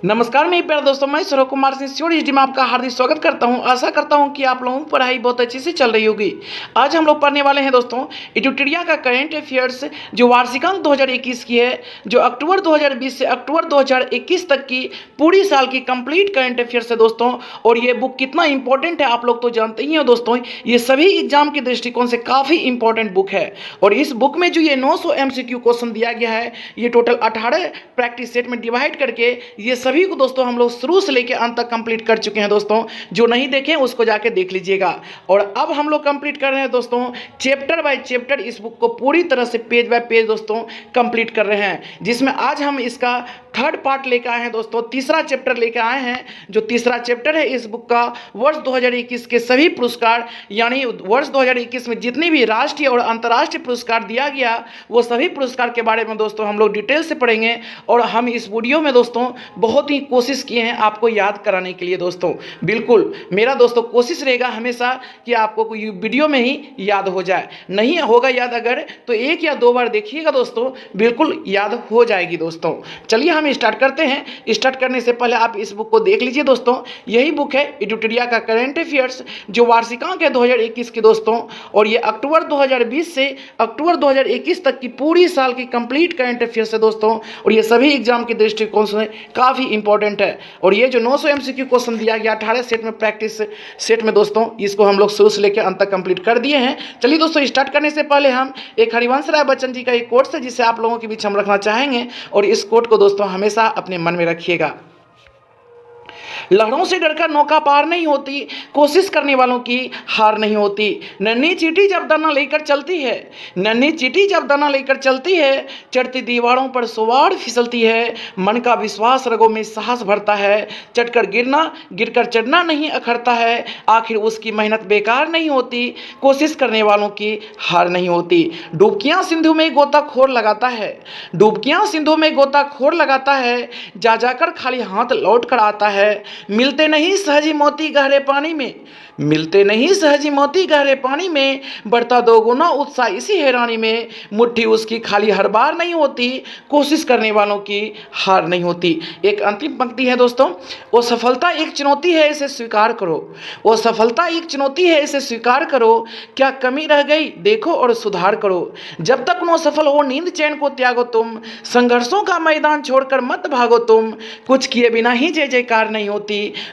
नमस्कार मेरे प्यारे दोस्तों, मैं सौरभ कुमार सिंह स्टूडियो में आपका हार्दिक स्वागत करता हूं। आशा करता हूं कि आप लोगों की पढ़ाई बहुत अच्छी से चल रही होगी। आज हम लोग पढ़ने वाले हैं दोस्तों एडुटेरिया का करंट अफेयर्स, जो वार्षिकांक 2021 की है, जो अक्टूबर 2020 से अक्टूबर 2021 तक की पूरी साल की कंप्लीट करंट अफेयर्स है दोस्तों। और ये बुक कितना इंपॉर्टेंट है आप लोग तो जानते ही हो दोस्तों। ये सभी एग्जाम के दृष्टिकोण से काफ़ी इंपॉर्टेंट बुक है। और इस बुक में जो ये 900 MCQ क्वेश्चन दिया गया है, ये टोटल 18 प्रैक्टिस सेट में डिवाइड करके ये सभी को दोस्तों हम लोग शुरू से लेकर अंत तक कंप्लीट कर चुके हैं दोस्तों। जो नहीं देखें उसको जाके देख लीजिएगा। और अब हम लोग कंप्लीट कर रहे हैं दोस्तों चैप्टर बाय चैप्टर, इस बुक को पूरी तरह से पेज बाय पेज दोस्तों कंप्लीट कर रहे हैं, जिसमें आज हम इसका थर्ड पार्ट लेकर आए हैं दोस्तों। तीसरा चैप्टर लेकर आए हैं। जो तीसरा चैप्टर है इस बुक का, वर्ष 2021 के सभी पुरस्कार, यानी वर्ष 2021 में जितने भी राष्ट्रीय और अंतर्राष्ट्रीय पुरस्कार दिया गया, वो सभी पुरस्कार के बारे में दोस्तों हम लोग डिटेल से पढ़ेंगे। और हम इस वीडियो में दोस्तों बहुत ही कोशिश किए हैं आपको याद कराने के लिए दोस्तों। बिल्कुल मेरा दोस्तों कोशिश रहेगा हमेशा कि आपको कोई वीडियो में ही याद हो जाए। नहीं होगा याद अगर, तो एक या दो बार देखिएगा दोस्तों, बिल्कुल याद हो जाएगी दोस्तों। चलिए हम स्टार्ट करते हैं। स्टार्ट करने से पहले आप इस बुक को देख लीजिए दोस्तों। यही बुक है एडुटेरिया का करंट अफेयर्स, जो वार्षिकांक है 2021 की दोस्तों। और ये अक्टूबर 2020 से अक्टूबर 2021 तक की पूरी साल की कंप्लीट करंट अफेयर्स है दोस्तों। और ये सभी एग्जाम के दृष्टिकोण से काफ़ी इंपॉर्टेंट है। और ये जो 900 MCQ क्वेश्चन दिया गया 18 सेट में, प्रैक्टिस सेट में दोस्तों, इसको हम लोग शुरू से लेकर अंत तक कंप्लीट कर दिए हैं। चलिए दोस्तों स्टार्ट करने से पहले हम एक हरिवंश राय बच्चन जी का एक कोट है जिसे आप लोगों के बीच हम रखना चाहेंगे। और इस कोट को दोस्तों हमेशा अपने मन में रखिएगा। लहरों से डरकर नौका पार नहीं होती, कोशिश करने वालों की हार नहीं होती। नन्ही चींटी जब दाना लेकर चलती है, नन्ही चींटी जब दाना लेकर चलती है, चढ़ती दीवारों पर सवार फिसलती है। मन का विश्वास रगों में साहस भरता है, चढ़कर गिरना गिरकर चढ़ना नहीं अखरता है। आखिर उसकी मेहनत बेकार नहीं होती, कोशिश करने वालों की हार नहीं होती। डुबकियां सिंधु में गोताखोर लगाता है, डुबकियां सिंधु में गोताखोर लगाता है, जा जाकर खाली हाथ लौट कर आता है। मिलते नहीं सहजी मोती गहरे पानी में, मिलते नहीं सहजी मोती गहरे पानी में, बढ़ता दोगुना उत्साह इसी हैरानी में। मुट्ठी उसकी खाली हर बार नहीं होती, कोशिश करने वालों की हार नहीं होती। एक अंतिम पंक्ति है दोस्तों, वो सफलता एक चुनौती है इसे स्वीकार करो, वो सफलता एक चुनौती है इसे स्वीकार करो। क्या कमी रह गई देखो और सुधार करो। जब तक नो सफल हो नींद चैन को त्यागो तुम, संघर्षों का मैदान छोड़कर मत भागो तुम। कुछ किए बिना ही जय जयकार नहीं होती,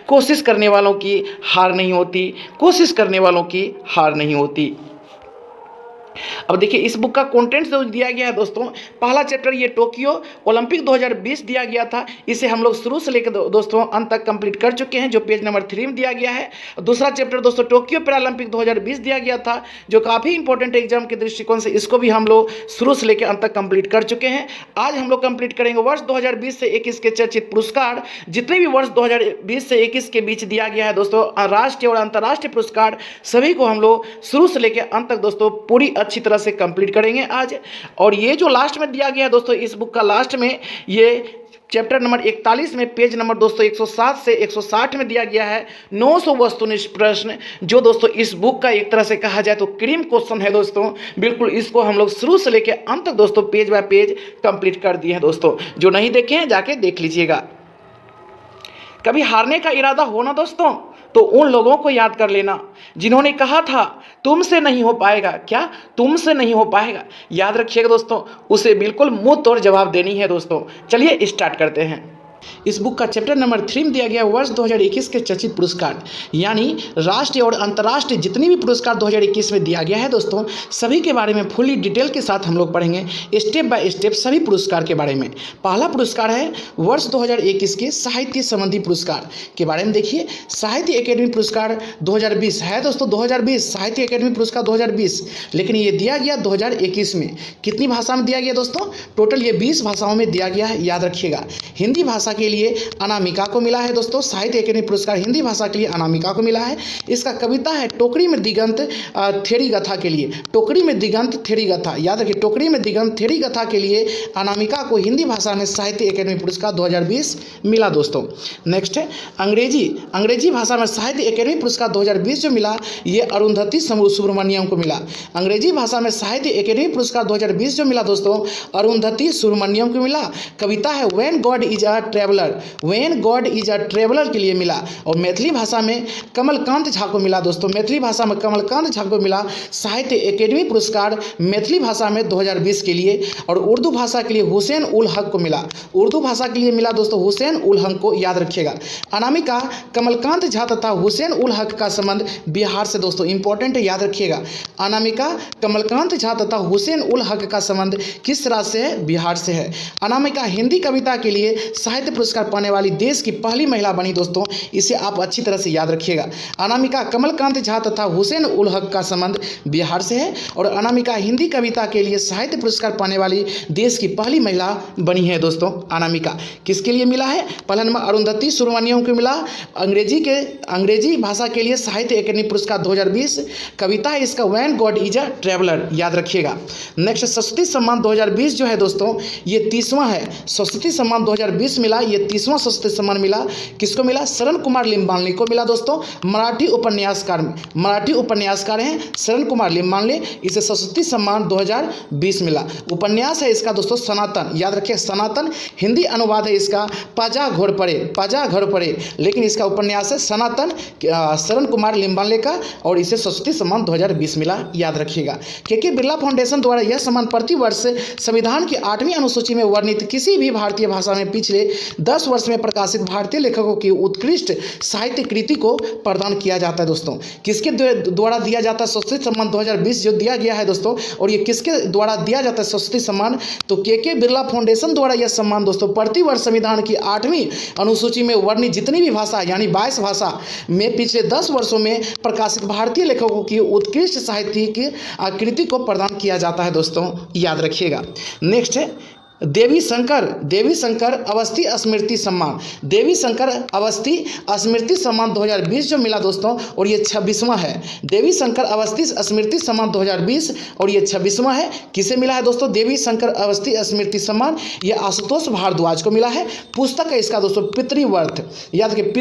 कोशिश करने वालों की हार नहीं होती, कोशिश करने वालों की हार नहीं होती। अब देखिए इस बुक का कंटेंट जो दिया गया है दोस्तों, पहला चैप्टर ये टोक्यो ओलंपिक 2020 दिया गया था, इसे हम लोग शुरू से लेकर दोस्तों अंत तक कंप्लीट कर चुके हैं, जो पेज नंबर 3 में दिया गया है। दूसरा चैप्टर दोस्तों टोक्यो पैरालंपिक 2020 दिया गया था, जो काफ़ी इंपॉर्टेंट एग्जाम के दृष्टिकोण से, इसको भी हम लोग शुरू से लेकर अंत तक कंप्लीट कर चुके हैं। आज हम लोग कंप्लीट करेंगे वर्ष 2020 से 21 के चर्चित पुरस्कार, जितने भी वर्ष 2020 से 21 के बीच दिया गया है दोस्तों राष्ट्रीय और अंतर्राष्ट्रीय पुरस्कार, सभी को हम लोग शुरू से लेकर अंत तक दोस्तों पूरी अच्छी तरह से कंप्लीट करेंगे आज। और ये जो लास्ट में दिया गया है दोस्तों, इस बुक का लास्ट में ये चैप्टर नंबर 41 में पेज नंबर दोस्तों 107 से 160 में दिया गया है 900 वस्तुनिष्ठ प्रश्न, जो दोस्तों इस बुक का एक तरह से कहा जाए तो क्रीम क्वेश्चन है दोस्तों। बिल्कुल इसको हम लोग शुरू से लेकर अंत तक दोस्तों पेज बाय पेज कंप्लीट कर दिए हैं दोस्तों। जो नहीं देखे हैं जाके देख लीजिएगा। कभी हारने का इरादा हो ना दोस्तों, तो उन लोगों को याद कर लेना जिन्होंने कहा था तुमसे नहीं हो पाएगा। क्या तुमसे नहीं हो पाएगा? याद रखिएगा दोस्तों, उसे बिल्कुल मुंह तोड़ जवाब देनी है दोस्तों। चलिए स्टार्ट करते हैं। इस बुक का चैप्टर नंबर 3 में दिया गया वर्ष 2021 के चर्चित पुरस्कार, यानी राष्ट्रीय और अंतर्राष्ट्रीय जितने भी पुरस्कार 2021 में दिया गया है दोस्तों, सभी के बारे में फुली डिटेल के साथ हम लोग पढ़ेंगे, स्टेप बाय स्टेप सभी पुरस्कार के बारे में। पहला पुरस्कार है वर्ष 2021 के साहित्य संबंधी पुरस्कार के बारे में। देखिए साहित्य अकेडमी पुरस्कार 2020 है दोस्तों, 2020 साहित्य अकेडमी पुरस्कार 2020, लेकिन ये दिया गया 2021 में। कितनी भाषा में दिया गया दोस्तों? टोटल ये 20 भाषाओं में दिया गया है, याद रखिएगा। हिंदी भाषा के लिए अनामिका को मिला है दोस्तों, साहित्य अकेडमी पुरस्कार हिंदी भाषा के लिए अनामिका को मिला है। इसका कविता है टोकरी में दिगंत थेरी गथा के लिए, टोकरी में दिगंत थेरी गथा, याद रखिए टोकरी में दिगंत थेरी गथा के लिए अनामिका को हिंदी भाषा में साहित्य अकेडमी पुरस्कार 2020 मिला दोस्तों। नेक्स्ट है अंग्रेजी भाषा में साहित्य अकेडमी पुरस्कार 2020 जो मिला, ये अरुंधति सुब्रमण्यम को मिला। अंग्रेजी भाषा में साहित्य अकेडमी पुरस्कार 2020 जो मिला दोस्तों, अरुंधति सुब्रमण्यम को मिला। कविता है when God is a traveller, when God is a traveller के लिए मिला। और मैथिली भाषा में कमलकांत झा को मिला दोस्तों, मैथिली भाषा में कमलकांत झा को मिला साहित्य अकेडमी पुरस्कार मैथिली भाषा में 2020 के लिए। और उर्दू भाषा के लिए हुसैन उल हक को मिला, उर्दू भाषा के लिए मिला दोस्तों हुसैन उल हक को, याद रखिएगा। अनामिका, कमलकांत झा तथा हुसैन उल हक का संबंध बिहार से दोस्तों, इंपॉर्टेंट है, याद रखिएगा। अनामिका, कमलकांत झा तथा हुसैन उल हक का संबंध किस राज्य से है? बिहार से है। अनामिका हिंदी कविता के लिए साहित्य पुरस्कार पाने वाली देश की पहली महिला बनी दोस्तों, इसे आप अच्छी तरह से याद रखिएगा। अनामिका, कमलकांत झा तथा हुसैन उल हक का संबंध बिहार से है। और अनामिका हिंदी कविता के लिए साहित्य पुरस्कार पाने वाली देश की पहली महिला बनी है दोस्तों अनामिका। किसके लिए मिला है? पहला नंबर अरुंधति सुब्रमण्यम को मिला अंग्रेजी भाषा के लिए साहित्य अकेडमी पुरस्कार 2020। कविता है इसका when God is a traveller, याद रखिएगा। नेक्स्ट सरस्वती सम्मान 2020 जो है दोस्तों, ये 30वां है। सरस्वती सम्मान 2020 मिला, ये 30वां सरस्वती सम्मान मिला। किसको मिला? शरण कुमार लिम्बाले को मिला दोस्तों, मराठी उपन्यासकार हैं शरण कुमार लिम्बाले, इसे सरस्वती सम्मान 2020 मिला। उपन्यास है इसका दोस्तों सनातन, याद रखिए सनातन। हिंदी अनुवाद है इसका पाजा घोड़ पड़े, लेकिन इसका उपन्यास है सनातन, शरण कुमार लिम्बाले का, और इसे सरस्वती सम्मान 2020 मिला, याद रखिएगा। के बिरला फाउंडेशन द्वारा यह सम्मान प्रतिवर्ष संविधान की 8वीं अनुसूची में वर्णित किसी भी भारतीय भाषा में पिछले 10 वर्ष में प्रकाशित भारतीय लेखकों की उत्कृष्ट साहित्य कृति को प्रदान किया जाता है दोस्तों। किसके द्वारा दिया जाता है सरस्वती सम्मान 2020 जो दिया गया है दोस्तों, और ये किसके द्वारा दिया जाता है सरस्वती सम्मान? तो के बिरला फाउंडेशन द्वारा यह सम्मान दोस्तों प्रतिवर्ष संविधान की 8वीं अनुसूची में वर्णित जितनी भी भाषा यानी 22 भाषा में पिछले 10 वर्षों में प्रकाशित भारतीय लेखकों की उत्कृष्ट साहित्यिक कृति को प्रदान किया जाता है दोस्तों, याद रखिएगा। नेक्स्ट है देवी शंकर अवस्थी स्मृति सम्मान, देवी शंकर अवस्थी स्मृति सम्मान 2020 जो मिला दोस्तों, और ये 26वां है। देवी शंकर अवस्थी स्मृति सम्मान 2020 और ये 26वां है। किसे मिला है दोस्तों देवी शंकर अवस्थी स्मृति सम्मान? ये आशुतोष भारद्वाज को मिला है। पुस्तक है इसका दोस्तों पितृव्रत, याद रखिए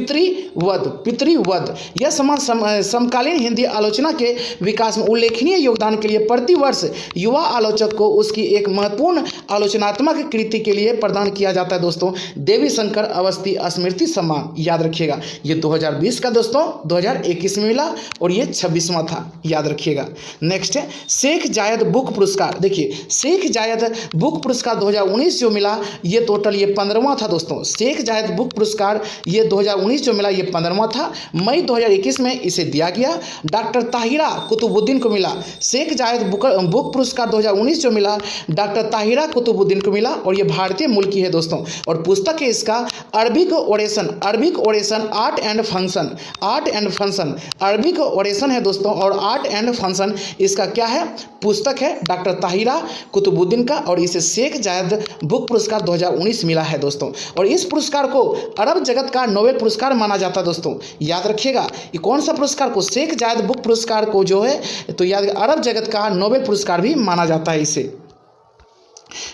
पितृव्रत। यह सम्मान समकालीन हिंदी आलोचना के विकास में उल्लेखनीय योगदान के लिए प्रतिवर्ष युवा आलोचक को उसकी एक महत्वपूर्ण आलोचनात्मक कृति के लिए प्रदान किया जाता है दोस्तों देवी शंकर अवस्थी स्मृति सम्मान, याद रखिएगा। ये 2020 का दोस्तों 2021 में मिला और ये 26वां था, याद रखिएगा। नेक्स्ट है शेख जायद बुक पुरस्कार। देखिए शेख जायद बुक पुरस्कार 2019 जो मिला, ये टोटल ये 15वां था दोस्तों। शेख जायद बुक पुरस्कार ये 2019 जो मिला, ये 15वां था। मई 2021 में इसे दिया गया। डॉक्टर ताहिरा कुतुबुद्दीन को मिला शेख जायद बुक पुरस्कार 2019 जो मिला, डॉक्टर ताहिरा कुतुबुद्दीन को मिला, और ये भारतीय मूल की है दोस्तों। और पुस्तक है इसका Arabic oration art and function, Arabic oration है दोस्तों, और आर्ट एंड फंक्शन इसका क्या है? पुस्तक है डॉक्टर ताहिरा कुतुबुद्दीन का, और इसे शेख जायद बुक पुरस्कार 2019 मिला है दोस्तों। और इस पुरस्कार को अरब जगत का नोबेल पुरस्कार माना जाता है दोस्तों, याद रखिएगा। ये कौन सा पुरस्कार को? शेख जायद बुक पुरस्कार को जो है तो याद अरब जगत का नोबेल पुरस्कार भी माना जाता है इसे।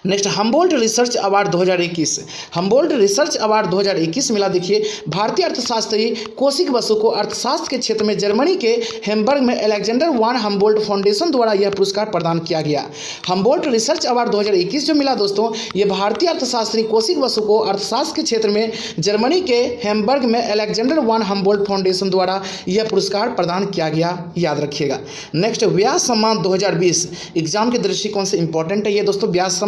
Next Humboldt research award 2021, Humboldt research award 2021 मिला। देखिए भारतीय अर्थशास्त्री कौशिक बसु को अर्थशास्त्र के क्षेत्र में जर्मनी के हैम्बर्ग में अलेक्जेंडर वान हम्बोल्ट फाउंडेशन द्वारा यह पुरस्कार प्रदान किया गया। हम्बोल्ट रिसर्च अवार्ड 2021 जो मिला दोस्तों, ये भारतीय अर्थशास्त्री कौशिक बसु को अर्थशास्त्र के क्षेत्र में जर्मनी के हैम्बर्ग में अलेक्जेंडर वान हम्बोल्ट फाउंडेशन द्वारा यह पुरस्कार प्रदान किया गया, याद रखिएगा। नेक्स्ट व्यास सम्मान 2020, एग्जाम के दृष्टिकोण से इंपॉर्टेंट है ये दोस्तों व्यास सम्मान।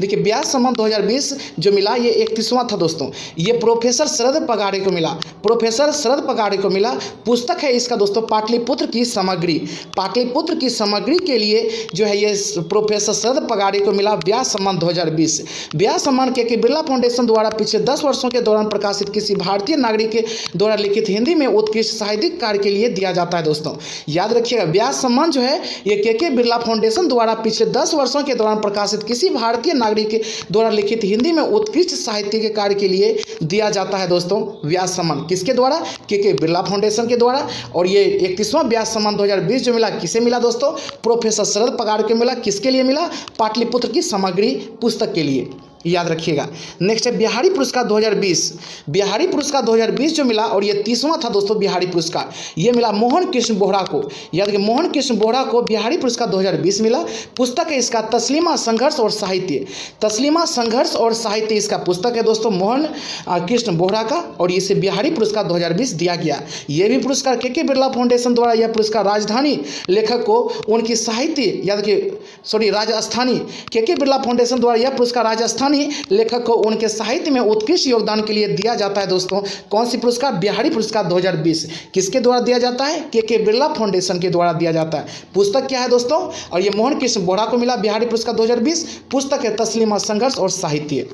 देखिए व्यास सम्मान 2020 जो मिला, ये 31वां था दोस्तों। ये प्रोफेसर शरद पगाड़े को मिला, प्रोफेसर शरद पगाड़े को मिला। पुस्तक है इसका दोस्तों पाटलिपुत्र की सामग्री, पाटलिपुत्र की सामग्री के लिए जो है ये प्रोफेसर शरद पगाड़े को मिला व्यास सम्मान 2020। व्यास सम्मान के बिरला फाउंडेशन द्वारा पिछले 10 वर्षों के दौरान प्रकाशित किसी भारतीय नागरिक के द्वारा लिखित हिंदी में उत्कृष्ट साहित्यिक कार्य के लिए दिया जाता है दोस्तों, याद रखिएगा। व्यास सम्मान जो है ये के बिरला फाउंडेशन द्वारा पिछले 10 वर्षों के दौरान प्रकाशित किसी भारतीय नागरिक के द्वारा लिखित हिंदी में उत्कृष्ट साहित्य के कार्य के लिए दिया जाता है दोस्तों व्यास सम्मान। किसके द्वारा? के बिरला फाउंडेशन के द्वारा। और ये 31वां व्यास सम्मान 2020 जो मिला, किसे मिला दोस्तों? प्रोफेसर शरद पगाड़े को मिला। किसके लिए मिला? पाटलिपुत्र की सामग्री पुस्तक के लिए। याद रखिएगा। नेक्स्ट है बिहारी पुरस्कार 2020। बिहारी पुरस्कार 2020 जो मिला, और ये 30वां था दोस्तों बिहारी पुरस्कार, ये मिला मोहन कृष्ण बोहरा को। याद रखिए, मोहन कृष्ण बोहरा को बिहारी पुरस्कार 2020 मिला। पुस्तक है इसका तस्लीमा संघर्ष और साहित्य। तस्लीमा संघर्ष और साहित्य इसका पुस्तक है दोस्तों, मोहन कृष्ण बोहरा का, और इसे बिहारी पुरस्कार 2020 दिया गया। ये भी पुरस्कार के बिरला फाउंडेशन द्वारा यह पुरस्कार राजधानी लेखक को उनकी साहित्य, याद रखिए राजस्थानी के बिरला फाउंडेशन द्वारा यह पुरस्कार राजस्थानी लेखक को उनके साहित्य में उत्कृष्ट योगदान के लिए दिया जाता है दोस्तों। कौन सी पुरस्कार? बिहारी पुरस्कार 2020। किसके द्वारा दिया जाता है? के बिरला फाउंडेशन के द्वारा दिया जाता है। पुस्तक क्या है दोस्तों? और ये मोहन कृष्ण बोहरा को मिला बिहारी पुरस्कार 2020। पुस्तक है तस्लीमा संघर्ष और साहित्य।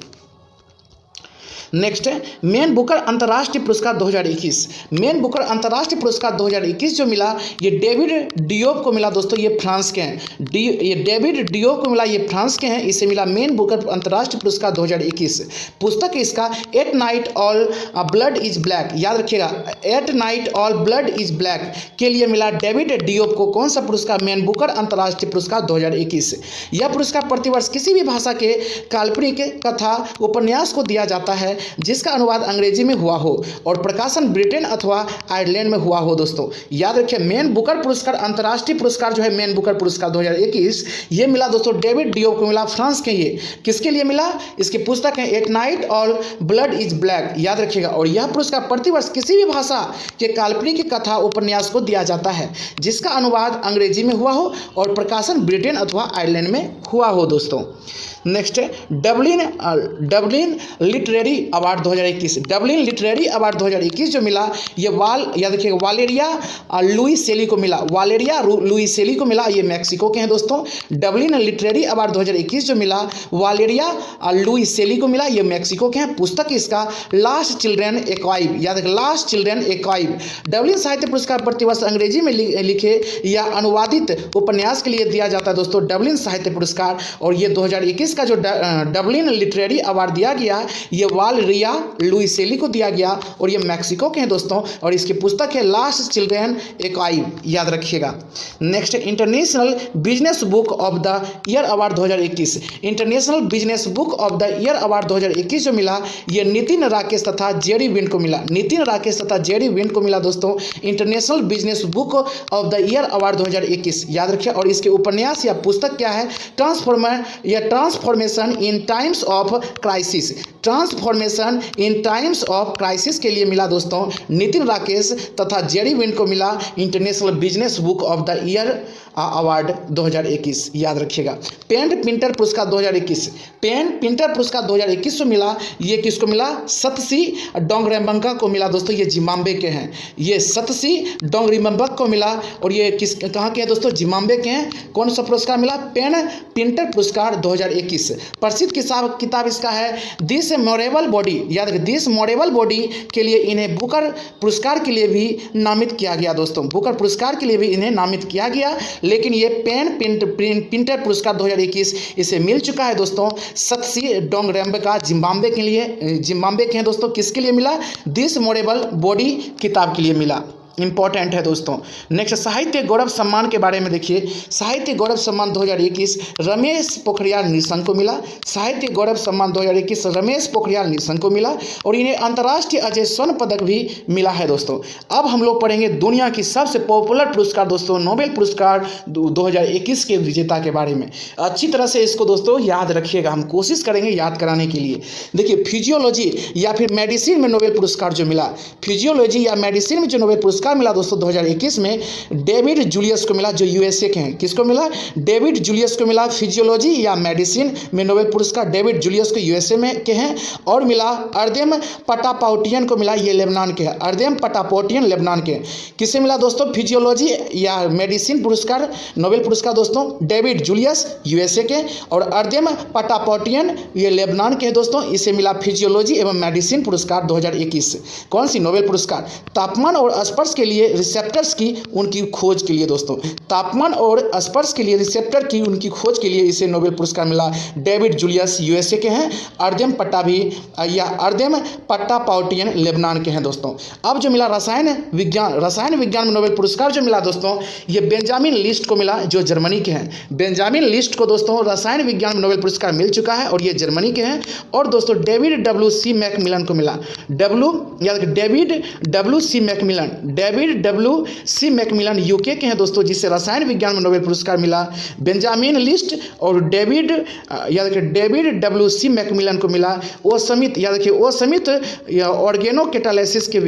नेक्स्ट है मैन बुकर अंतर्राष्ट्रीय पुरस्कार 2021। मैन बुकर अंतर्राष्ट्रीय पुरस्कार 2021 जो मिला, ये डेविड डियोप को मिला दोस्तों, ये फ्रांस के हैं। ये डेविड डियोप को मिला, ये फ्रांस के हैं। इसे मिला मैन बुकर अंतर्राष्ट्रीय पुरस्कार 2021। पुस्तक इसका at night all blood is black. याद रखिएगा, at night all blood is black के लिए मिला डेविड डियोप को कौन सा पुरस्कार? मैन बुकर अंतर्राष्ट्रीय पुरस्कार 2021। यह पुरस्कार प्रतिवर्ष किसी भी भाषा के काल्पनिक कथा उपन्यास को दिया जाता है जिसका अनुवाद अंग्रेजी में हुआ हो और प्रकाशन ब्रिटेन अथवा आयरलैंड में हुआ हो दोस्तों। याद रखिए, मैन बुकर पुरस्कार अंतर्राष्ट्रीय पुरस्कार जो है मैन बुकर पुरस्कार 2021, ये मिला दोस्तों डेविड डियोप को मिला, फ्रांस के। ये किसके लिए मिला? इसकी पुस्तक है at night all blood is black. याद रखिएगा, और यह पुरस्कार प्रतिवर्ष किसी भी भाषा के काल्पनिक कथा उपन्यास को दिया जाता है जिसका अनुवाद अंग्रेजी में हुआ हो और प्रकाशन ब्रिटेन अथवा आयरलैंड में हुआ हो दोस्तों। नेक्स्ट है Dublin literary award 2021। Dublin literary award 2021 जो मिला, ये याद रखिएगा वालेरिया लुई सेली को मिला। वालेरिया लुई सेली को मिला, ये मैक्सिको के हैं दोस्तों। डबलिन लिटरेरी अवार्ड 2021 जो मिला, वालेरिया लुई सेली को मिला, ये मैक्सिको के हैं। पुस्तक इसका लास्ट चिल्ड्रेन एक्वाइव। याद रखिए, लास्ट चिल्ड्रेन एक्वाइव। डबलिन साहित्य पुरस्कार प्रतिवर्ष अंग्रेजी में लिखे या अनुवादित उपन्यास के लिए दिया जाता है दोस्तों, डबलिन साहित्य पुरस्कार। और ये 2021 का जो डबलिन लिटरेरी अवार्ड दिया गया, ये वालेरिया लुई सेली को दिया गया, और ये मैक्सिको के हैं दोस्तों। और इसकी पुस्तक है लास्ट चिल्ड्रेन एक्वाइव। याद रखिएगा। Next international business book of the year award 2021। International business book of the year award 2021 जो मिला, ये नितिन राकेश तथा जेरी विंड को मिला। नितिन राकेश तथा जेरी विंड को मिला दोस्तों, international business book of the year award 2021। याद रखिए, और इसके उपन्यास या पुस्तक क्या है? Transformation in times of crisis. Transformation in times of crisis के लिए मिला दोस्तों नितिन राकेश तथा जेरी विंड को मिला international business book of the year award 2021। याद रखिएगा। पेन पिंटर पुरस्कार 2021। पेन पिंटर पुरस्कार 2021 को मिला, ये किसको मिला? सतसी डोंगरेम्बंगा को मिला दोस्तों, ये जिम्बाब्वे के हैं। ये सतसी डोंगरेम्बंगा को मिला, और ये कहाँ के हैं दोस्तों? जिम्बाब्वे के हैं। कौन सा पुरस्कार मिला? पेन पिंटर पुरस्कार 2021। प्रसिद्ध किताब इसका है दिस मोरेबल बॉडी। याद रखिए, दिस मोरेबल बॉडी के लिए इन्हें बुकर पुरस्कार के लिए भी नामित किया गया दोस्तों। बुकर पुरस्कार के लिए भी इन्हें नामित किया गया, लेकिन ये पेन पिंटर पुरस्कार 2021 इसे मिल चुका है दोस्तों सतसी डोंगरेम्बगा, जिम्बाब्वे के हैं दोस्तों। किसके लिए मिला? दिस मोरेबल बॉडी किताब के लिए मिला। इंपॉर्टेंट है दोस्तों। नेक्स्ट साहित्य गौरव सम्मान के बारे में देखिए। साहित्य गौरव सम्मान 2021 रमेश पोखरियाल निशंक को मिला। साहित्य गौरव सम्मान 2021 रमेश पोखरियाल निशंक को मिला, और इन्हें अंतर्राष्ट्रीय अजय स्वर्ण पदक भी मिला है दोस्तों। अब हम लोग पढ़ेंगे दुनिया की सबसे पॉपुलर पुरस्कार दोस्तों, नोबेल पुरस्कार 2021 के विजेता के बारे में। अच्छी तरह से इसको दोस्तों याद रखिएगा, हम कोशिश करेंगे याद कराने के लिए। देखिए, फिजियोलॉजी या फिर मेडिसिन में नोबेल पुरस्कार जो मिला, फिजियोलॉजी या मेडिसिन में जो नोबेल पुरस्कार मिला दोस्तों 2021 में डेविड जूलियस को मिला, जो यूएसए के हैं। किसको मिला? डेविड जूलियस को मिला। फिजियोलॉजी या मेडिसिन में नोबेल पुरस्कार डेविड जूलियस को यूएसए में के हैं। और मिला अर्देम पटापाउटियन को मिला, ये लेबनान के हैं। अर्देम पटापाउटियन लेबनान के। किसे मिला दोस्तों? फिजियोलॉजी या मेडिसिन पुरस्कार नोबेल पुरस्कार दोस्तों डेविड जूलियस यूएसए के, और अर्देम पटापाउटियन ये लेबनान के हैं दोस्तों। इसे मिला फिजियोलॉजी एवं मेडिसिन पुरस्कार 2021। कौन सी? नोबेल पुरस्कार। तापमान और स्पर्श स्पर्श के लिए रिसेप्टर्स की उनकी खोज के लिए दोस्तों, तापमान और स्पर्श के लिए रिसेप्टर की उनकी खोज के लिए इसे नोबेल पुरस्कार मिला। डेविड जूलियस यूएसए के हैं, अर्देम पट्टापाउटियन लेबनान के हैं दोस्तों। अब जो मिला रसायन विज्ञान में नोबेल पुरस्कार जो मिला दोस्तों, ये बेंजामिन लिस्ट को मिला, जो जर्मनी के हैं। बेंजामिन लिस्ट को दोस्तों रसायन विज्ञान में नोबेल पुरस्कार मिल चुका है और ये जर्मनी के हैं। और दोस्तों डेविड डब्ल्यू.सी. मैकमिलन को मिला। डेविड डब्ल्यू.सी. मैकमिलन यूके के हैं दोस्तों, जिसे रसायन विज्ञान में नोबेल पुरस्कार मिला। बेंजामिन लिस्ट और डेविड डब्ल्यू.सी. मैकमिलन को मिला ओसमित ऑर्गेनो कैटालिसिस के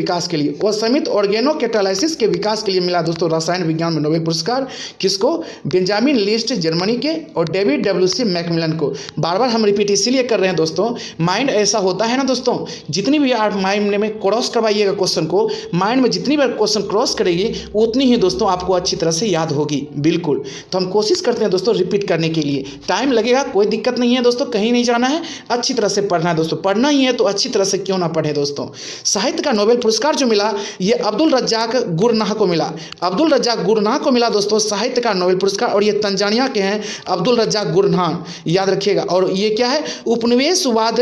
विकास के लिए मिला दोस्तों रसायन विज्ञान में नोबेल पुरस्कार। किसको? बेंजामिन लिस्ट जर्मनी के और डेविड डब्ल्यू.सी. मैकमिलन को। बार बार हम रिपीट इसीलिए कर रहे हैं दोस्तों, माइंड ऐसा होता है ना दोस्तों, जितनी भी आप माइंड में क्रॉस करवाइएगा क्वेश्चन को, माइंड में जितनी बार क्वेश्चन क्रॉस करेगी उतनी ही दोस्तों आपको अच्छी तरह से याद होगी। बिल्कुल, तो हम कोशिश करते हैं दोस्तों रिपीट करने के लिए। टाइम लगेगा, कोई दिक्कत नहीं है दोस्तों, कहीं नहीं जाना है, अच्छी तरह से पढ़ना है दोस्तों। पढ़ना ही है तो अच्छी तरह से क्यों ना पढ़े दोस्तों। साहित्य का नोबेल पुरस्कार जो मिला ये अब्दुल रज्जाक गुरनाह को मिला। अब्दुल रज्जाक गुरनाह को मिला दोस्तों साहित्य का नोबेल पुरस्कार, और ये तंजानिया के हैं अब्दुल रज्जाक गुरनाह, याद रखिएगा। और ये क्या है? उपनिवेशवाद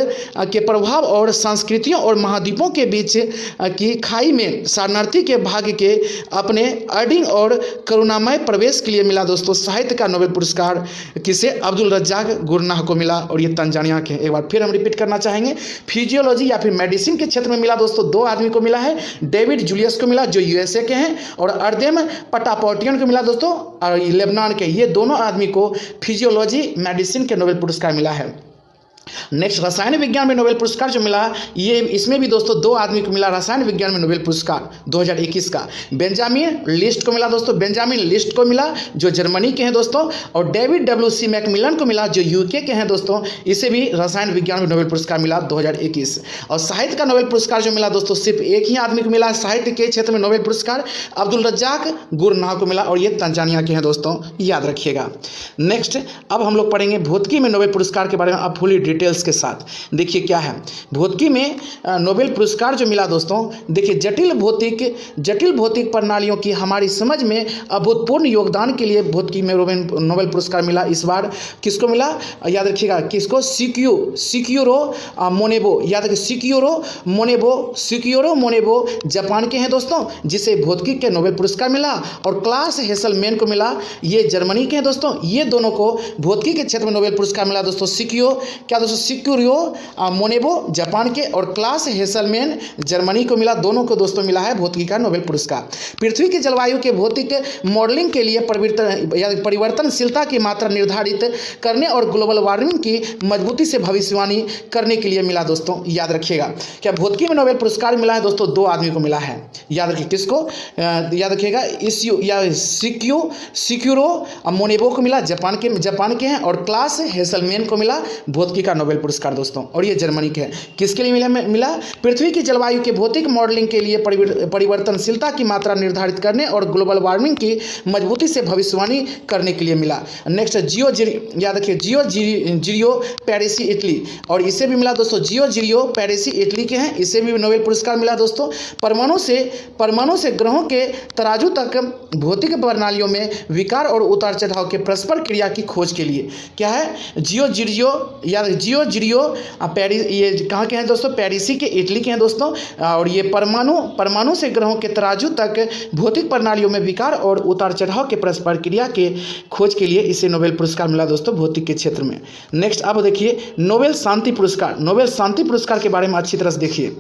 के प्रभाव और संस्कृतियों और महाद्वीपों के बीच की खाई में शरणार्थी के भाग्य के अपने अडिंग और करुणामय प्रवेश के लिए मिला दोस्तों साहित्य का नोबेल पुरस्कार। किसे? अब्दुल रज्जाक गुरनाह को मिला और ये तंजानिया के। एक बार फिर हम रिपीट करना चाहेंगे, फिजियोलॉजी या फिर मेडिसिन के क्षेत्र में मिला दोस्तों 2 आदमी को मिला है। डेविड जूलियस को मिला जो यूएसए के हैं, और अर्देम पट्टापाउटियन को मिला दोस्तों और लेबनान के। ये दोनों आदमी को फिजियोलॉजी मेडिसिन के नोबेल पुरस्कार मिला है। नेक्स्ट रसायन विज्ञान में नोबेल पुरस्कार जो मिला, ये इसमें भी दोस्तों 2 आदमी को मिला रसायन विज्ञान में नोबेल पुरस्कार 2021 का। बेंजामिन लिस्ट को मिला दोस्तों, बेंजामिन लिस्ट को मिला जो जर्मनी के हैं दोस्तों, और डेविड डब्ल्यू.सी. मैकमिलन को मिला जो यूके के हैं दोस्तों। इसे भी रसायन विज्ञान में नोबेल पुरस्कार मिला 2021। और साहित्य का नोबेल पुरस्कार जो मिला दोस्तों सिर्फ एक ही आदमी को मिला साहित्य के क्षेत्र में नोबेल पुरस्कार, अब्दुल रज्जाक गुरनाह को मिला, और ये तंजानिया के हैं दोस्तों, याद रखिएगा। नेक्स्ट अब हम लोग पढ़ेंगे भौतिकी में नोबेल पुरस्कार के बारे में अब फुली डिटेल्स के साथ। देखिए क्या है भौतिकी में नोबेल पुरस्कार जो मिला दोस्तों। देखिए जटिल भौतिक प्रणालियों की हमारी समझ में अभूतपूर्व योगदान के लिए भौतिकी में नोबेल पुरस्कार मिला। इस बार किसको मिला? याद रखिएगा, किसको? सिक्यूरो मोनेबो, याद रखिए सिक्यूरो मोनेबो जापान के हैं दोस्तों, जिसे भौतिकी के नोबेल पुरस्कार मिला। और क्लास हेसलमैन को मिला, ये जर्मनी के हैं दोस्तों। ये दोनों को भौतिकी के क्षेत्र में नोबेल पुरस्कार मिला दोस्तों। सिक्यूरो मोनेबो जापान के और क्लास हेसलमैन जर्मनी को मिला। दोनों को दोस्तों मिला है भौतिकी का नोबेल पुरस्कार। पृथ्वी की जलवायु के भौतिक मॉडलिंग के लिए परिवर्तनशीलता की मात्रा निर्धारित करने और ग्लोबल वार्मिंग की मजबूती से भविष्यवाणी करने के लिए मिला दोस्तों, याद रखिएगा। क्या भौतिकी में नोबेल पुरस्कार मिला है दोस्तों? 2 आदमी को मिला है, याद रखिए। किसको? याद रखिएगा, सिक्यूरो मोनेबो को मिला, जापान के हैं, और क्लास हेसलमैन को मिला भौतिकी का नोबेल पुरस्कार दोस्तों, और ये जर्मनी के हैं। किसके लिए मिला? पृथ्वी की जलवायु के भौतिक मॉडलिंग के लिए परिवर्तनशीलता की मात्रा निर्धारित करने और ग्लोबल वार्मिंग की मजबूती से भविष्यवाणी करने के लिए मिला। नेक्स्ट याद रखिए जियो पेरिसी इटली, और इसे भी मिला दोस्तों जियो पेरिसी इटली के हैं। इसे भी नोबेल पुरस्कार मिला दोस्तों। परमाणु से ग्रहों के तराजू तक भौतिक प्रणालियों में विकार और उतार चढ़ाव के परस्पर क्रिया की खोज के लिए। क्या है? जियो पेरिस, ये कहाँ के हैं दोस्तों? पेरिसी के, इटली के हैं दोस्तों। और ये परमाणु से ग्रहों के तराजू तक भौतिक प्रणालियों में विकार और उतार चढ़ाव के परस्पर क्रिया के खोज के लिए इसे नोबेल पुरस्कार मिला दोस्तों भौतिक के क्षेत्र में। नेक्स्ट अब देखिए नोबेल शांति पुरस्कार के बारे में अच्छी तरह से देखिए।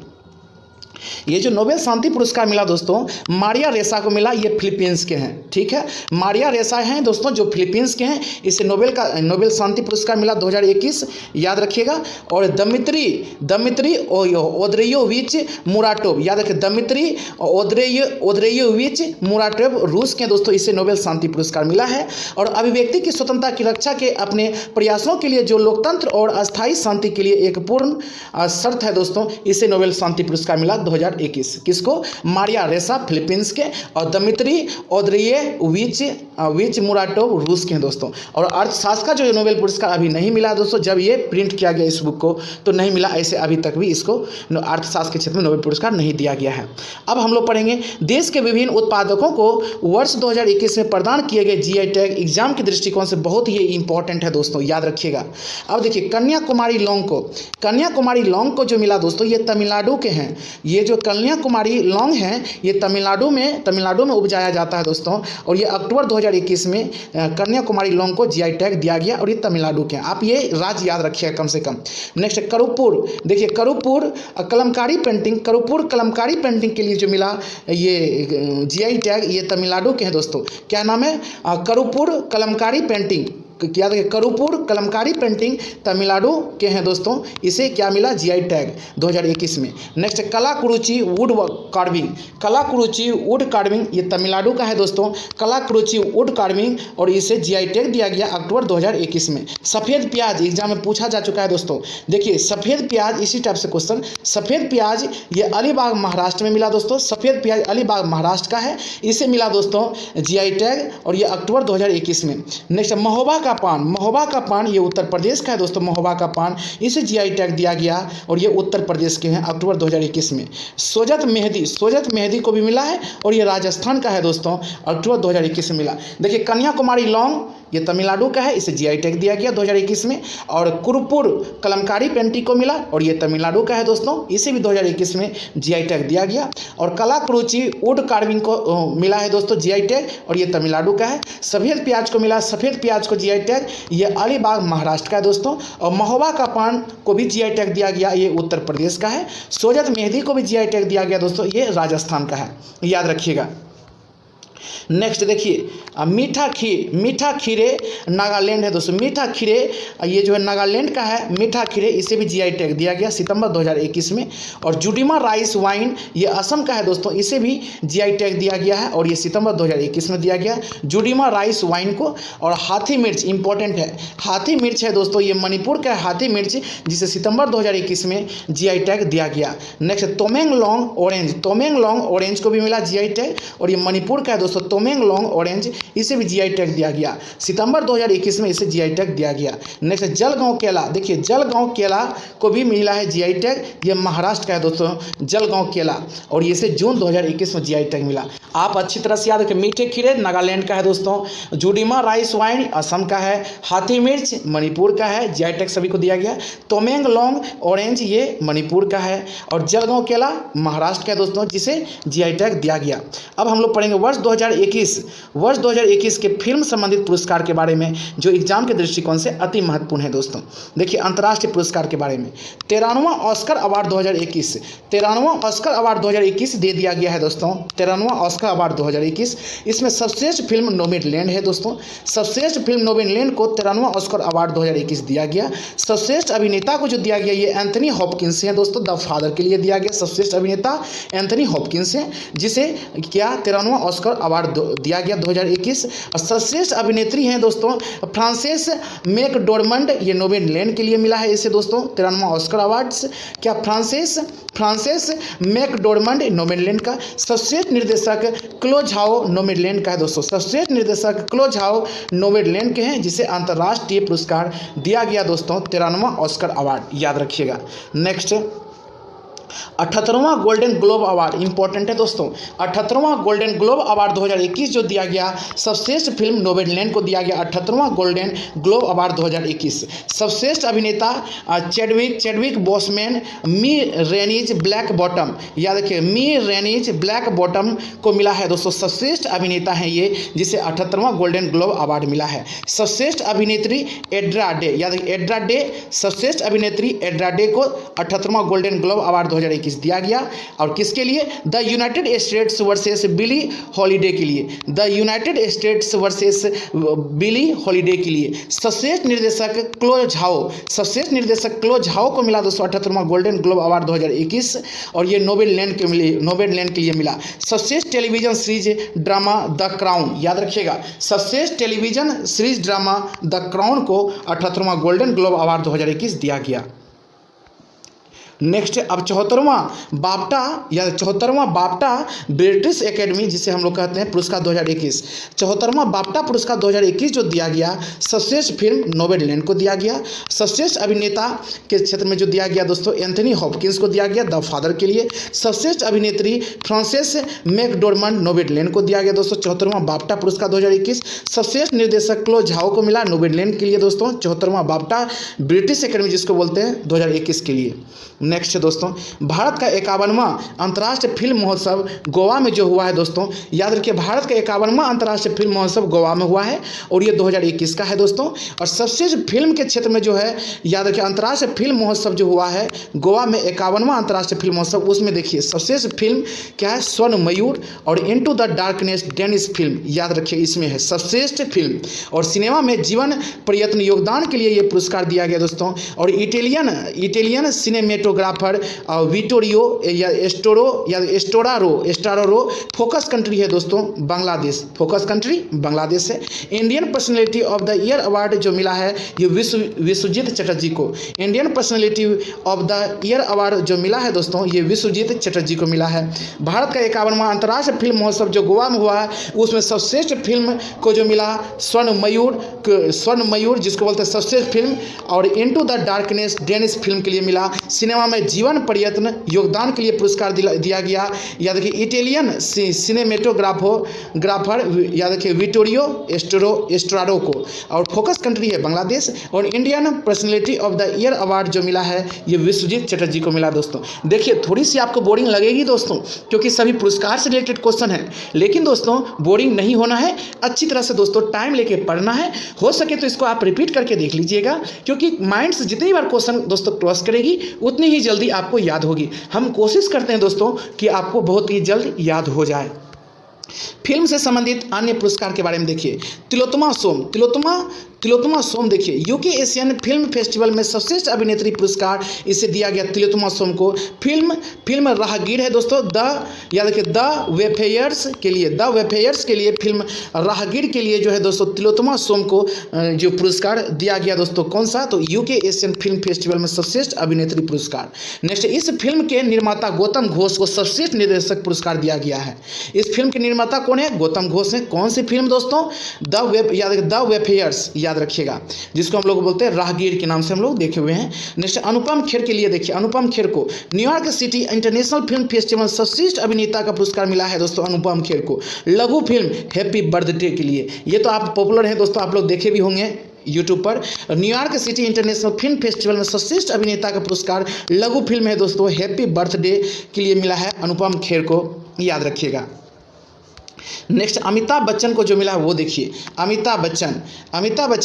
ये जो नोबेल शांति पुरस्कार मिला दोस्तों मारिया रेसा को मिला, ये फिलीपींस के हैं। ठीक है, मारिया रेसा हैं दोस्तों जो फिलीपींस के हैं। इसे नोबेल शांति पुरस्कार मिला 2021, याद रखिएगा। और दमित्री ओद्रेयोविच मुराटोव, याद रखिए दमित्री ओद्रेयोविच मुराटोव रूस के दोस्तों। इसे नोबेल शांति पुरस्कार मिला है। और अभिव्यक्ति की स्वतंत्रता की रक्षा के अपने प्रयासों के लिए जो लोकतंत्र और अस्थायी शांति के लिए एक पूर्ण शर्त है दोस्तों, इसे नोबेल शांति पुरस्कार मिला 2021। 2021। किसको? मारिया रेसा फिलीपींस के, और दमित्री ओद्रियेविच मुराटोव रूस के हैं दोस्तों। और अर्थशास्त्र का जो नोबेल पुरस्कार अभी नहीं मिला दोस्तों, जब ये प्रिंट किया गया इस बुक को तो नहीं मिला, ऐसे अभी तक भी इसको अर्थशास्त्र के क्षेत्र में नोबेल पुरस्कार नहीं दिया गया है। अब हम लोग पढ़ेंगे देश के विभिन्न उत्पादकों को वर्ष 2021 में प्रदान किए गए जीआई टैग एग्जाम के दृष्टिकोण से बहुत ही इंपॉर्टेंट है दोस्तों, याद रखिएगा। अब देखिए कन्याकुमारी लौंग को जो मिला दोस्तों, ये तमिलनाडु के हैं। ये जो कन्याकुमारी लौंग हैं ये तमिलनाडु में उपजाया जाता है दोस्तों, और ये अक्टूबर 2021 में कन्याकुमारी लौंग को जीआई टैग दिया गया, और ये तमिलनाडु के हैं। आप ये राज्य याद रखिएगा कम से कम। नेक्स्ट करुपुर, देखिए करुपुर कलमकारी पेंटिंग के लिए जो मिला ये जीआई टैग, ये तमिलनाडु के हैं दोस्तों। क्या नाम है? करुपुर कलमकारी पेंटिंग, क्या देखिए करुपुर कलमकारी पेंटिंग तमिलनाडु के हैं दोस्तों। इसे क्या मिला? जीआई टैग 2021 में। नेक्स्ट कलाकुरुचि वुड कार्विंग, ये तमिलनाडु का है दोस्तों। कलाकुरुचि वुड कार्विंग, और इसे जीआई टैग दिया गया अक्टूबर 2021 में। सफ़ेद प्याज एग्जाम में पूछा जा चुका है दोस्तों। देखिए सफ़ेद प्याज, इसी टाइप से क्वेश्चन, सफ़ेद प्याज ये अलीबाग महाराष्ट्र में मिला दोस्तों। सफ़ेद प्याज अलीबाग महाराष्ट्र का है, इसे मिला दोस्तों जीआई टैग, और ये अक्टूबर 2021 में। नेक्स्ट महोबा का पान ये उत्तर प्रदेश का है दोस्तों। महोबा का पान, इसे जीआई टैग दिया गया, और ये उत्तर प्रदेश के हैं अक्टूबर 2021 में। सोजत मेहंदी को भी मिला है, और ये राजस्थान का है दोस्तों, अक्टूबर 2021 में मिला। देखिए कन्याकुमारी लौंग ये तमिलनाडु का है, इसे जीआई टैग दिया गया 2021 में। और कुरुपुर कलमकारी पेंटिंग को मिला, और ये तमिलनाडु का है दोस्तों, इसे भी 2021 में जीआई टैग दिया गया। और कलाकुरुचि वुड कार्विंग को मिला है दोस्तों जीआई टैग, और ये तमिलनाडु का है। सफ़ेद प्याज को मिला, सफ़ेद प्याज को जीआई टैग, ये अलीबाग महाराष्ट्र का है दोस्तों। और महोबा का पान को भी जीआई टैग दिया गया, ये उत्तर प्रदेश का है। सोजत मेहंदी को भी जीआई टैग दिया गया दोस्तों, ये राजस्थान का है, याद रखिएगा। नेक्स्ट देखिए मीठा खीरे नागालैंड है दोस्तों। मीठा खीरे ये जो है नागालैंड का है, मीठा खीरे, इसे भी जीआई टैग दिया गया सितंबर 2021 में। और जुडिमा राइस वाइन ये असम का है दोस्तों, इसे भी जीआई टैग दिया गया है, और ये सितंबर 2021 में दिया गया जुडिमा राइस वाइन को। और हाथी मिर्च इंपॉर्टेंट है, हाथी मिर्च है दोस्तों, ये मणिपुर का हाथी मिर्च, जिसे सितंबर 2021 में जीआई टैग दिया गया। नेक्स्ट तोमेंगलोंग ऑरेंज को भी मिला जीआई टैग, और ये मणिपुर का है दोस्तों। तोमेंगलोंग ऑरेंज, इसे भी जीआई टैग दिया गया सितंबर 2021 में, इसे जीआई टैग दिया गया। नेक्स्ट जलगांव केला, देखिए जलगांव केला को भी मिला है जीआई टैग, ये महाराष्ट्र का है दोस्तों जलगांव केला, और इसे जून 2021 में जीआई टैग मिला। आप अच्छी तरह से याद रखें, मीठे खीरे नागालैंड का है दोस्तों, जुडिमा राइस वाइन असम का है, हाथी मिर्च मणिपुर का है, जीआई टैग सभी को दिया गया। तोमेंगलोंग ऑरेंज ये मणिपुर का है, और जलगांव केला महाराष्ट्र का है दोस्तों, जिसे जीआई टैग दिया गया। अब हम लोग पढ़ेंगे वर्ष 2021 के फिल्म संबंधित पुरस्कार के बारे में, जो एग्जाम के दृष्टिकोण से अति महत्वपूर्ण है दोस्तों। देखिए अंतर्राष्ट्रीय पुरस्कार के बारे में 13वां ऑस्कर अवार्ड 2021 दे दिया गया है दोस्तों। 13वां ऑस्कर अवार्ड 2021, इसमें सर्वश्रेष्ठ फिल्म नोमैडलैंड है दोस्तों। सर्वश्रेष्ठ फिल्म नोमैडलैंड को 13वां ऑस्कर अवार्ड 2021 दिया गया। सर्वश्रेष्ठ अभिनेता को जो दिया गया ये एंथनी हॉपकिंस है दोस्तों, द फादर के लिए दिया गया सर्वश्रेष्ठ अभिनेता एंथनी हॉपकिंस है, जिसे क्या 13वां ऑस्कर अवार्ड दिया गया 2021। और सर्वश्रेष्ठ अभिनेत्री हैं दोस्तों फ्रांसेस मैकडोरमंड, ये नोमैडलैंड के लिए मिला है इसे दोस्तों 13वां ऑस्कर अवार्ड्स। क्या फ्रांसेस मैकडोरमंड नोमैडलैंड का। सर्वश्रेष्ठ निर्देशक क्लो झाओ नोमैडलैंड का है दोस्तों, सर्वश्रेष्ठ निर्देशक क्लो झाओ नोमैडलैंड के हैं, जिसे अंतर्राष्ट्रीय पुरस्कार दिया गया दोस्तों 13वां ऑस्कर अवार्ड, याद रखिएगा। नेक्स्ट 78वां गोल्डन ग्लोब अवार्ड इंपॉर्टेंट है दोस्तों। 78वां गोल्डन ग्लोब अवार्ड 2021 जो दिया गया सर्वश्रेष्ठ फिल्म नोमैडलैंड को दिया गया 78वां गोल्डन ग्लोब अवार्ड 2021। सर्वश्रेष्ठ अभिनेता चैडविक बोसमैन मी रेनीज ब्लैक बॉटम, याद रखिए मी रेनीज ब्लैक बॉटम को मिला है दोस्तों, सर्वश्रेष्ठ अभिनेता हैं ये, जिसे 78वां गोल्डन ग्लोब अवार्ड मिला है। सर्वश्रेष्ठ अभिनेत्री एड्रा डे, याद रखिए एड्रा डे, सर्वश्रेष्ठ अभिनेत्री एड्रा डे को 78वां गोल्डन ग्लोब अवार्ड 2021 दिया गया। और किसके लिए? The United States versus Billie Holiday के लिए, the United States versus Billie Holiday के लिए। सर्वश्रेष्ठ निर्देशक क्लो झाओ को मिला दोस्तों 78वां गोल्डन ग्लोब अवार्ड 2021, और ये नोबेललैंड के लिए मिला। सर्वश्रेष्ठ television series drama the crown, याद रखिएगा सर्वश्रेष्ठ television series drama the crown को 78वां गोल्डन ग्लोब अवार्ड 2021 दिया गया। नेक्स्ट अब 74वां बाफ्टा ब्रिटिश एकेडमी, जिसे हम लोग कहते हैं पुरस्कार 2021, 74वां बाफ्टा पुरस्कार 2021 जो दिया गया सर्वश्रेष्ठ फिल्म नोमैडलैंड को दिया गया। सर्वश्रेष्ठ अभिनेता के क्षेत्र में जो दिया गया दोस्तों एंथनी हॉपकिंस को दिया गया द फादर के लिए। सर्वश्रेष्ठ अभिनेत्री फ्रांसेस मैकडोरमंड नोमैडलैंड को दिया गया दोस्तों 74वां बाफ्टा पुरस्कार 2021। सर्वश्रेष्ठ निर्देशक क्लो झाओ को मिला नोमैडलैंड के लिए दोस्तों 74वां बाफ्टा ब्रिटिश एकेडमी जिसको बोलते हैं 2021 के लिए। नेक्स्ट है दोस्तों भारत का 51वां अंतर्राष्ट्रीय फिल्म महोत्सव गोवा में जो हुआ है दोस्तों, याद रखिए भारत का 51वां अंतर्राष्ट्रीय फिल्म महोत्सव गोवा में हुआ है और ये 2021 का है दोस्तों। और सर्वश्रेष्ठ फिल्म के क्षेत्र में जो है याद रखिए अंतर्राष्ट्रीय फिल्म महोत्सव जो हुआ है गोवा में 51वां अंतर्राष्ट्रीय फिल्म महोत्सव, उसमें देखिए सर्वश्रेष्ठ फिल्म क्या है स्वर्ण मयूर और into the darkness Danish film, याद रखिए इसमें है सर्वश्रेष्ठ फिल्म। और सिनेमा में जीवन प्रयत्न योगदान के लिए ये पुरस्कार दिया गया दोस्तों। और इटालियन सिनेमेटोग्राफर विटोरियो या एस्टोरारो फोकस कंट्री है दोस्तों बांग्लादेश, फोकस कंट्री बांग्लादेश है। Indian personality of the year award जो मिला है ये विश्वजीत चटर्जी को, Indian personality of the year award जो मिला है दोस्तों ये विश्वजीत चटर्जी को मिला है। भारत का 51वां अंतर्राष्ट्रीय फिल्म महोत्सव जो गोवा में हुआ है उसमें सर्वश्रेष्ठ फिल्म को जो मिला स्वर्ण मयूर जिसको बोलते हैं सर्वश्रेष्ठ फिल्म, और into the darkness Danish film के लिए मिला। सिनेमा में जीवन प्रयत्न योगदान के लिए पुरस्कार दिया गया, याद रखिए इटालियन सिनेमेटोग्राफर याद रखिए विटोरियो एस्टोरारो को, और फोकस कंट्री है बांग्लादेश। और Indian personality of the year award जो मिला है ये विश्वजीत चटर्जी को मिला दोस्तों। देखिए थोड़ी सी आपको बोरिंग लगेगी दोस्तों क्योंकि सभी पुरस्कार से रिलेटेड क्वेश्चन है, लेकिन दोस्तों बोरिंग नहीं होना है, अच्छी तरह से दोस्तों टाइम लेके पढ़ना है। हो सके तो इसको आप रिपीट करके देख लीजिएगा क्योंकि माइंड से जितनी बार क्वेश्चन दोस्तों क्रॉस करेगी उतनी ही जल्दी आपको याद होगी। हम कोशिश करते हैं दोस्तों कि आपको बहुत ही जल्द याद हो जाए। फिल्म से संबंधित अन्य पुरस्कार के बारे में देखिए तिलोत्तमा सोम देखिए यूके एशियन फिल्म फेस्टिवल में सर्वश्रेष्ठ अभिनेत्री पुरस्कार इसे दिया गया तिलोत्तमा सोम को। फिल्म राहगीर है दोस्तों याद रखिए द वेफेयर्स के लिए फिल्म राहगीर के लिए जो है दोस्तों तिलोत्तमा सोम को जो पुरस्कार दिया गया दोस्तों कौन सा, तो यूके एशियन फिल्म फेस्टिवल में सर्वश्रेष्ठ अभिनेत्री पुरस्कार। नेक्स्ट इस फिल्म के निर्माता गौतम घोष को सर्वश्रेष्ठ निर्देशक पुरस्कार दिया गया है। इस फिल्म के निर्माता कौन है, गौतम घोष है। कौन सी फिल्म दोस्तों, द वेफेयर्स याद रखिएगा, जिसको हम लोग बोलते हैं राहगीर के नाम से हम लोग देखे हुए हैं। नेक्स्ट अनुपम खेर के लिए देखिए अनुपम खेर को New York city international film festival सर्वश्रेष्ठ अभिनेता का पुरस्कार मिला है दोस्तों अनुपम खेर को लघु फिल्म हैप्पी बर्थडे के लिए। ये तो आप पॉपुलर है दोस्तों, आप लोग देखे भी होंगे यूट्यूब पर। New York city international film festival में सर्वश्रेष्ठ अभिनेता का पुरस्कार लघु फिल्म है दोस्तों हैप्पी बर्थडे के लिए मिला है अनुपम खेर को, याद रखिएगा। नेक्स्ट अमिताभ बच्चन को जो मिला है वो देखिए Amitabh Bachchan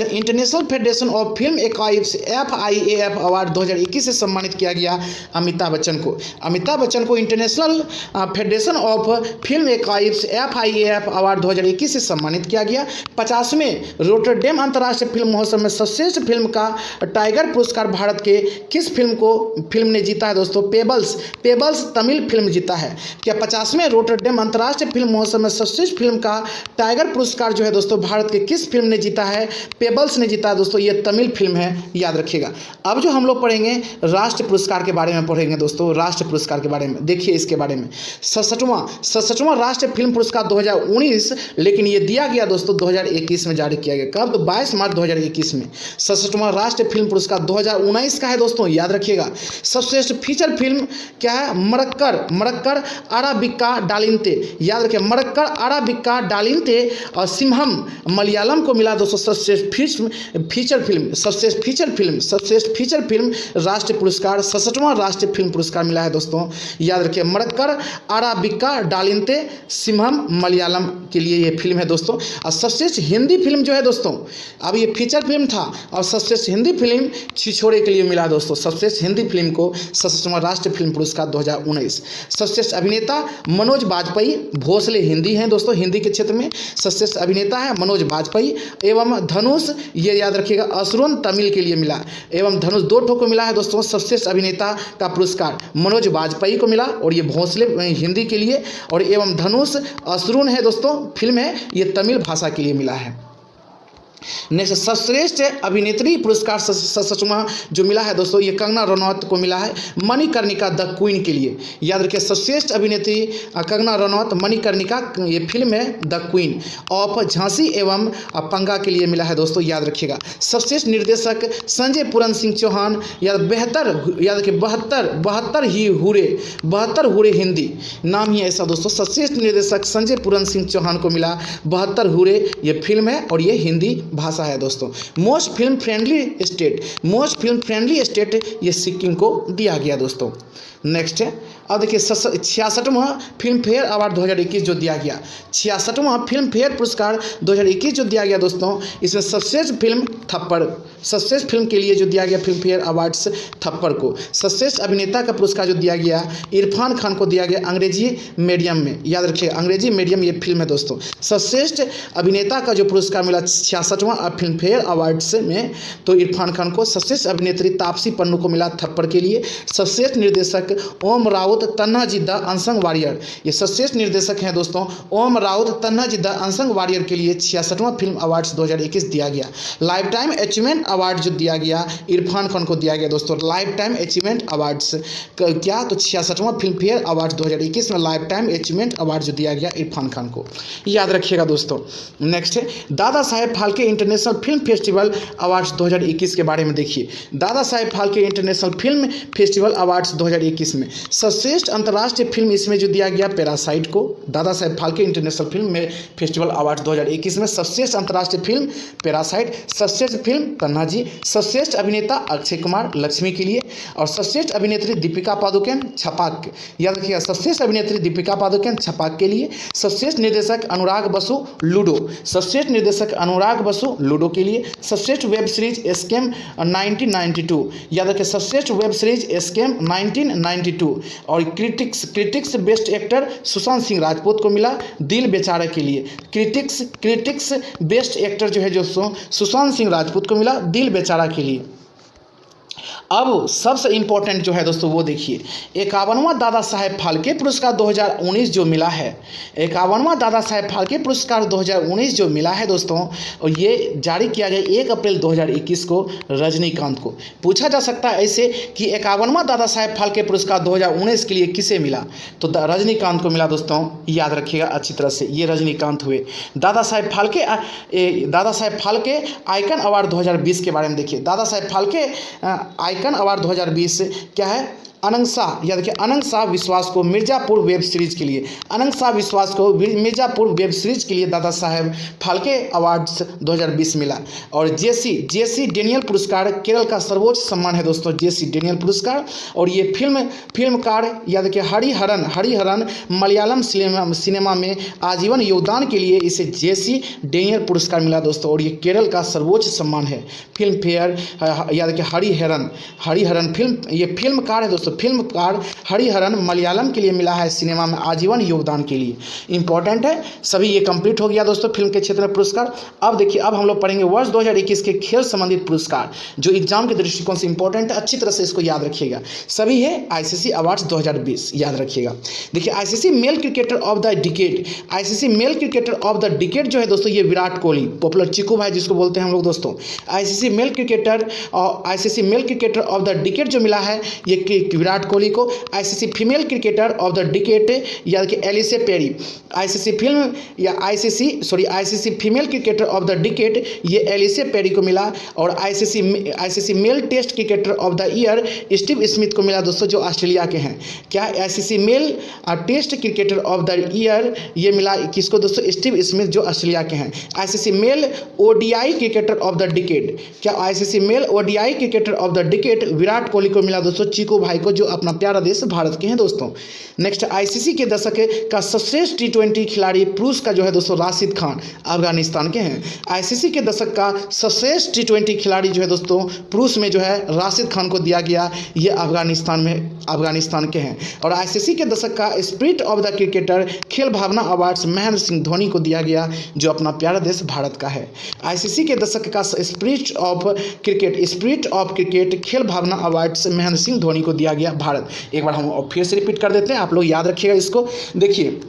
international federation of film archives FIAF award 2021 से सम्मानित किया गया। अमिताभ बच्चन को international federation of film archives FIAF award 2021 से सम्मानित किया गया। 50वें रोटरडेम अंतर्राष्ट्रीय फिल्म महोत्सव में सर्वश्रेष्ठ फिल्म का टाइगर पुरस्कार भारत के किस फिल्म ने जीता है दोस्तों, पेबल्स तमिल फिल्म जीता है। क्या 50वें रोटरडेम अंतर्राष्ट्रीय फिल्म महोत्सव में सर्वश्रेष्ठ फिल्म का टाइगर पुरस्कार जो है दोस्तों भारत के किस फिल्म ने जीता है, पेबल्स ने जीता है दोस्तों, ये तमिल फिल्म है, याद रखिएगा। अब जो हम लोग पढ़ेंगे राष्ट्र पुरस्कार के बारे में पढ़ेंगे दोस्तों, राष्ट्र पुरस्कार के बारे में देखिए इसके बारे में 67वां राष्ट्रीय फिल्म पुरस्कार 2019, लेकिन ये दिया गया दोस्तों 2021 में जारी किया गया। कब, तो 22 मार्च 2021 में। 67वां राष्ट्रीय फिल्म पुरस्कार 2019 का है दोस्तों, याद रखिएगा। सर्वश्रेष्ठ फीचर फिल्म क्या है, मरक्कर अराबिका डालिंते, याद रखिए मरक्कर अराबिका डालिंते और सिम्हम मलयालम को मिला दोस्तों सर्वश्रेष्ठ फीचर फिल्म राष्ट्रीय पुरस्कार। 67वां राष्ट्रीय फिल्म पुरस्कार मिला है दोस्तों, याद रखिए मरक्कर अराबिका डालिंते सिम्हम मलयालम के लिए ये फिल्म है दोस्तों। और सर्वश्रेष्ठ हिंदी फिल्म जो है दोस्तों, अब ये फीचर फिल्म था और सर्वश्रेष्ठ हिंदी फिल्म छिछोरे के लिए मिला दोस्तों, सर्वश्रेष्ठ हिंदी फिल्म को 67वां राष्ट्रीय फिल्म पुरस्कार 2019। सर्वश्रेष्ठ अभिनेता मनोज बाजपेयी, भोसले हिंदी हैं दोस्तों, हिंदी के क्षेत्र में सर्वश्रेष्ठ अभिनेता है मनोज बाजपेयी। एवं धनुष, ये याद रखिएगा असुरन तमिल के लिए मिला, एवं धनुष 2 ठो को मिला है दोस्तों सर्वश्रेष्ठ अभिनेता का पुरस्कार, मनोज बाजपेयी को मिला और ये भोसले हिंदी के लिए, और एवं धनुष असुरन है दोस्तों फिल्म है, ये तमिल भाषा के लिए मिला है। नेक्स्ट सर्वश्रेष्ठ अभिनेत्री पुरस्कार 67वां जो मिला है दोस्तों, ये कंगना रनौत को मिला है मणिकर्णिका द क्वीन के लिए। याद रखिए सर्वश्रेष्ठ अभिनेत्री कंगना रनौत मणिकर्णिका, ये फिल्म है द क्वीन ऑफ झांसी एवं पंगा के लिए मिला है दोस्तों, याद रखिएगा। सर्वश्रेष्ठ निर्देशक संजय पूरन सिंह चौहान, याद रखिए 72 हूरे हिंदी नाम ही ऐसा दोस्तों। सर्वश्रेष्ठ निर्देशक संजय पूरन सिंह चौहान को मिला 72 हूरे, ये फिल्म है और ये हिंदी भाषा है दोस्तों। मोस्ट फिल्म फ्रेंडली स्टेट ये सिक्किम को दिया गया दोस्तों। नेक्स्ट है, अब देखिए 66वां फिल्म फेयर अवार्ड 2021 जो दिया गया, 66वां फिल्म फेयर पुरस्कार 2021 जो दिया गया दोस्तों, इसमें सर्वश्रेष्ठ फिल्म थप्पड़, सर्वश्रेष्ठ फिल्म के लिए जो दिया गया फिल्म फेयर अवार्ड्स थप्पड़ को। सर्वश्रेष्ठ अभिनेता का पुरस्कार जो दिया गया इरफान खान को दिया गया अंग्रेजी मीडियम में, याद रखिए अंग्रेजी मीडियम ये फिल्म है दोस्तों। सर्वश्रेष्ठ अभिनेता का जो पुरस्कार मिला 66वां फिल्म फेयर अवार्ड्स में, तो इरफान खान को। सर्वश्रेष्ठ अभिनेत्री तापसी पन्नू को मिला थप्पड़ के लिए। सर्वश्रेष्ठ निर्देशक ओम राउत तन्हा जी द अनसंग वॉरियर, ये सर्वश्रेष्ठ निर्देशक हैं दोस्तों ओम राउत तन्हा जी द अनसंग वॉरियर के लिए 66वां फिल्म अवार्ड्स 2021 दिया गया। लाइफ टाइम अचीवमेंट अवार्ड जो दिया गया इरफान खान को दिया गया दोस्तों, लाइफ टाइम अचीवमेंट अवार्ड्स क्या, तो 66वां फिल्म फेयर अवार्ड 2021 में लाइफ टाइम अचीवमेंट अवार्ड जो दिया गया इरफान खान को, याद रखिएगा दोस्तों। नेक्स्ट है Dada Saheb Phalke international film festival awards 2021 के बारे में देखिए। Dada Saheb Phalke international film festival awards 2021 में सर्वश्रेष्ठ अंतर्राष्ट्रीय फिल्म इसमें जो दिया गया पैरासाइट को। दादा साहेब फाल्के इंटरनेशनल फिल्म में फेस्टिवल अवार्ड 2021 में सर्वश्रेष्ठ अंतर्राष्ट्रीय फिल्म पैरासाइट, सर्वश्रेष्ठ फिल्म तन्हा जी, सर्वश्रेष्ठ अभिनेता अक्षय कुमार लक्ष्मी के लिए, और सर्वश्रेष्ठ अभिनेत्री दीपिका पादुकोण छपाक, याद रखिएगा सर्वश्रेष्ठ अभिनेत्री दीपिका पादुकोण छपाक के लिए। सर्वश्रेष्ठ निर्देशक अनुराग बसु लूडो, सर्वश्रेष्ठ निर्देशक अनुराग बसु लूडो के लिए। सर्वश्रेष्ठ वेब सीरीज एस्केम 1992, याद रखिए सर्वश्रेष्ठ वेब सीरीज एस्केम 1992, और critics best actor Sushant Singh Rajput को मिला दिल बेचारा के लिए। क्रिटिक्स बेस्ट एक्टर जो है जो सुशांत सिंह राजपूत को मिला दिल बेचारा के लिए। अब सबसे इम्पोर्टेंट जो है दोस्तों वो देखिए 51वां दादा साहेब फाल्के पुरस्कार 2019 जो मिला है, 51वां दादा साहेब फाल्के पुरस्कार 2019 जो मिला है दोस्तों, और ये जारी किया गया 1 अप्रैल 2021 को रजनीकांत को। पूछा जा सकता है ऐसे कि 51वां दादा साहेब फाल्के पुरस्कार 2019 के लिए किसे मिला, तो रजनीकांत को मिला दोस्तों, याद रखिएगा अच्छी तरह से, ये रजनीकांत हुए। दादा साहेब फाल्के आइकन अवार्ड 2020 के बारे में देखिए। दादा साहेब फाल्के आइकन अवार्ड 2020 क्या है, अनंग शाह, याद रखिए अनंग शाह विश्वास को मिर्ज़ापुर वेब सीरीज के लिए, अनंग शाह विश्वास को मिर्ज़ापुर वेब सीरीज के लिए दादा साहेब फाल्के अवार्ड्स 2020 मिला। और जेसी डेनियल पुरस्कार केरल का सर्वोच्च सम्मान है दोस्तों, जेसी डेनियल पुरस्कार। और ये फिल्मकार याद रखिए हरिहरन मलयालम सिनेमा में आजीवन योगदान के लिए इसे जेसी डेनियल पुरस्कार मिला दोस्तों, और ये केरल का सर्वोच्च सम्मान है। फिल्म फेयर याद रखिए हरिहरन फिल्म, ये फिल्मकार है दोस्तों, फिल्मकार हरिहरन मलयालम के लिए मिला है सिनेमा में आजीवन योगदान के लिए। इंपॉर्टेंट है, सभी ये कंप्लीट हो गया दोस्तों फिल्म के क्षेत्र में पुरस्कार। अब देखिए अब हम लोग पढ़ेंगे वर्ष 2021 के खेल संबंधित पुरस्कार जो एग्जाम के दृष्टिकोण से इंपॉर्टेंट है, अच्छी तरह से इसको याद रखिएगा। सभी है आईसीसी अवार्ड्स 2020, याद रखिएगा। देखिए ICC male cricketer of the decade, ICC male cricketer of the decade जो है दोस्तों ये विराट कोहली, पॉपुलर चिकू भाई जिसको बोलते हैं हम लोग दोस्तों। ICC male cricketer of the decade जो मिला है ये विराट कोहली को। ICC female cricketer of the decade याद कि Ellyse Perry, ICC female cricketer of the decade ये एलिसे पेरी को मिला। और ICC male test cricketer of the year Steve Smith को मिला दोस्तों जो ऑस्ट्रेलिया के हैं। क्या ICC male test cricketer of the year ये मिला किसको दोस्तों, स्टीव स्मिथ जो ऑस्ट्रेलिया के हैं। ICC male ODI cricketer of the decade, क्या ICC male ODI cricketer of the decade Virat Kohli को मिला दोस्तों, चीकू भाई को जो अपना प्यारा देश भारत के हैं दोस्तों। नेक्स्ट आईसीसी के दशक का सर्वश्रेष्ठ टी20 खिलाड़ी पुरुष का जो है दोस्तों राशिद खान अफगानिस्तान के हैं। आईसीसी के दशक का सर्वश्रेष्ठ टी20 खिलाड़ी जो है दोस्तों पुरुष में जो है राशिद खान को दिया गया, ये अफगानिस्तान के हैं। और आईसीसी के दशक का स्पिरिट ऑफ द क्रिकेटर खेल भावना अवार्ड्स महेंद्र सिंह धोनी को दिया गया जो अपना प्यारा देश भारत का है। आईसीसी के दशक का स्पिरिट ऑफ क्रिकेट खेल भावना अवार्ड्स महेंद्र सिंह धोनी को दिया गया भारत। एक बार हम फिर से रिपीट कर देते हैं, आप लोग याद रखिएगा इसको। देखिए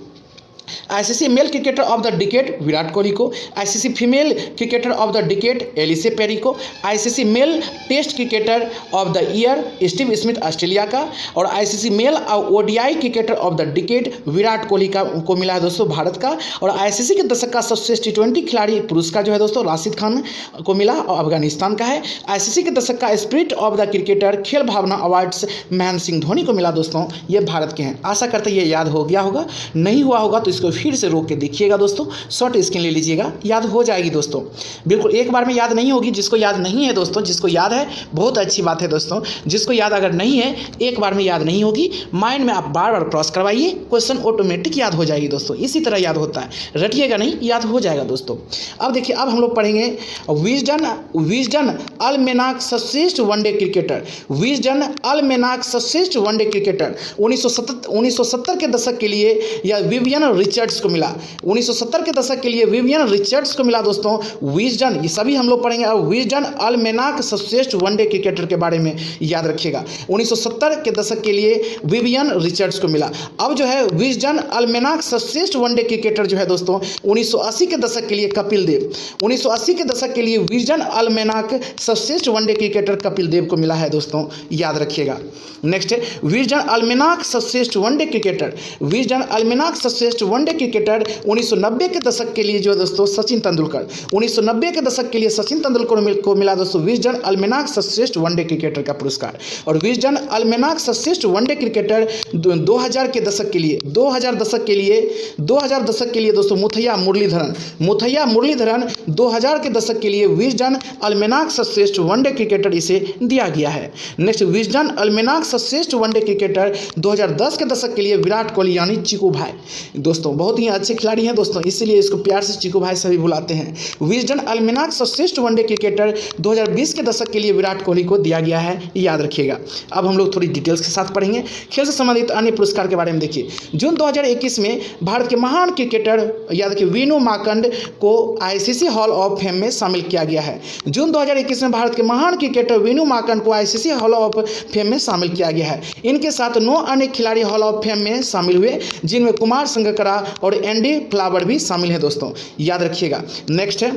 ICC male cricketer of the decade Virat Kohli को, ICC female cricketer of the decade Ellyse Perry को, ICC male test cricketer of the year Steve Smith Australia का, और ICC male ODI cricketer of the decade Virat Kohli को मिला है दोस्तों भारत का। और आईसीसी के दशक का सर्वश्रेष्ठ टी20 खिलाड़ी पुरस्कार जो है दोस्तों राशिद खान को मिला और अफगानिस्तान का है। आईसीसी के दशक का स्पिरिट ऑफ द क्रिकेटर खेल भावना अवार्ड्स महेंद्र सिंह धोनी को मिला दोस्तों, ये भारत के हैं। आशा करते ये याद हो गया होगा, नहीं हुआ होगा तो इसको फिर से रोक के देखिएगा दोस्तों, शॉर्ट स्क्रीन ले लीजिएगा, याद हो जाएगी दोस्तों। बिल्कुल एक बार में याद नहीं होगी, जिसको याद नहीं है दोस्तों, जिसको याद है बहुत अच्छी बात है दोस्तों, जिसको याद अगर नहीं है एक बार में याद नहीं होगी, माइंड में आप बार बार क्रॉस करवाइए, क्वेश्चन ऑटोमेटिक याद हो जाएगी दोस्तों। इसी तरह याद होता है, रटिएगा नहीं, याद हो जाएगा दोस्तों। अब देखिए, अब हम लोग पढ़ेंगे विजडन अलमेनाक सर्वश्रेष्ठ वनडे क्रिकेटर, विजडन अलमेनाक सर्वश्रेष्ठ वनडे क्रिकेटर 1970 के दशक के लिए या विवियन रिचर्ड्स को मिला। 1970 के दशक के लिए विवियन रिचर्ड्स को मिला दोस्तों विजडन, ये सभी हम लोग पढ़ेंगे। अब विजडन अलमेनाक सर्वश्रेष्ठ वनडे क्रिकेटर के बारे में याद रखिएगा, 1970 के दशक के लिए विवियन रिचर्ड्स को मिला। अब जो है विजडन अलमेनाक सर्वश्रेष्ठ वनडे क्रिकेटर जो है दोस्तों 1980 के दशक के लिए कपिल देव, 1980 के दशक के लिए विजडन अलमेनाक सर्वश्रेष्ठ वनडे क्रिकेटर कपिल देव को मिला है दोस्तों, याद रखिएगा। नेक्स्ट है विजडन अलमेनाक सर्वश्रेष्ठ वनडे क्रिकेटर, विजडन अलमेनाक सर्वश्रेष्ठ वनडे क्रिकेटर 1990 के दशक के लिए जो है दोस्तों सचिन तेंदुलकर, 1990 के दशक के लिए सचिन तेंदुलकर को मिला दोस्तों विजडन अलमेनाक सर्वश्रेष्ठ वनडे क्रिकेटर का पुरस्कार। और विजडन अलमेनाक सर्वश्रेष्ठ वनडे क्रिकेटर 2000 के दशक के लिए 2000 दशक के लिए दोस्तों मुथैया मुरलीधरन 2000 के दशक के लिए विजडन अलमेनाक सर्वश्रेष्ठ वनडे क्रिकेटर इसे दिया गया है। नेक्स्ट विजडन अलमेनाक सर्वश्रेष्ठ वनडे क्रिकेटर 2010 के दशक के लिए विराट कोहली यानी चिकू भाई दोस्तों, बहुत ही अच्छे खिलाड़ी हैं दोस्तों, इसीलिए इसको प्यार से चिकू भाई सभी बुलाते हैं। विजडन अलमेनाक सर्वश्रेष्ठ वनडे क्रिकेटर 2020 के दशक के लिए विराट कोहली को दिया गया है, याद रखिएगा। अब हम लोग थोड़ी डिटेल्स के साथ पढ़ेंगे। खेल से संबंधित अन्य पुरस्कार के बारे में देखिए, जून 2021 में भारत के महान क्रिकेटर याद रखिए वीनू माकंड को आईसीसी हॉल ऑफ फेम में शामिल किया गया है। जून 2021 में भारत के महान क्रिकेटर वीनू माकंड को आईसीसी हॉल ऑफ फेम में शामिल किया गया है। इनके साथ 9 अन्य खिलाड़ी हॉल ऑफ फेम में शामिल हुए, जिनमें कुमार संगकारा और एंडी फ्लावर भी शामिल हैं दोस्तों, याद रखिएगा। नेक्स्ट है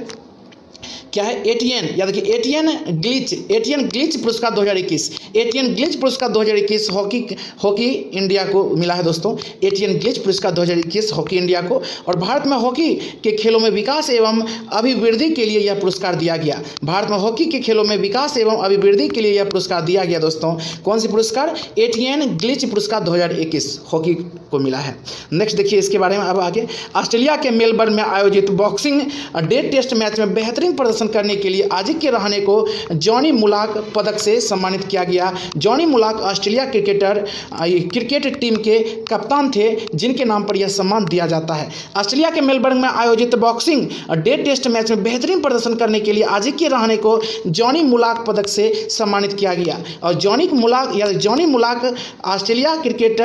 क्या है एटीएन, याद रखिए एटीएन ग्लिच पुरस्कार 2021, एटीएन ग्लिच पुरस्कार 2021 हॉकी इंडिया को मिला है दोस्तों, एटीएन ग्लिच पुरस्कार 2021 हॉकी इंडिया को। और भारत में हॉकी के खेलों में विकास एवं अभिवृद्धि के लिए यह पुरस्कार दिया गया, भारत में हॉकी के खेलों में विकास एवं अभिवृद्धि के लिए यह पुरस्कार दिया गया दोस्तों। कौन सी पुरस्कार? एटीएन ग्लिच पुरस्कार 2021 हॉकी को मिला है। नेक्स्ट देखिए इसके बारे में अब आगे, ऑस्ट्रेलिया के मेलबर्न में आयोजित बॉक्सिंग डे टेस्ट मैच में बेहतरीन प्रदर्शन करने के लिए आजिक्य रहाणे को जॉनी मुलाक पदक से सम्मानित किया गया। जॉनी मुलाक ऑस्ट्रेलिया क्रिकेट टीम के कप्तान थे, जिनके नाम पर यह सम्मान दिया जाता है। ऑस्ट्रेलिया के मेलबर्न में आयोजित बॉक्सिंग डे टेस्ट मैच में बेहतरीन प्रदर्शन करने के लिए आजिक्य रहाणे को जॉनी मुलाक पदक से सम्मानित किया गया। और जॉनी मुलाक ऑस्ट्रेलिया क्रिकेट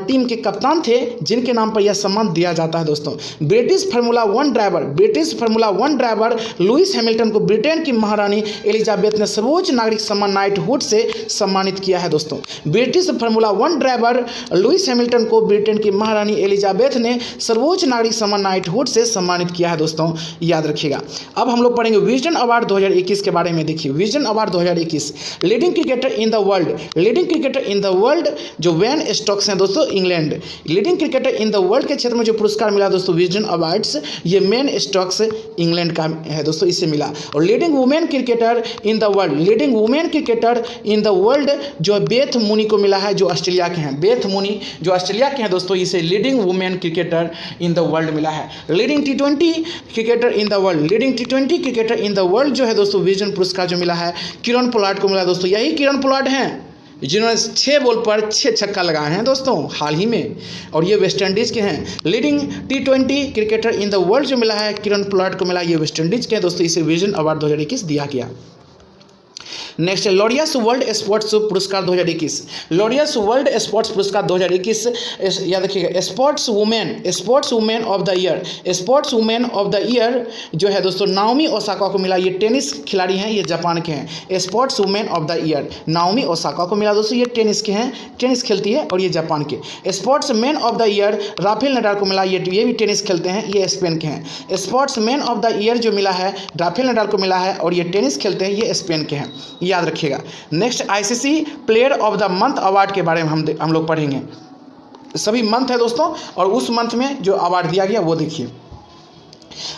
टीम के कप्तान थे, जिनके नाम पर यह सम्मान दिया जाता है दोस्तों। British formula one driver Lewis Hamilton को ब्रिटेन की महारानी एलिजाबेथ ने सर्वोच्च नागरिक सम्मान नाइटहुड से सम्मानित किया है दोस्तों। British formula one driver Lewis Hamilton को ब्रिटेन की महारानी एलिजाबेथ ने सर्वोच्च नागरिक सम्मान नाइटहुड से सम्मानित किया है दोस्तों, याद रखिएगा। अब हम लोग पढ़ेंगे विजडन अवार्ड 2021 के बारे में। देखिए Wisden award 2021 leading cricketer in the world जो वेन स्टोक्स हैं दोस्तों, England. Leading cricketer in the world के क्षेत्र में जो पुरस्कार मिला दोस्तों विजडन अवार्ड्स, ये वेन स्टोक्स इंग्लैंड का है दोस्तों, इसे मिला। और leading women cricketer in the world जो बेथ मुनी को मिला है, जो ऑस्ट्रेलिया के हैं। बेथ मुनी जो ऑस्ट्रेलिया के हैं दोस्तों, इसे leading women cricketer in the world मिला है। Leading T20 cricketer in the world जो है दोस्तों विजडन पुरस्कार जो मिला है किरण पोलार्ड को मिला दोस्तों। यही किरण पोलार्ड हैं जिन्होंने 6 बॉल पर 6 छक्का लगाए हैं दोस्तों हाल ही में, और ये वेस्ट इंडीज़ के हैं। Leading T20 cricketer in the world जो मिला है किरण पोलार्ड को मिला, ये वेस्ट इंडीज़ के हैं दोस्तों, इसे विजडन अवार्ड 2021 दिया गया। नेक्स्ट लॉरियस वर्ल्ड स्पोर्ट्स पुरस्कार 2021। लॉरियस वर्ल्ड स्पोर्ट्स पुरस्कार 2021 याद रखिएगा sports women of the year. Sports women of the year जो है दोस्तों नाओमी ओसाका को मिला। ये टेनिस खिलाड़ी हैं, ये जापान के हैं। Sports women of the year Naomi Osaka को मिला दोस्तों, ये टेनिस के हैं, टेनिस खेलती है और ये जापान के। Sports man of the year Rafael Nadal को मिला। ये भी टेनिस खेलते हैं, ये स्पेन के हैं। Sports man of the year जो मिला है राफेल नडाल को मिला है और ये टेनिस खेलते हैं, ये स्पेन के हैं, याद रखिएगा। Next ICC player of the month award के बारे में हम लोग पढ़ेंगे। सभी मंथ है दोस्तों और उस मंथ में जो अवार्ड दिया गया वो देखिए।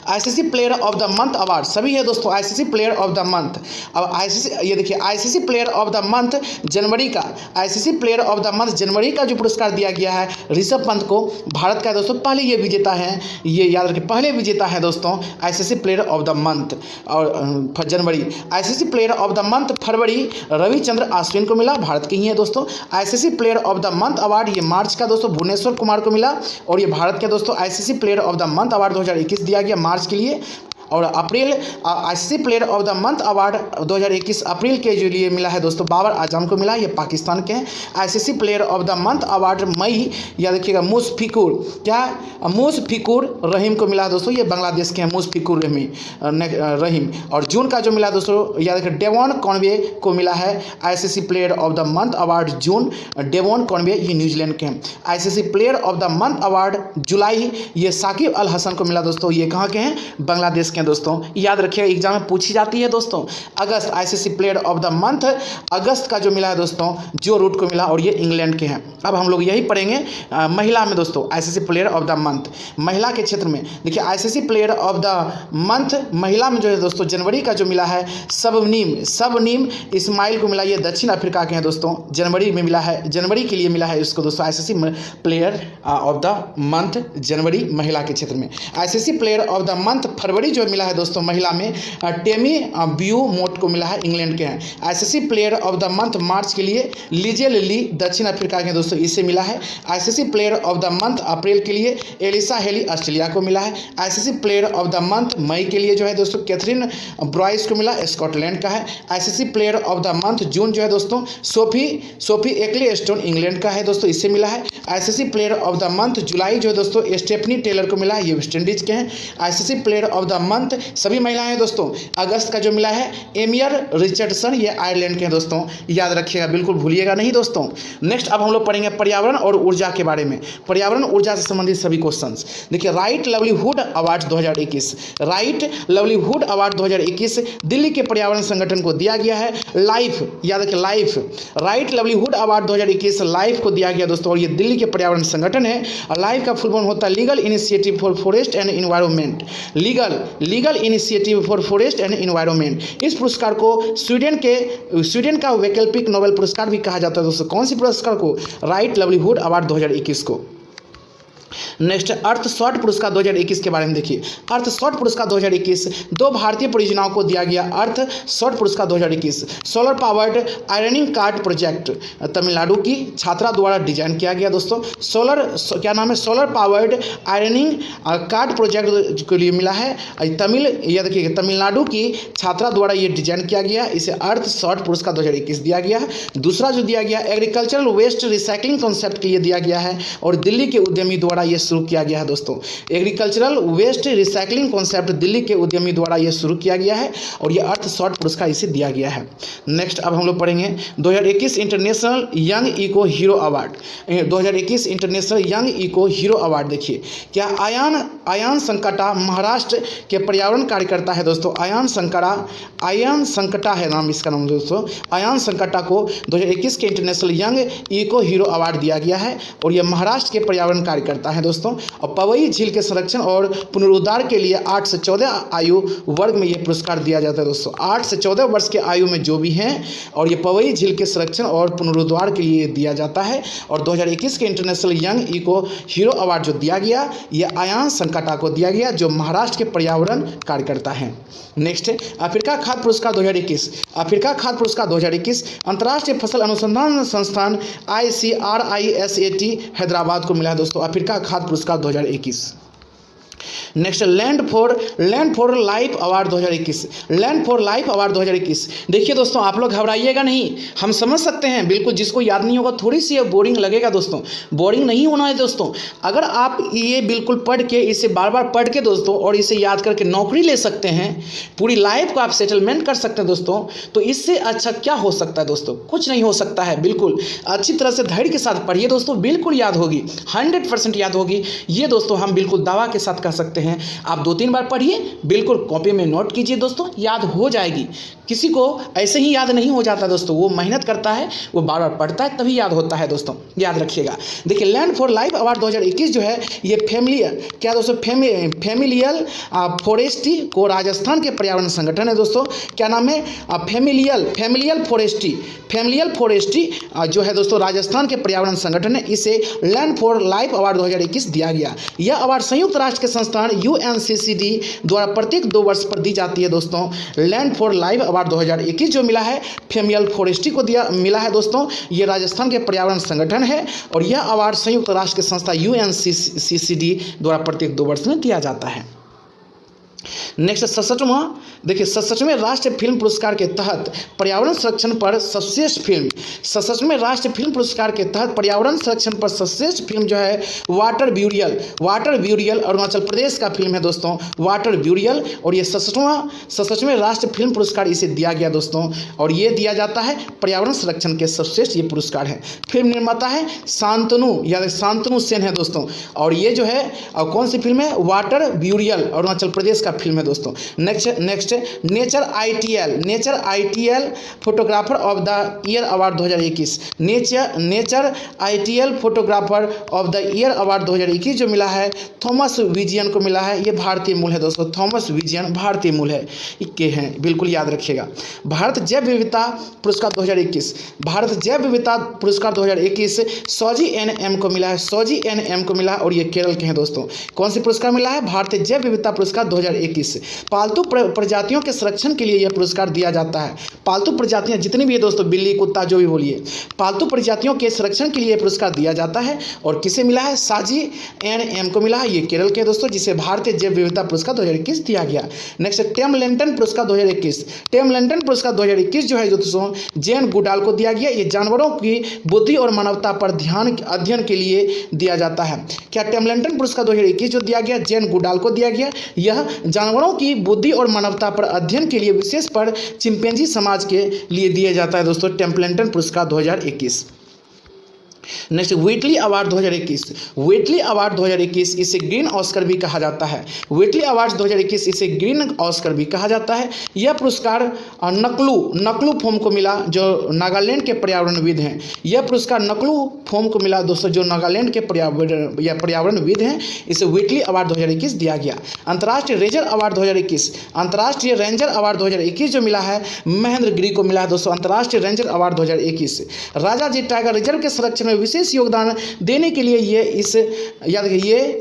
ICC player of the month award सभी है दोस्तों। ICC player of the month, अब आईसीसी ये देखिए ICC player of the month जनवरी का, ICC player of the month जनवरी का जो पुरस्कार दिया गया है ऋषभ पंत को, भारत का दोस्तों पहले ये विजेता है, ये याद रखिए पहले विजेता है दोस्तों ICC player of the month और जनवरी। ICC player of the month फरवरी रविचंद्र अश्विन को मिला, भारत के ही है दोस्तों। ICC player of the month award ये मार्च का दोस्तों भुवनेश्वर कुमार को मिला और ये भारत के दोस्तों। ICC player of the month award 2021 दिया गया मार्च के लिए। और April ICC player of the month award 2021 April के जो लिए मिला है दोस्तों बाबर आजम को मिला, ये पाकिस्तान के हैं। ICC player of the month award मई याद रखिएगा मुशफिकुर, क्या मुशफिकुर रहीम को मिला दोस्तों, ये बांग्लादेश के हैं मुशफिकुर रहीम। और जून का जो मिला दोस्तों याद रखिए डेवॉन कॉनवे को मिला है ICC player of the month award June, Devon Conway ये न्यूजीलैंड के हैं। ICC player of the month award July ये साकिब अल हसन को मिला दोस्तों, ये कहाँ के हैं बांग्लादेश के दोस्तों, याद रखिएगा एग्जाम में पूछी जाती है दोस्तों। अगस्त ICC player of the month अगस्त का जो मिला है दोस्तों जो रूट को मिला और ये इंग्लैंड के हैं। अब हम लोग यही पढ़ेंगे महिला में दोस्तों ICC player of the month महिला के क्षेत्र में देखिए ICC player of the month महिला में जो है दोस्तों जनवरी का जो मिला है सबनीम इस्माइल को मिला, ये दक्षिण अफ्रीका के हैं दोस्तों, जनवरी में मिला है, जनवरी के लिए मिला है इसको दोस्तों ICC player of the month जनवरी महिला के क्षेत्र में। ICC player of the month फरवरी जो मिला है दोस्तों महिला में टेमी ब्यू मोट को मिला है, इंग्लैंड के हैं। ICC player of the month March के लिए लिजेल ली दक्षिण अफ्रीका के दोस्तों, इसे मिला है। ICC player of the month April के लिए एलिसा हेली ऑस्ट्रेलिया को मिला है। ICC player of the month मई के लिए जो है दोस्तों कैथरीन ब्रॉयस को मिला, स्कॉटलैंड का है। ICC player of the month June जो है दोस्तों सोफी एक्ले स्टोन इंग्लैंड का है दोस्तों, इससे मिला है। ICC player of the month July जो है दोस्तों स्टेफनी टेलर को मिला है, ये वेस्ट इंडीज के हैं। ICC player of the month सभी महिलाएं दोस्तों। अगस्त का जो मिला है एमियर रिचर्डसन, ये आयरलैंड के हैं दोस्तों, याद रखिएगा बिल्कुल भूलिएगा नहीं दोस्तों। नेक्स्ट अब हम लोग पढ़ेंगे पर्यावरण और ऊर्जा के बारे में, पर्यावरण ऊर्जा से संबंधित सभी क्वेश्चंस। देखिए right livelihood award 2021, right livelihood award 2021 Delhi के पर्यावरण संगठन को दिया गया है। लाइफ याद रखिए life, right livelihood award 2021 life को दिया गया दोस्तों और ये दिल्ली के पर्यावरण संगठन है। लाइफ का फुल फॉर्म होता है legal initiative for forest and environment, legal initiative for forest and environment. इस पुरस्कार को स्वीडन का वैकल्पिक नोबेल पुरस्कार भी कहा जाता है दोस्तों। कौन सी पुरस्कार को? राइट लवलीहुड अवार्ड 2021 को। नेक्स्ट अर्थ शॉट पुरस्कार 2021 के बारे में देखिए। अर्थ शॉट पुरस्कार 2021 दो भारतीय परियोजनाओं को दिया गया। अर्थ शॉट पुरस्कार 2021 solar powered ironing card project Tamil Nadu की छात्रा द्वारा डिजाइन किया गया दोस्तों। Solar powered ironing card project के लिए मिला है यह देखिए तमिलनाडु की छात्रा द्वारा ये डिजाइन किया गया, इसे अर्थ शॉट पुरस्कार 2021 दिया गया है। दूसरा जो दिया गया एग्रीकल्चरल वेस्ट रिसाइकलिंग कॉन्सेप्ट के लिए दिया गया है और दिल्ली के उद्यमी द्वारा ये शुरू किया गया है दोस्तों। Agricultural waste recycling concept Delhi के उद्यमी द्वारा ये शुरू किया गया है और ये अर्थ शॉट पुरस्कार इसे दिया गया है। नेक्स्ट अब हम लोग पढ़ेंगे 2021 international young eco hero award. 2021 international young eco hero award देखिए क्या आयान संकटा महाराष्ट्र के पर्यावरण कार्यकर्ता है दोस्तों। आयान संकटा है नाम इसका नाम दोस्तों। आयान संकटा को 2021 के international young eco hero award दिया गया है और यह महाराष्ट्र के पर्यावरण कार्यकर्ता है दोस्तों। और पवई झील के संरक्षण और पुनरुद्धार के लिए 8 से 14 आयु वर्ग में यह पुरस्कार दिया जाता है दोस्तों। 8 से 14 वर्ष के आयु में जो भी हैं और ये पवई झील के संरक्षण और पुनरुद्धार के लिए दिया जाता है। और 2021 के international young eco hero award जो दिया गया ये आयान संकटा को दिया गया जो महाराष्ट्र के पर्यावरण कार्यकर्ता हैं। नेक्स्ट अफ्रीका खाद्य पुरस्कार 2021। अफ्रीका खाद्य पुरस्कार 2021 अंतर्राष्ट्रीय फसल अनुसंधान संस्थान ICRISAT हैदराबाद को मिला है दोस्तों। अफ्रीका खाद्य पुरस्कार 2021। Next land for life award 2021, land for life award 2021। देखिए दोस्तों, आप लोग घबराइएगा नहीं, हम समझ सकते हैं बिल्कुल। जिसको याद नहीं होगा थोड़ी सी बोरिंग लगेगा दोस्तों, बोरिंग नहीं होना है दोस्तों। अगर आप ये बिल्कुल पढ़ के, इसे बार बार पढ़ के दोस्तों, और इसे याद करके नौकरी ले सकते हैं, पूरी लाइफ को आप सेटलमेंट कर सकते हैं दोस्तों, तो इससे अच्छा क्या हो सकता है दोस्तों? कुछ नहीं हो सकता है। बिल्कुल अच्छी तरह से धैर्य के साथ पढ़िए दोस्तों, बिल्कुल याद होगी, 100% याद होगी। ये दोस्तों हम बिल्कुल दावा के साथ कह सकते हैं। आप 2-3 बार पढ़िए, बिल्कुल कॉपी में नोट कीजिए दोस्तों, याद हो जाएगी। किसी को ऐसे ही याद नहीं हो जाता दोस्तों, वो मेहनत करता है, वो बार बार पढ़ता है, तभी याद होता है दोस्तों, याद रखिएगा। देखिए लैंड फॉर लाइफ अवार्ड 2021 जो है ये फैमिलियल फॉरेस्ट्री को राजस्थान के पर्यावरण संगठन है दोस्तों। क्या नाम है? फैमिलियल फॉरेस्ट्री जो है दोस्तों राजस्थान के पर्यावरण संगठन है, इसे लैंड फॉर लाइफ अवार्ड 2021 दिया गया। यह अवार्ड संयुक्त राष्ट्र के संस्थान UNCCD द्वारा प्रत्येक 2 वर्ष पर दी जाती है दोस्तों। लैंड फॉर लाइफ अवार्ड 2021 जो मिला है फैमिलियल फॉरेस्ट्री को मिला है दोस्तों। ये राजस्थान के पर्यावरण संगठन है और यह अवार्ड संयुक्त राष्ट्र की संस्था UNCCD द्वारा प्रत्येक 2 वर्ष में दिया जाता है। नेक्स्ट 67वां, देखिए 67वें राष्ट्रीय फिल्म पुरस्कार के तहत पर्यावरण संरक्षण पर सर्वश्रेष्ठ फिल्म, 67वें राष्ट्रीय फिल्म पुरस्कार के तहत पर्यावरण संरक्षण पर सर्वश्रेष्ठ फिल्म जो है वाटर ब्यूरियल अरुणाचल प्रदेश का फिल्म है दोस्तों, वाटर ब्यूरियल। और ये 67वें राष्ट्रीय फिल्म पुरस्कार इसे दिया गया दोस्तों, और ये दिया जाता है पर्यावरण संरक्षण के सर्वश्रेष्ठ ये पुरस्कार है। फिल्म निर्माता है शांतनु सेन है दोस्तों, और ये जो है कौन सी फिल्म है? वाटर ब्यूरियल अरुणाचल प्रदेश का फिल्म है दोस्तों। Next nature ITL photographer of the year award 2021, nature ITL photographer of the year award 2021 जो मिला है थॉमस विजियन को मिला है। ये भारतीय मूल है दोस्तों, थॉमस विजियन भारतीय मूल है के हैं, बिल्कुल याद रखिएगा। भारत जैव विविधता पुरस्कार 2021, भारत जैव विविधता पुरस्कार 2021 सौजी NM को मिला है, सौजी NM को मिला, और ये केरल के हैं दोस्तों। कौन सी पुरस्कार मिला है? भारतीय जैव विविधता पुरस्कार 2021। पालतू प्रजातियों के संरक्षण के लिए यह पुरस्कार दिया जाता है। पालतू प्रजातियां जितनी भी है दोस्तों, बिल्ली कुत्ता जो भी बोलिए, पालतू प्रजातियों के संरक्षण के लिए पुरस्कार दिया जाता है। और किसे मिला है? साजी NM को मिला है, ये केरल के दोस्तों, जिसे भारतीय जैव विविधता पुरस्कार 2021 दिया गया। नेक्स्ट टेम लेंटन पुरस्कार 2021, टेम लेंटन पुरस्कार 2021 जो है दोस्तों जेन गुडाल को दिया गया। ये जानवरों की बुद्धि और मानवता पर अध्ययन के लिए दिया जाता है। क्या टेम लेंटन पुरस्कार 2021 जो दिया गया जेन गुडाल को दिया गया, यह जानवरों की बुद्धि और मानवता पर अध्ययन के लिए विशेष पर चिंपैंजी समाज के लिए दिया जाता है दोस्तों, टेम्पलेटन पुरस्कार 2021। Next Whitley award 2021, Whitley award 2021 इसे ग्रीन ऑस्कर भी कहा जाता है। व्हिटली अवार्ड 2021 इसे ग्रीन ऑस्कर भी कहा जाता है। यह पुरस्कार नकलू फोम को मिला जो नागालैंड के पर्यावरणविद हैं। यह पुरस्कार नकलू फोम को मिला दोस्तों, जो नागालैंड के पर्यावरणविद हैं। इसे व्हिटली अवार्ड 2021 दिया गया। अंतर्राष्ट्रीय रेंजर अवार्ड 2021, अंतर्राष्ट्रीय रेंजर अवार्ड 2021 जो मिला है महेंद्र गिरी को मिला है दोस्तों, अंतर्राष्ट्रीय रेंजर अवार्ड 2021। राजा जी टाइगर रिजर्व के संरक्षण में विशेष योगदान देने के लिए ये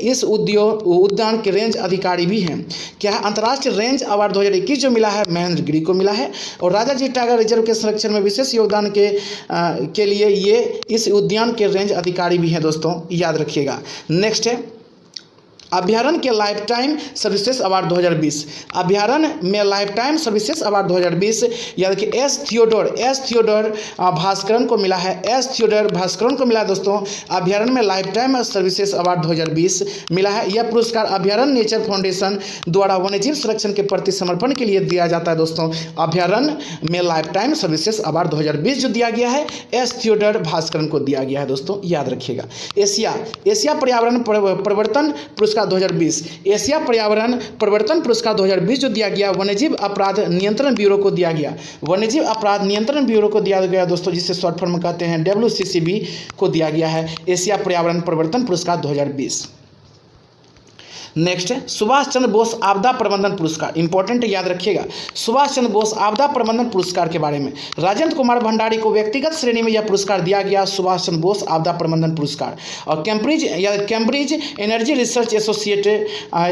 इस उद्यान के रेंज अधिकारी भी हैं। क्या है? अंतर्राष्ट्रीय रेंज अवार्ड 2021 जो मिला है महेंद्र गिरी को मिला है। और राजा जी टाइगर रिजर्व के संरक्षण में विशेष योगदान के लिए ये इस उद्यान के रेंज अधिकारी भी हैं दोस्तों, याद रखिएगा। नेक्स्ट है अभ्यारण्य के लाइफ टाइम सर्विसेज अवार्ड 2020, अभ्यारण्य में लाइफ टाइम सर्विसेज अवार्ड 2020 याद कि एस थियोडोर भास्करन को मिला है, एस थियोडोर भास्करन को मिला है दोस्तों। अभ्यारण्य में लाइफ टाइम सर्विसेज अवार्ड 2020 मिला है। यह पुरस्कार अभ्यारण्य नेचर फाउंडेशन द्वारा वन्यजीव संरक्षण के प्रति समर्पण के लिए दिया जाता है दोस्तों। अभ्यारण्य में लाइफ टाइम सर्विसेज अवार्ड 2020 जो दिया गया है एस थियोडोर भास्करन को दिया गया है दोस्तों, याद रखिएगा। एशिया पर्यावरण परिवर्तन पुरस्कार 2020, एशिया पर्यावरण परिवर्तन पुरस्कार 2020 जो दिया गया वन्यजीव अपराध नियंत्रण ब्यूरो को दिया गया, वन्यजीव अपराध नियंत्रण ब्यूरो को दिया गया दोस्तों, जिसे शॉर्ट फॉर्म में कहते हैं WCCB को दिया गया है एशिया पर्यावरण परिवर्तन पुरस्कार 2020। नेक्स्ट है सुभाष चंद्र बोस आपदा प्रबंधन पुरस्कार, इंपॉर्टेंट याद रखिएगा। सुभाष चंद्र बोस आपदा प्रबंधन पुरस्कार के बारे में राजेंद्र कुमार भंडारी को व्यक्तिगत श्रेणी में यह पुरस्कार दिया गया, सुभाष चंद्र बोस आपदा प्रबंधन पुरस्कार। और Cambridge energy research associate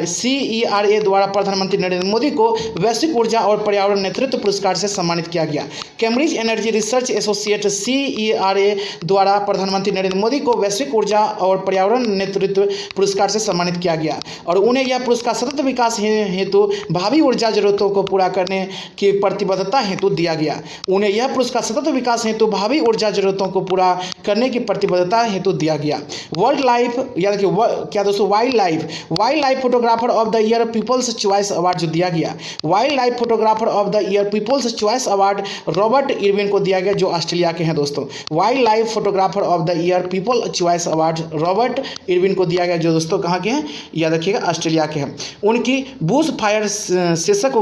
CERA द्वारा प्रधानमंत्री नरेंद्र मोदी को वैश्विक ऊर्जा और पर्यावरण नेतृत्व पुरस्कार से सम्मानित किया गया। Cambridge energy research associate CERA द्वारा प्रधानमंत्री नरेंद्र मोदी को वैश्विक ऊर्जा और पर्यावरण नेतृत्व पुरस्कार से सम्मानित किया गया। और उन्हें यह पुरस्कार सतत विकास हेतु भावी ऊर्जा जरूरतों को पूरा करने की प्रतिबद्धता हेतु दिया गया। उन्हें यह पुरस्कार सतत विकास हेतु भावी ऊर्जा जरूरतों को पूरा करने की प्रतिबद्धता हेतु दिया गया। वर्ल्ड लाइफ यानी कि क्या दोस्तों, wild life photographer of the year people's choice award जो दिया गया, wild life photographer of the year people's choice award Robert Irwin को दिया गया, जो ऑस्ट्रेलिया के हैं दोस्तों। Wild life photographer of the year people choice award Robert Irwin को दिया गया, जो दोस्तों कहाँ के हैं, याद रखिएगा ऑस्ट्रेलिया के हैं। उनकी बुश फायर शीर्षक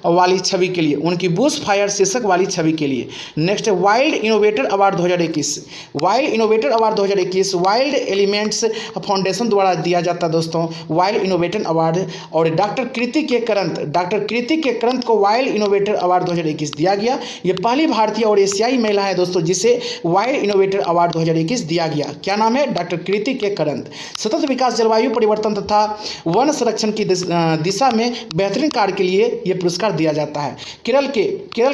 वाली छवि के लिए, उनकी बुश फायर शीर्षक वाली छवि के लिए। Next, wild innovator award 2021, wild innovator award 2021 wild elements foundation द्वारा दिया जाता है दोस्तों, वाइल्ड इनोवेटर अवार्ड। और डॉक्टर कृति के करंत को वाइल्ड इनोवेटर अवार्ड 2021 दिया गया। ये पहली भारतीय और एशियाई महिला है दोस्तों जिसे वाइल्ड इनोवेटर अवार्ड 2021 दिया गया। क्या नाम है? डॉक्टर कृति के करंत। सतत विकास, जलवायु परिवर्तन तथा वन संरक्षण की दिशा में बेहतरीन कार्य के लिए यह पुरस्कार दिया जाता है। केरल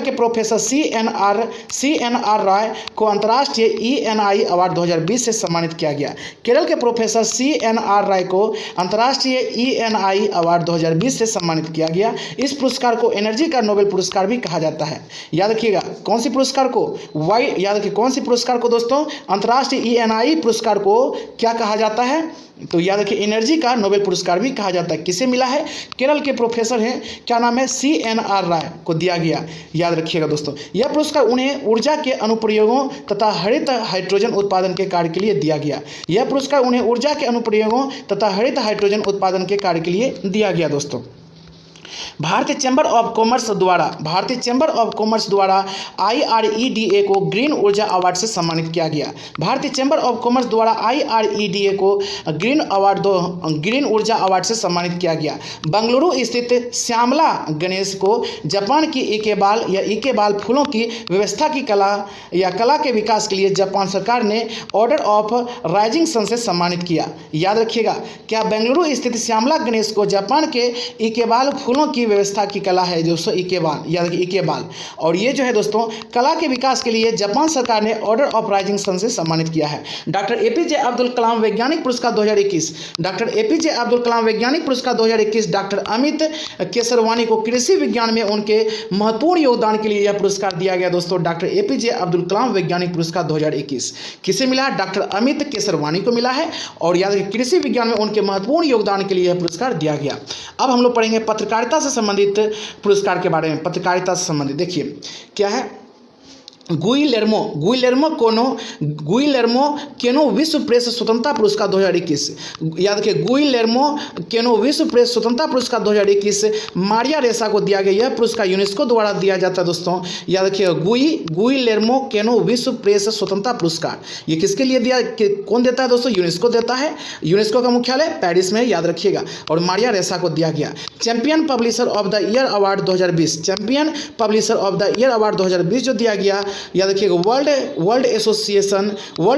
के प्रोफेसर CNR राय को अंतर्राष्ट्रीय ENI अवार्ड 2020 से सम्मानित किया गया। केरल के प्रोफेसर CNR राय को अंतर्राष्ट्रीय ENI अवार्ड 2020 से सम्मानित किया गया। इस पुरस्कार को एनर्जी का नोबेल पुरस्कार भी कहा जाता है। याद रखिएगा कौन सी पुरस्कार को, याद रखिए कौन सी पुरस्कार को दोस्तों, अंतर्राष्ट्रीय ENI पुरस्कार को क्या कहा जाता है, तो याद रखिए एनर्जी का नोबेल पुरस्कार भी कहा जाता है। किसे मिला है? केरल के प्रोफेसर हैं, क्या नाम है, CNR राय को दिया गया। याद रखिएगा दोस्तों, यह पुरस्कार उन्हें ऊर्जा के अनुप्रयोगों तथा हरित हाइड्रोजन उत्पादन के कार्य के लिए दिया गया। यह पुरस्कार उन्हें ऊर्जा के अनुप्रयोगों तथा हरित हाइड्रोजन उत्पादन के कार्य के लिए दिया गया दोस्तों। भारतीय चैम्बर ऑफ कॉमर्स द्वारा IREDA को ग्रीन ऊर्जा अवार्ड से सम्मानित किया गया। भारतीय चैम्बर ऑफ कॉमर्स द्वारा IREDA को ग्रीन ऊर्जा अवार्ड से सम्मानित किया गया। बेंगलुरु स्थित श्यामला गणेश को जापान की इकेबाल फूलों की व्यवस्था की कला के विकास के लिए जापान सरकार ने ऑर्डर ऑफ राइजिंग सन से सम्मानित किया। याद रखिएगा, क्या बेंगलुरु स्थित श्यामला गणेश को जापान के इकेबाल फूलों की व्यवस्था की कला है दोस्तों, इकेबाल, याद रखिए इकेबाल। और ये जो है दोस्तों कला के विकास के लिए जापान सरकार ने ऑर्डर ऑफ राइजिंग सन से सम्मानित किया है। डॉक्टर APJ अब्दुल कलाम वैज्ञानिक पुरस्कार 2021, डॉक्टर APJ अब्दुल कलाम वैज्ञानिक पुरस्कार 2021 डॉक्टर अमित केसरवानी को कृषि विज्ञान में उनके महत्वपूर्ण योगदान के लिए यह पुरस्कार दिया गया दोस्तों। डॉक्टर APJ अब्दुल कलाम वैज्ञानिक पुरस्कार 2021 किसे मिला? डॉक्टर अमित केसरवानी को मिला है। और याद रखिए कृषि विज्ञान में उनके महत्वपूर्ण योगदान के लिए यह पुरस्कार दिया गया। अब हम लोग पढ़ेंगे पत्रकारिता से संबंधित पुरस्कार के बारे में। पत्रकारिता से संबंधित देखिए क्या है, गुइलेर्मो केनो विश्व प्रेस स्वतंत्रता पुरस्कार 2021। याद रखिए गुइलेर्मो केनो विश्व प्रेस स्वतंत्रता पुरस्कार 2021 मारिया रेसा को दिया गया। यह पुरस्कार यूनेस्को द्वारा दिया जाता है दोस्तों। याद रखिए गुइलेर्मो केनो विश्व प्रेस स्वतंत्रता पुरस्कार ये किसके लिए दिया, कौन देता है दोस्तों? यूनेस्को देता है। यूनेस्को का मुख्यालय पेरिस में, याद रखिएगा। और मारिया रेसा को दिया गया। Champion publisher of the year award 2020, champion publisher of the year award 2020 जो दिया गया, याद रखिएगा world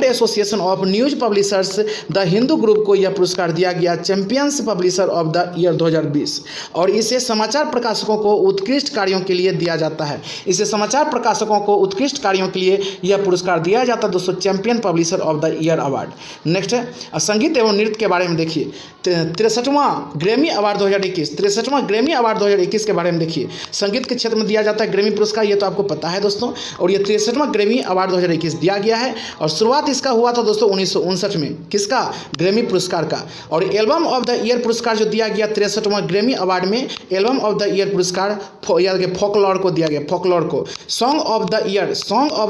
association of news publishers the Hindu group को यह पुरस्कार दिया गया, champions publisher of the year 2020। और इसे समाचार प्रकाशकों को उत्कृष्ट कार्यों के लिए दिया जाता है। इसे समाचार प्रकाशकों को उत्कृष्ट कार्यों के लिए यह पुरस्कार दिया जाता है दोस्तों, champion publisher of the year award. Next संगीत एवं नृत्य के बारे में देखिए, 63वां ग्रैमी अवार्ड 2021, 63वां ग्रैमी अवार्ड 2021 के बारे में देखिए। संगीत के क्षेत्र में दिया जाता है ग्रैमी पुरस्कार, ये तो आपको पता है दोस्तों। और ये 63वां ग्रैमी अवार्ड 2021 दिया गया है। और शुरुआत इसका हुआ था दोस्तों 1959 में, किसका? ग्रैमी पुरस्कार का। और एल्बम ऑफ द ईयर पुरस्कार जो दिया गया 63वां ग्रैमी अवार्ड में, एल्बम ऑफ द ईयर पुरस्कार याद रखिए फोकलोर को दिया गया, फोकलोर को। Song of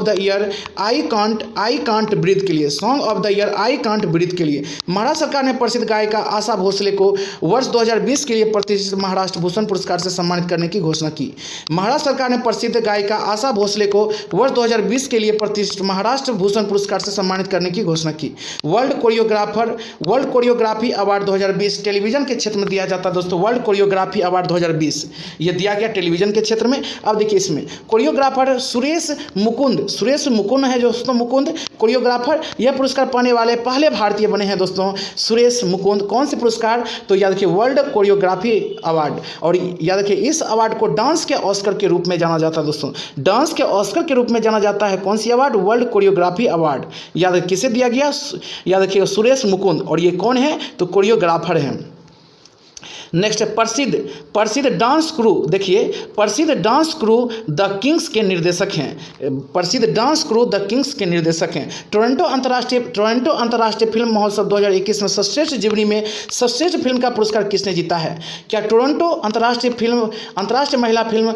the year I can't breathe के लिए, song of the year I can't breathe के लिए महाराष्ट्र सरकार ने प्रसिद्ध गायिका आशा भोसले को वर्ष 2020 के लिए प्रतिष्ठित महाराष्ट्र भूषण पुरस्कार से सम्मानित करने की घोषणा की। महाराष्ट्र सरकार ने प्रसिद्ध गायिका आशा भोसले को वर्ष 2020 के लिए प्रतिष्ठित महाराष्ट्र भूषण पुरस्कार से सम्मानित करने की घोषणा की। वर्ल्ड कोरियोग्राफी अवार्ड 2020 टेलीविजन के क्षेत्र में दिया जाता है दोस्तों। वर्ल्ड कोरियोग्राफी अवार्ड 2020 ये दिया गया टेलीविजन के क्षेत्र में। अब देखिए इसमें कोरियोग्राफर सुरेश मुकुंद है दोस्तों, मुकुंद कोरियोग्राफर, यह पुरस्कार पाने वाले पहले भारतीय बने हैं दोस्तों सुरेश मुकुंद। कौन से पुरस्कार? तो याद रखिए वर्ल्ड कोरियोग्राफी अवार्ड। और याद रखिए इस अवार्ड को डांस के ऑस्कर के रूप में जाना जाता है दोस्तों, डांस के ऑस्कर के रूप में जाना जाता है। कौन सी अवार्ड? World choreography award. याद किसे दिया गया? याद रखिएगा सुरेश मुकुंद। और ये कौन है? तो कोरियोग्राफर हैं। नेक्स्ट प्रसिद्ध डांस क्रू, देखिए प्रसिद्ध डांस क्रू द किंग्स के निर्देशक हैं। प्रसिद्ध डांस क्रू द किंग्स के निर्देशक हैं। टोरंटो अंतर्राष्ट्रीय फिल्म महोत्सव 2021 में सर्वश्रेष्ठ जीवनी में सर्वश्रेष्ठ फिल्म का पुरस्कार किसने जीता है? क्या टोरंटो अंतर्राष्ट्रीय महिला फिल्म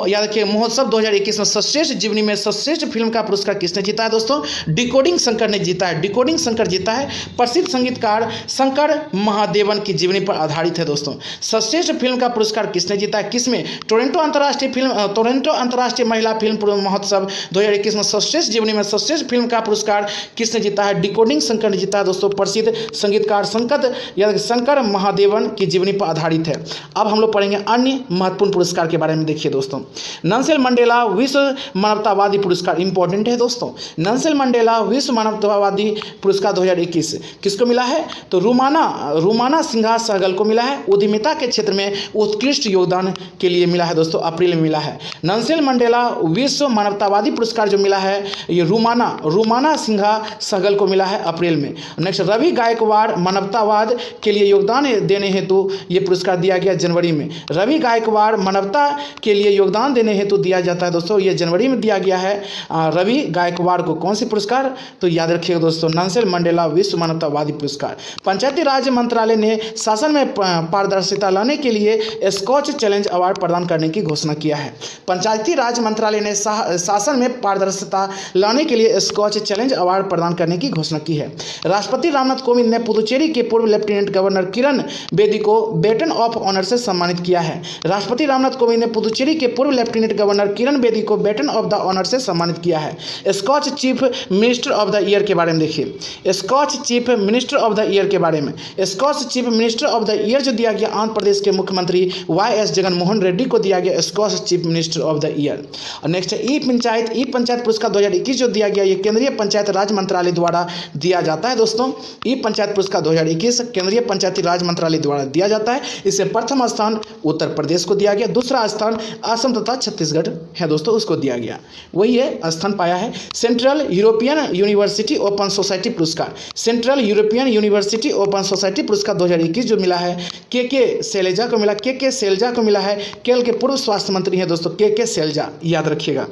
याद रखिए महोत्सव 2021 में सर्वश्रेष्ठ जीवनी में सर्वश्रेष्ठ फिल्म का पुरस्कार किसने जीता है दोस्तों? डिकोडिंग शंकर ने जीता है। डिकोडिंग शंकर जीता है। प्रसिद्ध संगीतकार शंकर महादेवन की जीवनी पर आधारित है दोस्तों। सर्वश्रेष्ठ फिल्म का पुरस्कार किसने जीता है? किसमें? टोरंटो अंतर्राष्ट्रीय महिला फिल्म महोत्सव 2021 में सर्वश्रेष्ठ जीवनी में सर्वश्रेष्ठ फिल्म का पुरस्कार किसने जीता है? डिकोडिंग शंकर ने जीता है दोस्तों। प्रसिद्ध संगीतकार शंकर महादेवन की जीवनी पर आधारित है। अब हम लोग पढ़ेंगे अन्य महत्वपूर्ण पुरस्कार के बारे में। देखिए दोस्तों, नेल्सन मंडेला विश्व मानवतावादी पुरस्कार इंपॉर्टेंट है दोस्तों। नेल्सन मंडेला विश्व मानवतावादी पुरस्कार 2021 किसको मिला है? तो रूमाना सिंघा सहगल को मिला है। उद्यमिता के क्षेत्र में उत्कृष्ट योगदान के लिए मिला है दोस्तों, अप्रैल में मिला है। नेल्सन मंडेला विश्व मानवतावादी पुरस्कार जो मिला है ये रूमाना सिंघा सहगल को मिला है अप्रैल में। नेक्स्ट, रवि गायकवाड़ मानवतावाद के लिए योगदान देने हेतु ये पुरस्कार दिया गया जनवरी में। रवि गायकवाड़ मानवता के लिए योगदान देने हेतु दिया जाता है दोस्तों, ये जनवरी में दिया गया है रवि गायकवाड़ को। कौन सी पुरस्कार? तो याद रखिएगा दोस्तों, नेल्सन मंडेला विश्व मानवतावादी पुरस्कार। पंचायती राज मंत्रालय ने शासन में पारदर्शिता लाने के लिए स्कॉच चैलेंज अवार्ड प्रदान करने की घोषणा किया है। पंचायती राज मंत्रालय ने शासन में पारदर्शिता लाने के लिए स्कॉच चैलेंज अवार्ड प्रदान करने की घोषणा की है। राष्ट्रपति रामनाथ कोविंद ने पुदुचेरी के पूर्व लेफ्टिनेंट गवर्नर किरण बेदी को बेटन ऑफ ऑनर से सम्मानित किया है। राष्ट्रपति रामनाथ कोविंद ने पुदुचेरी के पूर्व लेफ्टिनेंट गवर्नर किरण बेदी को बेटन ऑफ द ऑनर से सम्मानित किया है। Skoch chief minister of the year के बारे में देखिए। Skoch chief minister of the year के बारे में, Skoch chief minister of the year जो दिया गया आंध्र प्रदेश के मुख्यमंत्री YS जगनमोहन रेड्डी को दिया गया Skoch chief minister of the year. और नेक्स्ट, ई पंचायत पुरस्कार 2021 जो दिया गया ये केंद्रीय पंचायत राज मंत्रालय द्वारा दिया जाता है दोस्तों। ई पंचायत पुरस्कार 2021 केंद्रीय पंचायती राज मंत्रालय द्वारा दिया जाता है। इसे प्रथम स्थान उत्तर प्रदेश को दिया गया, दूसरा स्थान असम तथा छत्तीसगढ़ है दोस्तों, उसको दिया गया, वही है स्थान पाया है। Central European University Open Society पुरस्कार, Central European University Open Society पुरस्कार 2021 जो मिला है के शैलजा को मिला। के शैलजा को मिला है। केरल के पूर्व स्वास्थ्य मंत्री हैं दोस्तों के शैलजा, याद रखिएगा।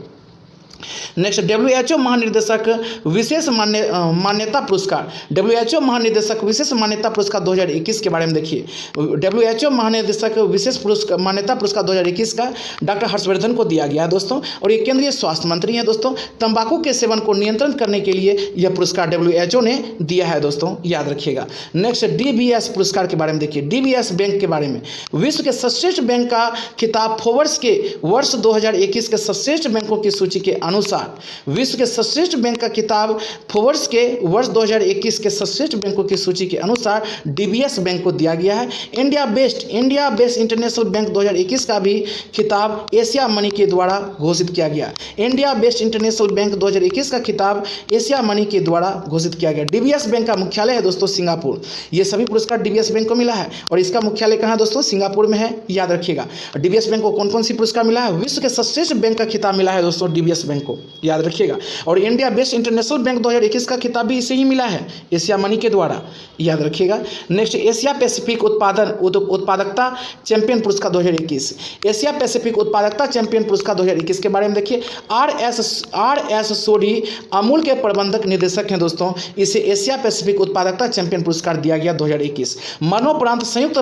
नेक्स्ट, WHO महानिदेशक विशेष मान्यता पुरस्कार, WHO महानिदेशक विशेष मान्यता पुरस्कार 2021 के बारे में देखिए। WHO महानिदेशक विशेष मान्यता पुरस्कार 2021 का डॉक्टर हर्षवर्धन को दिया गया है दोस्तों, और ये केंद्रीय स्वास्थ्य मंत्री हैं दोस्तों। तंबाकू के सेवन को नियंत्रण करने के लिए यह पुरस्कार WHO ने दिया है दोस्तों, याद रखिएगा। नेक्स्ट, DBS पुरस्कार के बारे में देखिए। DBS बैंक के बारे में, विश्व के सर्वश्रेष्ठ बैंक का खिताब फोर्ब्स के वर्ष 2021 के सर्वश्रेष्ठ बैंकों की सूची के अनुसार विश्व के सर्वश्रेष्ठ बैंक का खिताब फोर्ब्स के वर्ष 2021 के सर्वश्रेष्ठ बैंकों की सूची के अनुसार DBS बैंक को दिया गया है। इंडिया बेस्ड इंटरनेशनल बैंक 2021 का भी खिताब एशिया मनी के द्वारा घोषित किया गया। इंडिया बेस्ड इंटरनेशनल बैंक 2021 का खिताब एशिया मनी के द्वारा घोषित किया गया। DBS बैंक का मुख्यालय है दोस्तों सिंगापुर। ये सभी पुरस्कार DBS बैंक को मिला है, और इसका मुख्यालय कहाँ है दोस्तों? सिंगापुर में है, याद रखिएगा। DBS बैंक को कौन कौन सी पुरस्कार मिला है? विश्व के सर्वश्रेष्ठ बैंक का खिताब मिला है दोस्तों DBS बैंक को, याद रखिएगा। और इंडिया बेस्ट इंटरनेशनल बैंक 2021 का खिताब भी इसे ही मिला है, एशिया मनी के द्वारा, याद रखिएगा। नेक्स्ट, एशिया पैसिफिक उत्पादकता चैंपियन पुरस्कार 2021, एशिया पैसिफिक उत्पादकता चैंपियन पुरस्कार 2021 के बारे में देखिए। RS सोढ़ी अमूल के प्रबंधक निदेशक हैं दोस्तों, इसे एशिया पैसिफिक उत्पादकता चैंपियन पुरस्कार दिया गया 2021। मरणोपरांत संयुक्त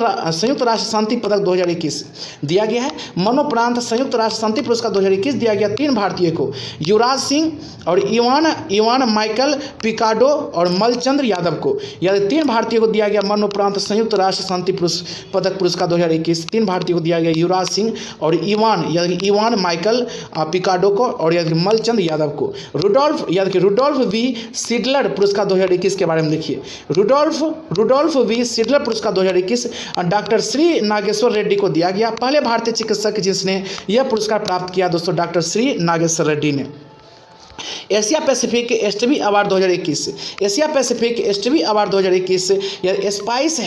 राष्ट्र शांति पदक 2021 दिया गया है। मरणोपरांत संयुक्त राष्ट्र शांति पुरस्कार 2021 दिया गया 3 भारतीय को, युवराज सिंह और इवान माइकल पिकाडो और मलचंद्र यादव को। यह 3 भारतीयों को दिया गया मरणोपरांत संयुक्त राष्ट्र शांति पदक पुरस्कार 2021। 3 भारतीयों को दिया गया, युवराज सिंह और इवान माइकल पिकाडो को और मलचंद्र यादव को। रुडोल्फ वी सिडलर पुरस्कार 2021 के बारे में देखिए। रुडोल्फ वी सिडलर पुरस्कार 2021 डॉक्टर श्री नागेश्वर रेड्डी को दिया गया। पहले भारतीय चिकित्सक जिसने यह पुरस्कार प्राप्त किया दोस्तों, डॉक्टर श्री नागेश्वर रेड्डी ने। Asia Pacific STV award 2021, Asia Pacific STV award 2021 यह स्पाइस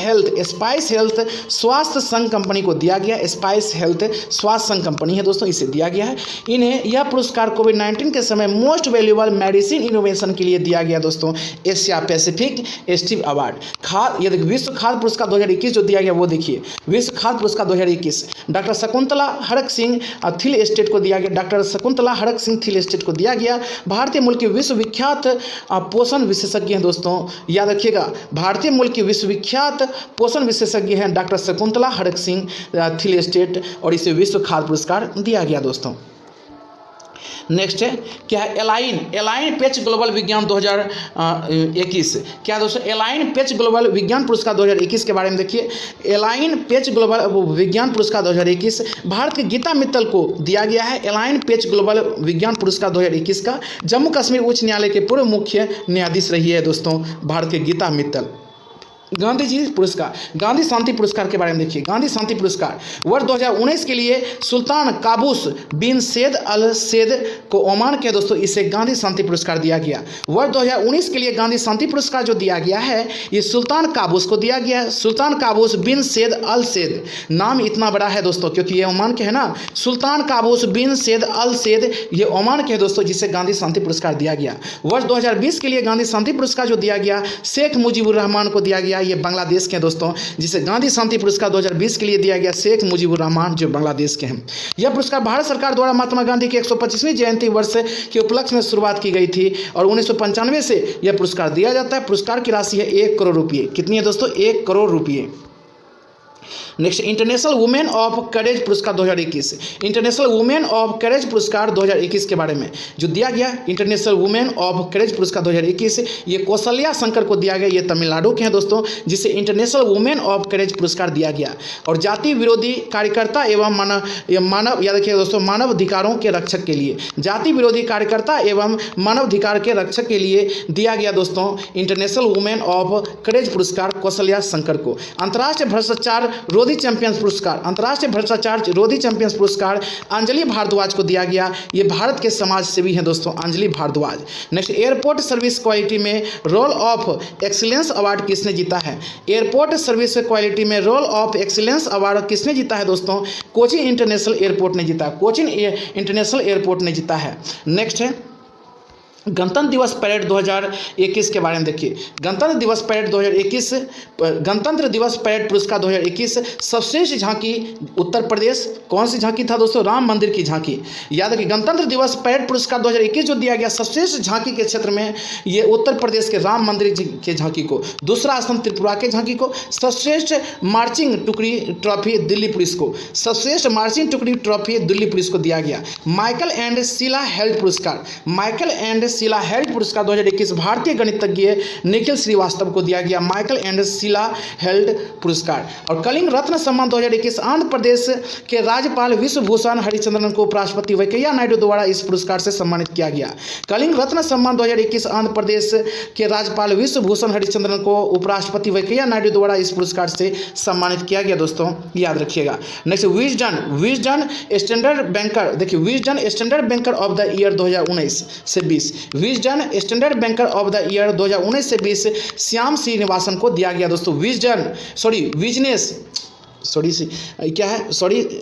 हेल्थ स्वास्थ्य संघ कंपनी को दिया गया। स्पाइस हेल्थ स्वास्थ्य संघ कंपनी है दोस्तों, इसे दिया गया है। इन्हें यह पुरस्कार कोविड-19 के समय मोस्ट वैल्यूएबल मेडिसिन इनोवेशन के लिए दिया गया दोस्तों, एशिया पैसिफिक एसटीवी अवार्ड। ये देखिए विश्व खाद्य पुरस्कार 2021 जो दिया गया वो देखिए, विश्व खाद्य पुरस्कार 2021 doctor Shakuntala Haraksingh Thilsted को दिया गया। Doctor Shakuntala Haraksingh Thilsted को दिया गया। भारतीय मूल के विश्वविख्यात पोषण विशेषज्ञ हैं दोस्तों, याद रखिएगा, भारतीय मूल के विश्वविख्यात पोषण विशेषज्ञ हैं doctor Shakuntala Haraksingh Thilsted, और इसे विश्व खाद्य पुरस्कार दिया गया दोस्तों। नेक्स्ट है क्या है, एलाइन पेच ग्लोबल विज्ञान 2021। क्या दोस्तों, एलाइन पेच ग्लोबल विज्ञान पुरस्कार 2021 के बारे में देखिए। एलाइन पेच ग्लोबल विज्ञान पुरस्कार 2021 भारत के गीता मित्तल को दिया गया है। एलाइन पेच ग्लोबल विज्ञान पुरस्कार 2021 का जम्मू कश्मीर उच्च न्यायालय के पूर्व मुख्य न्यायाधीश रही है दोस्तों भारत के गीता मित्तल। गांधी जी पुरस्कार, गांधी शांति पुरस्कार के बारे में देखिए। गांधी शांति पुरस्कार वर्ष 2019 के लिए सुल्तान काबूस बिन सैद अल सैद को ओमान के दोस्तों, इसे गांधी शांति पुरस्कार दिया गया। वर्ष 2019 के लिए गांधी शांति पुरस्कार जो दिया गया है ये सुल्तान काबूस को दिया गया है। सुल्तान काबूस बिन सैद अल सैद, नाम इतना बड़ा है दोस्तों क्योंकि ये ओमान के है ना। सुल्तान काबूस बिन सैद अल सैद ये ओमान के है दोस्तों, जिसे गांधी शांति पुरस्कार दिया गया। वर्ष 2020 के लिए गांधी शांति पुरस्कार जो दिया गया शेख मुजीबुर रहमान को दिया गया। ये बांग्लादेश के दोस्तों, जिसे गांधी शांति पुरस्कार 2020 के लिए दिया गया शेख मुजीबुर रहमान, जो बांग्लादेश के हैं। यह पुरस्कार भारत सरकार द्वारा महात्मा गांधी की 125वीं जयंती वर्ष के उपलक्ष्य में शुरुआत की गई थी और 1995 से यह पुरस्कार दिया जाता है। पुरस्कार की राशि है 1 करोड़ रुपये। कितनी है दोस्तों? 1 करोड़ रुपये। Next, international women of courage पुरस्कार 2021। इंटरनेशनल वुमेन ऑफ करेज पुरस्कार 2021 के बारे में जो दिया गया, इंटरनेशनल वुमेन ऑफ करेज पुरस्कार 2021 ये कौशल्या शंकर को दिया गया। ये तमिलनाडु के हैं दोस्तों, जिसे इंटरनेशनल वुमेन ऑफ करेज पुरस्कार दिया गया। और जाति विरोधी कार्यकर्ता एवं मानव याद रखिए दोस्तों, मानव अधिकारों के रक्षक के लिए, जाति विरोधी कार्यकर्ता एवं मानव अधिकार के रक्षक के लिए दिया गया दोस्तों इंटरनेशनल वुमेन ऑफ करेज पुरस्कार कौशल्या शंकर को। अंतर्राष्ट्रीय भ्रष्टाचार रोधी चैंपियंस पुरस्कार, अंतर्राष्ट्रीय भ्रष्टाचार रोधी चैंपियंस पुरस्कार अंजलि भारद्वाज को दिया गया। ये भारत के समाज सेवी हैं दोस्तों, Anjali Bhardwaj. Next, airport service quality में रोल ऑफ एक्सीलेंस अवार्ड किसने जीता है? एयरपोर्ट सर्विस क्वालिटी में रोल ऑफ एक्सीलेंस अवार्ड किसने जीता है दोस्तों? कोचीन इंटरनेशनल एयरपोर्ट ने जीता। कोचीन इंटरनेशनल एयरपोर्ट ने जीता है। नेक्स्ट है गणतंत्र दिवस परेड 2021 के बारे में देखिए। गणतंत्र दिवस परेड 2021, गणतंत्र दिवस परेड पुरस्कार 2021 सर्वश्रेष्ठ झांकी उत्तर प्रदेश। कौन सी झांकी था दोस्तों? राम मंदिर की झांकी। याद रखिए, गणतंत्र दिवस परेड पुरस्कार 2021 जो दिया गया सर्वश्रेष्ठ झांकी के क्षेत्र में ये उत्तर प्रदेश के राम मंदिर के झांकी को, दूसरा स्थान त्रिपुरा के झांकी को, सर्वश्रेष्ठ मार्चिंग टुकड़ी ट्रॉफी दिल्ली पुलिस को, सर्वश्रेष्ठ मार्चिंग टुकड़ी ट्रॉफी दिल्ली पुलिस को दिया गया। माइकल एंड शीला हेल्थ पुरस्कार, माइकल एंड शीला हेल्थ पुरस्कार 2021 भारतीय गणितज्ञ निखिल श्रीवास्तव को दिया गया। माइकल एंड शीला हेल्थ पुरस्कार। और कलिंग रत्न सम्मान 2021 आंध्र प्रदेश के राज्यपाल विश्वभूषण हरिचंद्रन को उपराष्ट्रपति वेंकैया नायडू द्वारा इस पुरस्कार से सम्मानित किया गया। कलिंग रत्न सम्मान 2021 आंध्र प्रदेश के राज्यपाल विश्वभूषण हरिचंद्रन को उपराष्ट्रपति वेंकैया नायडू द्वारा इस पुरस्कार से सम्मानित किया गया दोस्तों, याद रखिएगा। नेक्स्ट, विजडन स्टैंडर्ड बैंकर, देखिए Wisden standard banker of the year 2019 से 20, Wisden standard banker of the year 2019 से 20 श्याम श्रीनिवासन को दिया गया दोस्तों।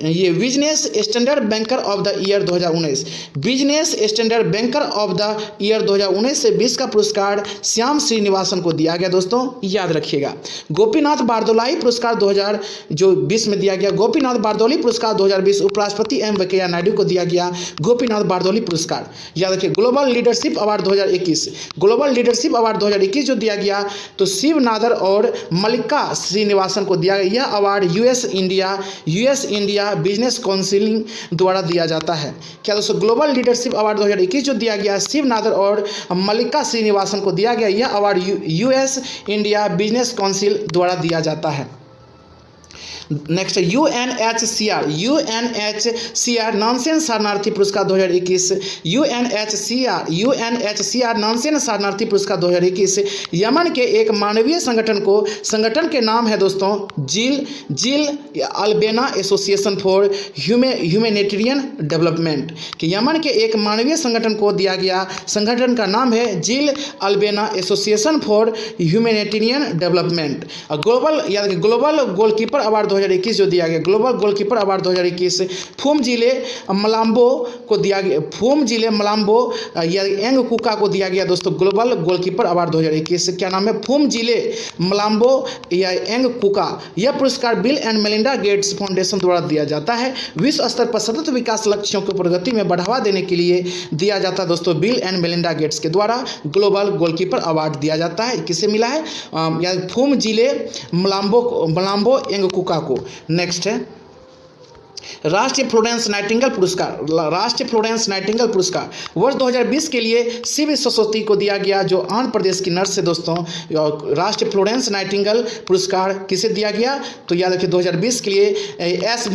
ये business standard banker of the year 2019, business standard banker of the year 2019 से 20 का पुरस्कार श्याम श्रीनिवासन को दिया गया दोस्तों, याद रखिएगा। गोपीनाथ बारदोलाई पुरस्कार 2020 में दिया गया। गोपीनाथ बारदोली पुरस्कार 2020 उपराष्ट्रपति एम वेंकैया नायडू को दिया गया। गोपीनाथ बारदोली पुरस्कार, याद रखिए। Global leadership award 2021, global leadership award 2021 जो दिया गया तो शिव नादर और मल्लिका श्रीनिवासन को दिया गया। यह award US India business council द्वारा दिया जाता है। क्या दोस्तों? ग्लोबल लीडरशिप अवार्ड 2021 जो दिया गया शिव नादर और मल्लिका श्रीनिवासन को दिया गया। यह award US India business council द्वारा दिया जाता है। नेक्स्ट यूएनएचसीआर नानसेन शरणार्थी पुरस्कार 2021, यूएनएचसीआर नानसेन शरणार्थी पुरस्कार 2021 यमन के एक मानवीय संगठन के नाम है दोस्तों जिल Albena Association for Humanitarian development, कि यमन के एक मानवीय संगठन को दिया गया, संगठन का नाम है Jill Albena Association for Humanitarian Development. Global Goalkeeper award 2021 जो दिया गया, Global Goalkeeper award 2021 Phumzile Mlambo को दिया गया, फुमजिले मलाम्बो या एंगकुका को दिया गया दोस्तों ग्लोबल गोलकीपर अवार्ड 2021। क्या नाम है? फुमजिले मलाम्बो या एंगकुका। यह पुरस्कार bill and Melinda Gates foundation द्वारा दिया जाता है। विश्व स्तर पर सतत विकास लक्ष्यों की प्रगति में बढ़ावा देने के लिए दिया जाता है दोस्तों, बिल एंड मेलिंडा गेट्स के द्वारा ग्लोबल गोलकीपर अवार्ड दिया जाता है। किसे मिला है? या फुमजिले मलाम्बो एंगकुका को। नेक्स्ट है राष्ट्रीय फ्लोरेंस नाइटिंगेल पुरस्कार। राष्ट्रीय फ्लोरेंस नाइटिंगेल पुरस्कार वर्ष 2020 के लिए सीवी सरस्वती को दिया गया, जो आंध्र प्रदेश की नर्स है दोस्तों। राष्ट्रीय फ्लोरेंस नाइटिंगेल पुरस्कार किसे दिया गया? तो याद रखिए 2020 के लिए एस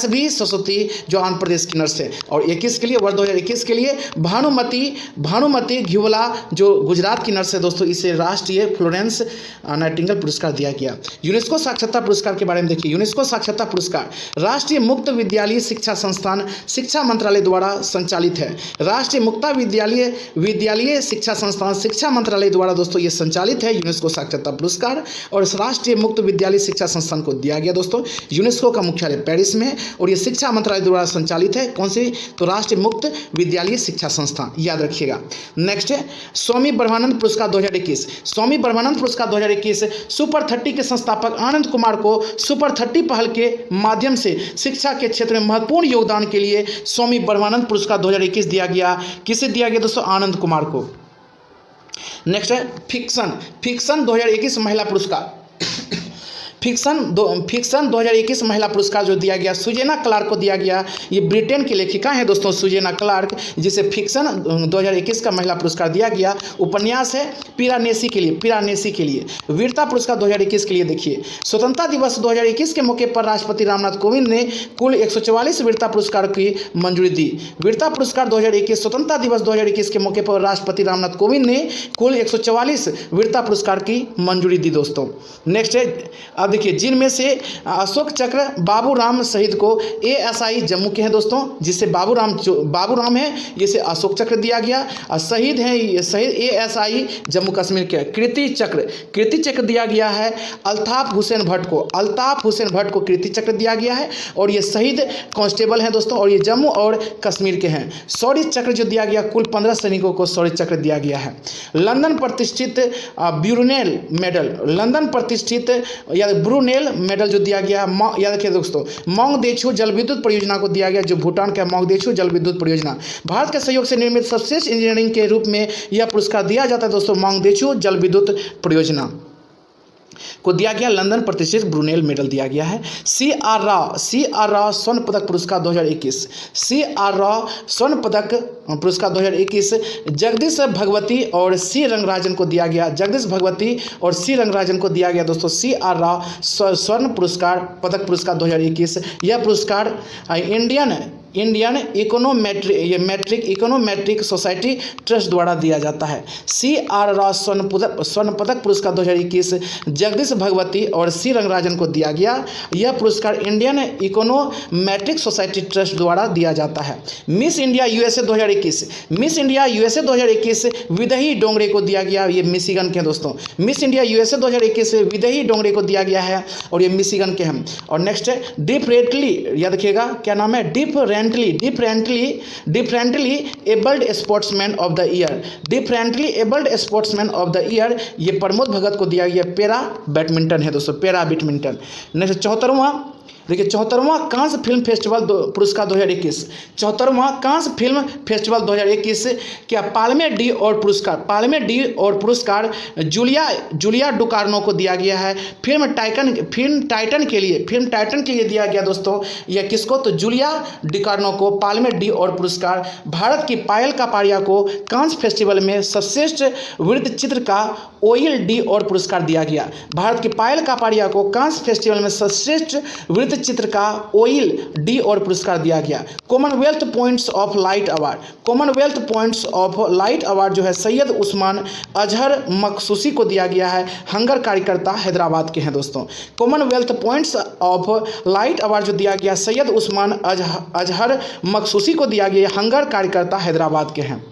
भी सरस्वती जो आंध्र प्रदेश की नर्स है। और 21 के लिए, वर्ष 2021 के लिए भानुमति घिवला जो गुजरात की नर्स है दोस्तों, इसे राष्ट्रीय फ्लोरेंस नाइटिंगेल पुरस्कार दिया गया। यूनेस्को साक्षरता पुरस्कार के बारे में देखिए। यूनेस्को साक्षरता पुरस्कार राष्ट्रीय मुक्त विद्यालय शिक्षा संस्थान शिक्षा मंत्रालय द्वारा संचालित है। राष्ट्रीय मुक्त विद्यालय शिक्षा संस्थान शिक्षा मंत्रालय द्वारा दोस्तों ये संचालित है यूनेस्को साक्षरता पुरस्कार। और इस राष्ट्रीय मुक्त विद्यालय शिक्षा संस्थान को दिया गया दोस्तों। यूनेस्को का मुख्यालय पेरिस में है और ये शिक्षा मंत्रालय द्वारा संचालित है। कौन सी? तो राष्ट्रीय मुक्त विद्यालय शिक्षा संस्थान, याद रखिएगा। नेक्स्ट है स्वामी ब्रह्मानंद पुरस्कार 2021। स्वामी ब्रह्मानंद पुरस्कार 2021 सुपर 30 के संस्थापक आनंद कुमार को सुपर 30 पहल के माध्यम से शिक्षा के क्षेत्र में महत्वपूर्ण योगदान के लिए स्वामी ब्रह्मानंद पुरस्कार 2021 दिया गया। किसे दिया गया दोस्तों? आनंद कुमार को। नेक्स्ट है फिक्शन 2021 महिला पुरस्कार। फिक्शन 2021 महिला पुरस्कार जो दिया गया सुजेना क्लार्क को दिया गया। ये ब्रिटेन की लेखिका हैं दोस्तों सुजेना क्लार्क, जिसे फिक्शन 2021 का महिला पुरस्कार दिया गया। उपन्यास है पिरानेसी के लिए। वीरता पुरस्कार 2021 के लिए देखिए। स्वतंत्रता दिवस 2021 के मौके पर राष्ट्रपति रामनाथ कोविंद ने कुल 144 वीरता पुरस्कार की मंजूरी दी। वीरता पुरस्कार 2021 स्वतंत्रता दिवस 2021 के मौके पर राष्ट्रपति रामनाथ कोविंद ने कुल 144 वीरता पुरस्कार की मंजूरी दी दोस्तों। नेक्स्ट है अब देखिए, जिनमें से अशोक चक्र बाबू राम शहीद को एएसआई जम्मू के हैं दोस्तों, जिससे बाबू राम है, जिसे अशोक चक्र दिया गया। और शहीद हैं ये शहीद एएसआई जम्मू कश्मीर के। कीर्ति चक्र दिया गया है अल्ताफ हुसैन भट्ट को कीर्ति चक्र दिया गया है। और ये शहीद कांस्टेबल हैं दोस्तों, और ये जम्मू और कश्मीर के हैं। शौर्य चक्र जो दिया गया, कुल 15 सैनिकों को शौर्य चक्र दिया गया है। लंदन प्रतिष्ठित ब्रूनेल मेडल जो दिया गया, याद रखिए दोस्तों, मोंगदेछू जल विद्युत परियोजना को दिया गया, जो भूटान का मोंगदेछू जल विद्युत परियोजना। भारत के सहयोग से निर्मित सर्वश्रेष्ठ इंजीनियरिंग के रूप में यह पुरस्कार दिया जाता है दोस्तों, मोंगदेछू जल विद्युत परियोजना को दिया गया। लंदन प्रतिष्ठित ब्रूनेल मेडल दिया गया है। सी आर राव स्वर्ण पदक पुरस्कार 2021। सी आर राव स्वर्ण पदक पुरस्कार 2021 जगदीश भगवती और सी रंगराजन को दिया गया। जगदीश भगवती और सी रंगराजन को दिया गया दोस्तों सी आर राव स्वर्ण पदक पुरस्कार 2021। यह पुरस्कार इंडियन इकोनोमेट्रिक सोसाइटी ट्रस्ट द्वारा दिया जाता है। सी आर राव स्वर्ण पदक पुरस्कार 2021 जगदीश भगवती और सी रंगराजन को दिया गया। यह पुरस्कार इंडियन इकोनोमेट्रिक सोसाइटी ट्रस्ट द्वारा दिया जाता है। मिस इंडिया यूएसए 2021 विदही डोंगरे को दिया गया। ये मिशिगन के हैं दोस्तों। मिस इंडिया यूएसए 2021 विदही डोंगरे को दिया गया है और ये मिशिगन के हैं। और नेक्स्ट है डिफरेंटली, याद रखिएगा क्या नाम है, differently abled sportsman of the year. Differently abled sportsman of the year ये प्रमोद भगत को दिया गया। पैरा बैडमिंटन है दोस्तों, पैरा बैडमिंटन। नेक्स्ट 74वां देखिए 74वां कांस फिल्म फेस्टिवल पुरस्कार 2021, 74वां कांस फिल्म फेस्टिवल 2021 क्या पाल्मे डी और पुरस्कार जूलिया डुकार्नो को दिया गया है। फिल्म टाइटन के लिए दिया गया दोस्तों। यह किसको? तो जूलिया डुकार्नो को पाल्मे डी और पुरस्कार। भारत की पायल कापाड़िया को कांस फेस्टिवल में सर्वश्रेष्ठ वृत्त चित्र का ओइल डी और पुरस्कार दिया गया। भारत की पायल कापाड़िया को कांस फेस्टिवल में सर्वश्रेष्ठ वृत्त चित्र का ओइल डी और पुरस्कार दिया गया। Commonwealth points of light award जो है सैयद उस्मान अजहर मखसूसी को दिया गया है। हंगर कार्यकर्ता हैदराबाद के हैं दोस्तों। Commonwealth points of light award जो दिया गया सैयद उस्मान अजहर मखसूसी को दिया गया। हंगर कार्यकर्ता हैदराबाद के हैं।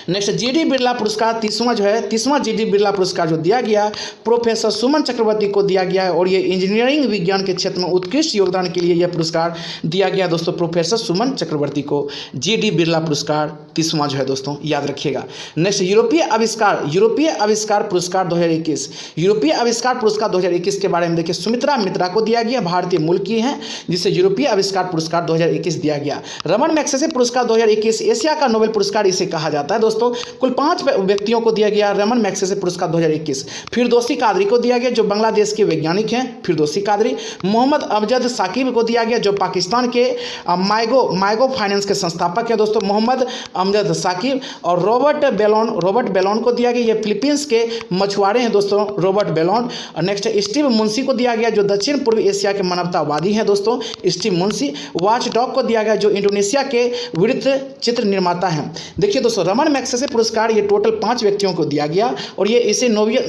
नेक्स्ट जीडी बिरला पुरस्कार 30वां जीडी बिरला पुरस्कार जो दिया गया प्रोफेसर सुमन चक्रवर्ती को दिया गया है और ये इंजीनियरिंग विज्ञान के क्षेत्र में उत्कृष्ट योगदान के लिए यह पुरस्कार दिया गया दोस्तों। प्रोफेसर सुमन चक्रवर्ती को जीडी बिरला पुरस्कार 30वां जो है दोस्तों, याद रखिएगा। नेक्स्ट यूरोपीय आविष्कार पुरस्कार 2021, यूरोपीय आविष्कार पुरस्कार 2021 के बारे में देखिए सुमित्रा मित्रा को दिया गया, भारतीय मूल की हैं, जिसे यूरोपीय आविष्कार पुरस्कार 2021 दिया गया। रमन मैग्सेसे पुरस्कार 2021 एशिया का नोबेल पुरस्कार इसे कहा जाता है दोस्तों। कुल 5 व्यक्तियों को दिया गया रमन मैग्सेसे पुरस्कार 2021। फिरदौसी कादरी को दिया गया जो बांग्लादेश के वैज्ञानिक हैं, फिरदौसी कादरी। मोहम्मद अमजद साकिब को दिया गया जो पाकिस्तान के माइगो फाइनेंस के संस्थापक हैं दोस्तों, मोहम्मद अमजद साकिब। और रॉबर्ट बेलोन को दिया गया, ये फिलीपींस के मछुआरे हैं दोस्तों, Robert Ballon. Next Steve Munshi को दिया गया जो दक्षिण पूर्व एशिया के मानवतावादी हैं दोस्तों, स्टीव मुंशी। वॉच डॉग को दिया गया जो इंडोनेशिया के वृत्त चित्र निर्माता हैं। देखिए दोस्तों रमन मैग्सेसे पुरस्कार ये टोटल 5 व्यक्तियों को दिया गया और ये इसे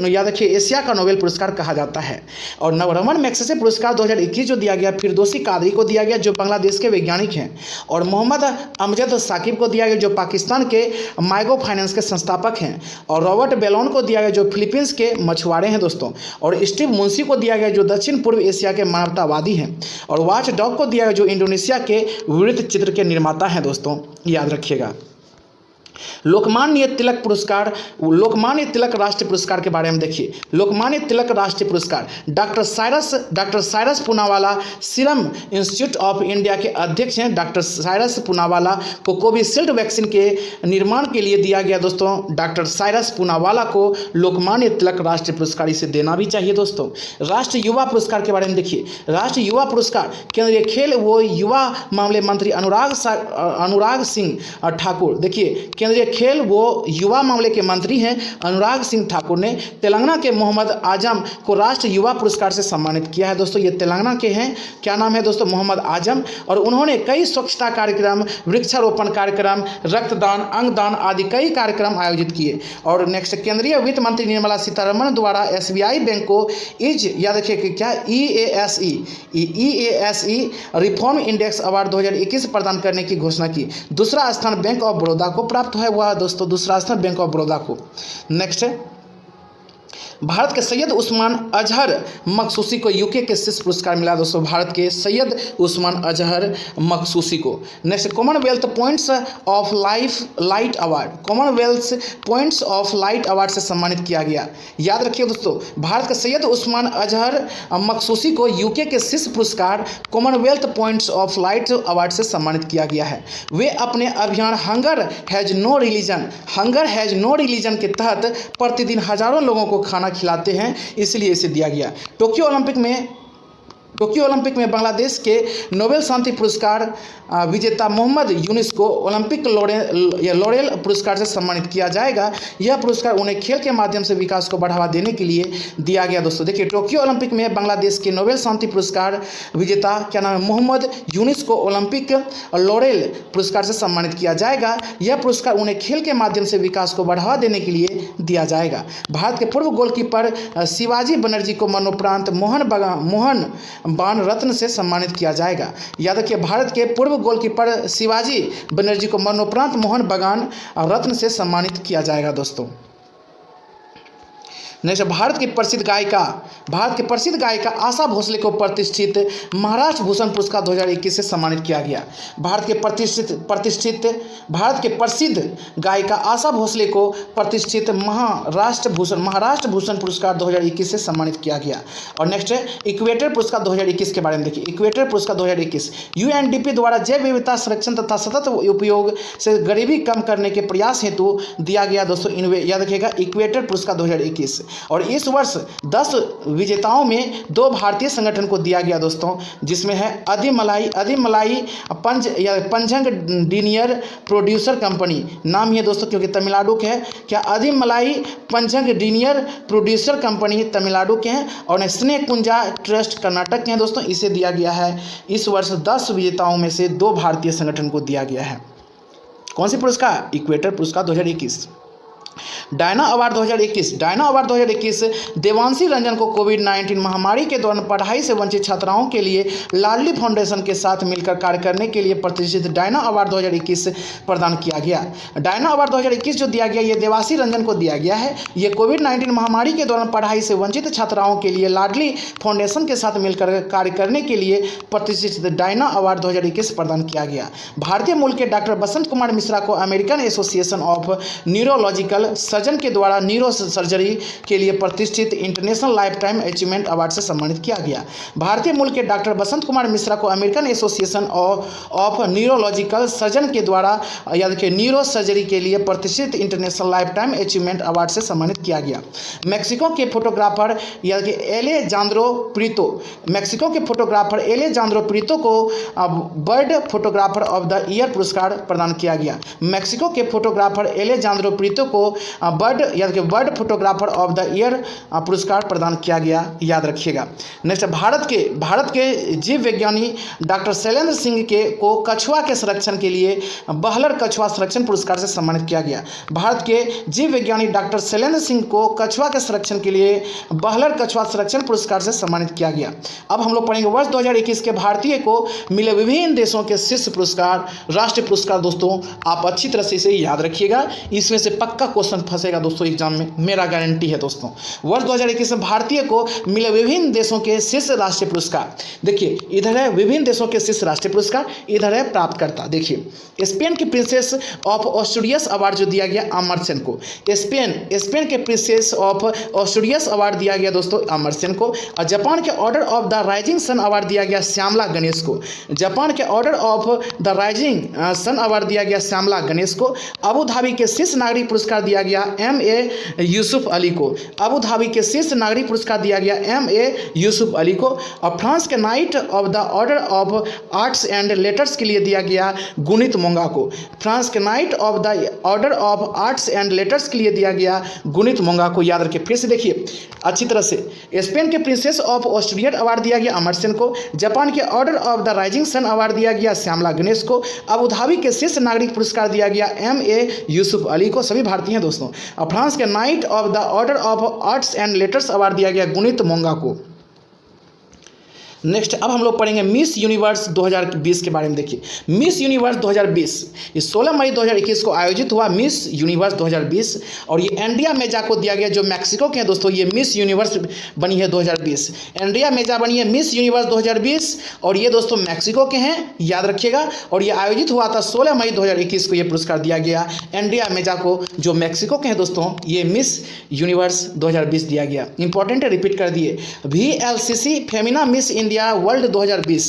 याद रखिए एशिया का नोबेल पुरस्कार कहा जाता है। और रमन मैग्सेसे पुरस्कार 2021 जो दिया गया फिरदौसी कादरी को दिया गया जो बांग्लादेश के वैज्ञानिक हैं, और मोहम्मद अमजद साकिब को दिया गया जो पाकिस्तान के माइगो फाइनेंस के संस्थापक हैं, और रॉबर्ट बेलोन को दिया गया जो फिलीपींस के मछुआरे हैं दोस्तों, और स्टीव मुंशी को दिया गया जो दक्षिण पूर्व एशिया के मानवतावादी हैं, और वॉच डॉग को दिया गया जो इंडोनेशिया के वृत्त चित्र के निर्माता हैं दोस्तों, याद रखिएगा। लोकमान्य तिलक राष्ट्रीय पुरस्कार के बारे में देखिए। लोकमान्य तिलक राष्ट्रीय पुरस्कार doctor Cyrus Poonawalla serum institute of India के अध्यक्ष हैं। डॉक्टर साइरस पूनावाला को कोविशील्ड वैक्सीन के निर्माण के लिए दिया गया दोस्तों। डॉक्टर साइरस पूनावाला को लोकमान्य तिलक राष्ट्रीय पुरस्कार इसे देना भी चाहिए दोस्तों। राष्ट्रीय युवा पुरस्कार के बारे में देखिए। राष्ट्रीय युवा पुरस्कार केंद्रीय खेल व युवा मामले मंत्री अनुराग सिंह ठाकुर, देखिए केंद्रीय खेल वो युवा मामले के मंत्री हैं अनुराग सिंह ठाकुर ने तेलंगाना के मोहम्मद आजम को राष्ट्रीय युवा पुरस्कार से सम्मानित किया है दोस्तों। ये तेलंगाना के हैं, क्या नाम है दोस्तों? मोहम्मद आजम। और उन्होंने कई स्वच्छता कार्यक्रम, वृक्षारोपण कार्यक्रम, रक्तदान, अंगदान आदि कई कार्यक्रम आयोजित किए। और नेक्स्ट केंद्रीय वित्त मंत्री निर्मला सीतारमण द्वारा SBI बैंक को याद रखिए कि क्या EASE रिफॉर्म इंडेक्स अवार्ड 2021 प्रदान करने की घोषणा की। दूसरा स्थान बैंक ऑफ बड़ौदा को प्राप्त है हुआ दोस्तों, दूसरा स्थान बैंक ऑफ बड़ौदा को। नेक्स्ट भारत के सैयद उस्मान अजहर मखसूसी को यूके के शीर्ष पुरस्कार मिला दोस्तों। भारत के सैयद उस्मान अजहर मखसूसी को। Next Commonwealth points of light award, Commonwealth points of light award से सम्मानित किया गया। याद रखिए दोस्तों भारत के सैयद उस्मान अजहर मखसूसी को यूके के शीर्ष पुरस्कार Commonwealth points of light award से सम्मानित किया गया है। वे अपने अभियान हंगर हैज़ नो रिलीजन के तहत प्रतिदिन हजारों लोगों को खाना खिलाते हैं, इसलिए इसे दिया गया। टोक्यो ओलंपिक में बांग्लादेश के नोबेल शांति पुरस्कार विजेता मोहम्मद यूनिस को ओलंपिक लॉरेल पुरस्कार से सम्मानित किया जाएगा। यह पुरस्कार उन्हें खेल के माध्यम से विकास को बढ़ावा देने के लिए दिया गया दोस्तों। देखिए टोक्यो ओलंपिक में बांग्लादेश के नोबेल शांति पुरस्कार विजेता क्या नाम है मोहम्मद यूनिस को ओलंपिक लॉरेल पुरस्कार से सम्मानित किया जाएगा। यह पुरस्कार उन्हें खेल के माध्यम से विकास को बढ़ावा देने के लिए दिया जाएगा। भारत के पूर्व गोलकीपर शिवाजी बनर्जी को मरणोपरांत मोहन बाण रत्न से सम्मानित किया जाएगा। याद रखिए भारत के पूर्व गोलकीपर शिवाजी बनर्जी को मरणोपरांत मोहन बागान रत्न से सम्मानित किया जाएगा दोस्तों। नेक्स्ट, भारत की प्रसिद्ध गायिका आशा भोसले को प्रतिष्ठित महाराष्ट्र भूषण पुरस्कार 2021 से सम्मानित किया गया। भारत के प्रसिद्ध गायिका आशा भोसले को प्रतिष्ठित महाराष्ट्र भूषण पुरस्कार 2021 से सम्मानित किया गया। और नेक्स्ट है इक्वेटर पुरस्कार 2021 के बारे में देखिए। इक्वेटर पुरस्कार 2021 यूएनडीपी द्वारा जैव विविधता संरक्षण तथा सतत उपयोग से गरीबी कम करने के प्रयास हेतु दिया गया दोस्तों। याद रखिएगा, इक्वेटर पुरस्कार 2021। और इस वर्ष 10 विजेताओं में 2 भारतीय संगठन को दिया गया दोस्तों, जिसमें है अधिमलाई पंजंग डीनियर प्रोड्यूसर कंपनी, नाम है दोस्तों क्योंकि तमिलनाडु के है। क्या अधिमलाई पंजंग डीनियर प्रोड्यूसर कंपनी तमिलनाडु के हैं। और स्नेह कुंजा ट्रस्ट कर्नाटक के हैं दोस्तों। इसे दिया गया है इस वर्ष 10 विजेताओं में से 2 भारतीय संगठन को दिया गया है। कौन सी पुरस्कार? इक्वेटर पुरस्कार 2021। डायना अवार्ड 2021 देवांशी रंजन को कोविड-19 महामारी के दौरान पढ़ाई से वंचित छात्राओं के लिए लाडली फाउंडेशन के साथ मिलकर कार्य करने के लिए प्रतिष्ठित डायना अवार्ड 2021 प्रदान किया गया। डायना अवार्ड 2021 जो दिया गया, ये देवांशी रंजन को दिया गया है। ये कोविड-19 महामारी के दौरान पढ़ाई से वंचित छात्राओं के लिए लाडली फाउंडेशन के साथ मिलकर कार्य करने के लिए प्रतिष्ठित डायना अवार्ड 2021 प्रदान किया गया। भारतीय मूल के डॉक्टर बसंत कुमार मिश्रा को American association of neurological surgeon के द्वारा न्यूरो सर्जरी के लिए प्रतिष्ठित international life time achievement award से सम्मानित किया गया। भारतीय मूल के डॉक्टर बसंत कुमार मिश्रा को American association of neurological surgeon के द्वारा याद रखिए न्यूरो सर्जरी के लिए प्रतिष्ठित international life time achievement award से सम्मानित किया गया। मैक्सिको के फोटोग्राफर याद रखिए एलेजांद्रो प्रीतो को world photographer of the year पुरस्कार प्रदान किया गया। मैक्सिको के फोटोग्राफर एलेजांद्रो प्रीतो को world photographer of the year पुरस्कार प्रदान किया गया, याद रखिएगा। नेक्स्ट, भारत के जीव विज्ञानी डॉक्टर शैलेंद्र सिंह को कछुआ के संरक्षण के लिए बहलर कछुआ संरक्षण पुरस्कार से सम्मानित किया गया। भारत के जीव विज्ञानी डॉक्टर शैलेंद्र सिंह को कछुआ के संरक्षण के लिए बहलर कछुआ संरक्षण पुरस्कार से सम्मानित किया गया। अब हम लोग पढ़ेंगे वर्ष 2021 के भारतीय को मिले विभिन्न देशों के शीर्ष पुरस्कार, राष्ट्रीय पुरस्कार। दोस्तों आप अच्छी तरह से इसे याद रखिएगा, इसमें से पक्का क्वेश्चन फंसेगा दोस्तों एग्जाम में, मेरा गारंटी है दोस्तों। वर्ष 2021 में भारतीय को मिले विभिन्न देशों के शीर्ष राष्ट्रीय पुरस्कार। देखिए इधर है विभिन्न देशों के शीर्ष राष्ट्रीय पुरस्कार, इधर है प्राप्तकर्ता। देखिए स्पेन की प्रिंसेस ऑफ ऑस्ट्रेलियस अवार्ड जो दिया गया अमरसेन को। स्पेन के प्रिंसेस ऑफ ऑस्ट्रेलियस अवार्ड दिया गया दोस्तों अमरसेन को। और जापान के order of the rising sun award दिया गया श्यामला गणेश को। जापान के order of the rising sun award दिया गया श्यामला गणेश को। अबू धाबी के शीर्ष नागरिक पुरस्कार दिया गया M.A. यूसुफ अली को। अबू धाबी के शीर्ष नागरिक पुरस्कार दिया गया M.A. यूसुफ अली को। और फ्रांस के night of the order of arts and letters के लिए दिया गया गुनित मोंगा को। फ्रांस के night of the order of arts and letters के लिए दिया गया गुनित मोंगा को, याद रखिए। फिर से देखिए अच्छी तरह से, स्पेन के प्रिंसेस ऑफ ऑस्ट्रेलिया अवार्ड दिया गया अमरसेन को। जापान के order of the rising sun award दिया गया श्यामला गणेश को। अबू धाबी के शीर्ष नागरिक पुरस्कार दिया गया M.A. यूसुफ अली को, सभी भारतीय हैं दोस्तों। और फ्रांस के night of the order of arts and letters award दिया गया गुनित मोंगा को। नेक्स्ट अब हम लोग पढ़ेंगे मिस यूनिवर्स 2020 के बारे में। देखिए मिस यूनिवर्स 2020 ये 16 मई 2021 को आयोजित हुआ मिस यूनिवर्स 2020। और ये एंड्रिया मेजा को दिया गया जो मैक्सिको के हैं दोस्तों। ये मिस यूनिवर्स बनी है 2020, एंड्रिया मेजा बनी है मिस यूनिवर्स 2020 और ये दोस्तों मैक्सिको के हैं, याद रखिएगा। और ये आयोजित हुआ था 16 मई 2021 को। ये पुरस्कार दिया गया एंड्रिया मेजा को जो मैक्सिको के हैं दोस्तों। ये मिस यूनिवर्स 2020 दिया गया। इंपॉर्टेंट है, रिपीट कर दिए। VLCC Femina miss India world 2020,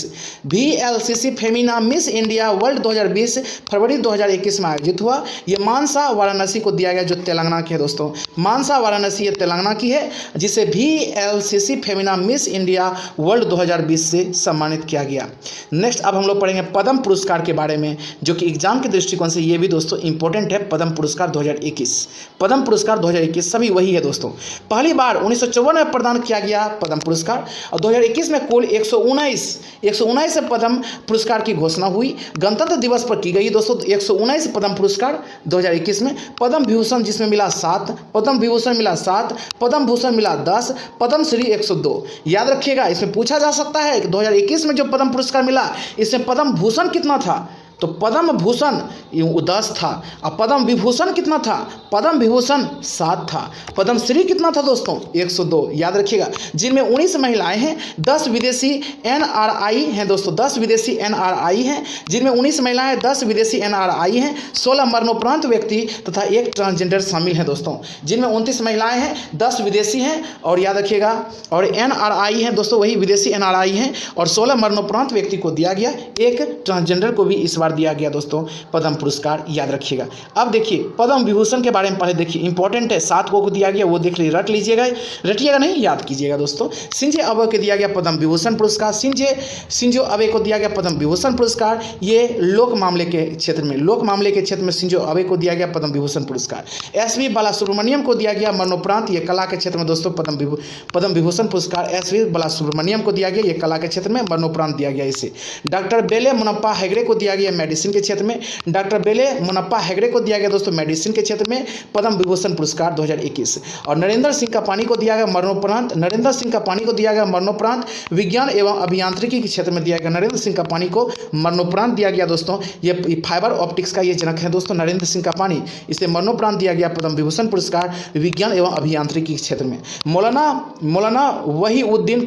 VLCC Femina miss India world 2020 फरवरी 2021 में आयोजित हुआ। ये मानसा वाराणसी को दिया गया जो तेलंगाना के है दोस्तों। मानसा वाराणसी ये तेलंगाना की है जिसे VLCC Femina miss India world 2020 से सम्मानित किया गया। नेक्स्ट अब हम लोग पढ़ेंगे पद्म पुरस्कार के बारे में, जो कि एग्जाम के दृष्टिकोण से ये भी दोस्तों इंपॉर्टेंट है। पद्म पुरस्कार 2021, पद्म पुरस्कार 2021 सभी वही है दोस्तों। पहली बार 1954 में प्रदान किया गया पद्म पुरस्कार और 2021 में कुल 119 पद्म पुरस्कार की घोषणा हुई। गणतंत्र दिवस पर की गई दोस्तों 119 पद्म पुरस्कार 2021 में। पद्म विभूषण जिसमें मिला 7, पद्म विभूषण मिला 7, पद्म भूषण मिला 10, पद्म श्री 102। याद रखिएगा, इसमें पूछा जा सकता है कि 2021 में जो पद्म पुरस्कार मिला इसमें पद्म भूषण कितना था, तो पद्म भूषण ये 10 था, और पद्म विभूषण कितना था, पद्म विभूषण 7 था। पद्मश्री कितना था दोस्तों, 102, याद रखिएगा। जिनमें 19 महिलाएं हैं, 10 विदेशी NRI हैं दोस्तों, 10 विदेशी NRI हैं, जिनमें 19 महिलाएं, 10 विदेशी NRI हैं, 16 मरणोपरांत व्यक्ति तथा 1 ट्रांसजेंडर शामिल हैं दोस्तों। जिनमें 29 महिलाएं हैं, 10 विदेशी हैं, और याद रखिएगा, और NRI हैं दोस्तों, वही विदेशी NRI हैं, और 16 मरणोपरांत व्यक्ति को दिया गया, 1 ट्रांसजेंडर को भी इस बार दिया गया दोस्तों पद्म पुरस्कार, याद रखिएगा। अब देखिए पद्म विभूषण के बारे में पहले देखिए, इंपॉर्टेंट है, 7 को दिया गया, वो देख लीजिए, रट लीजिएगा, रटिएगा नहीं, याद कीजिएगा दोस्तों। शिंजो अबे को दिया गया पद्म विभूषण पुरस्कार, शिंजो अबे को दिया गया पद्म विभूषण पुरस्कार, ये लोक मामले के क्षेत्र में, लोक मामले के क्षेत्र में शिंजो अबे को दिया गया पद्म विभूषण पुरस्कार। SV बालासुब्रमण्यम को दिया गया मरणोपरांत, ये कला के क्षेत्र में दोस्तों पद्म विभूषण पुरस्कार SV बालासुब्रमण्यम को दिया गया, ये कला के क्षेत्र में मरणोपरांत दिया गया इसे। डॉक्टर बेले मुनप्पा हेगड़े को दिया गया मेडिसिन के क्षेत्र में, डॉक्टर बेले मुनप्पा हेगड़े को दिया गया दोस्तों मेडिसिन के क्षेत्र में पद्म विभूषण पुरस्कार 2021। और नरेंद्र सिंह का पानी को दिया गया मरणोपरांत, नरेंद्र सिंह का पानी को दिया गया मरणोपरांत विज्ञान एवं अभियांत्रिकी के क्षेत्र में दिया गया, नरेंद्र सिंह का पानी को मरणोपरांत दिया गया दोस्तों। ये फाइबर ऑप्टिक्स का ये जनक है दोस्तों नरेंद्र सिंह का पानी, इसे मरणोपरांत दिया गया पद्म विभूषण पुरस्कार विज्ञान एवं अभियांत्रिकी के क्षेत्र में। मौलाना वहीउद्दीन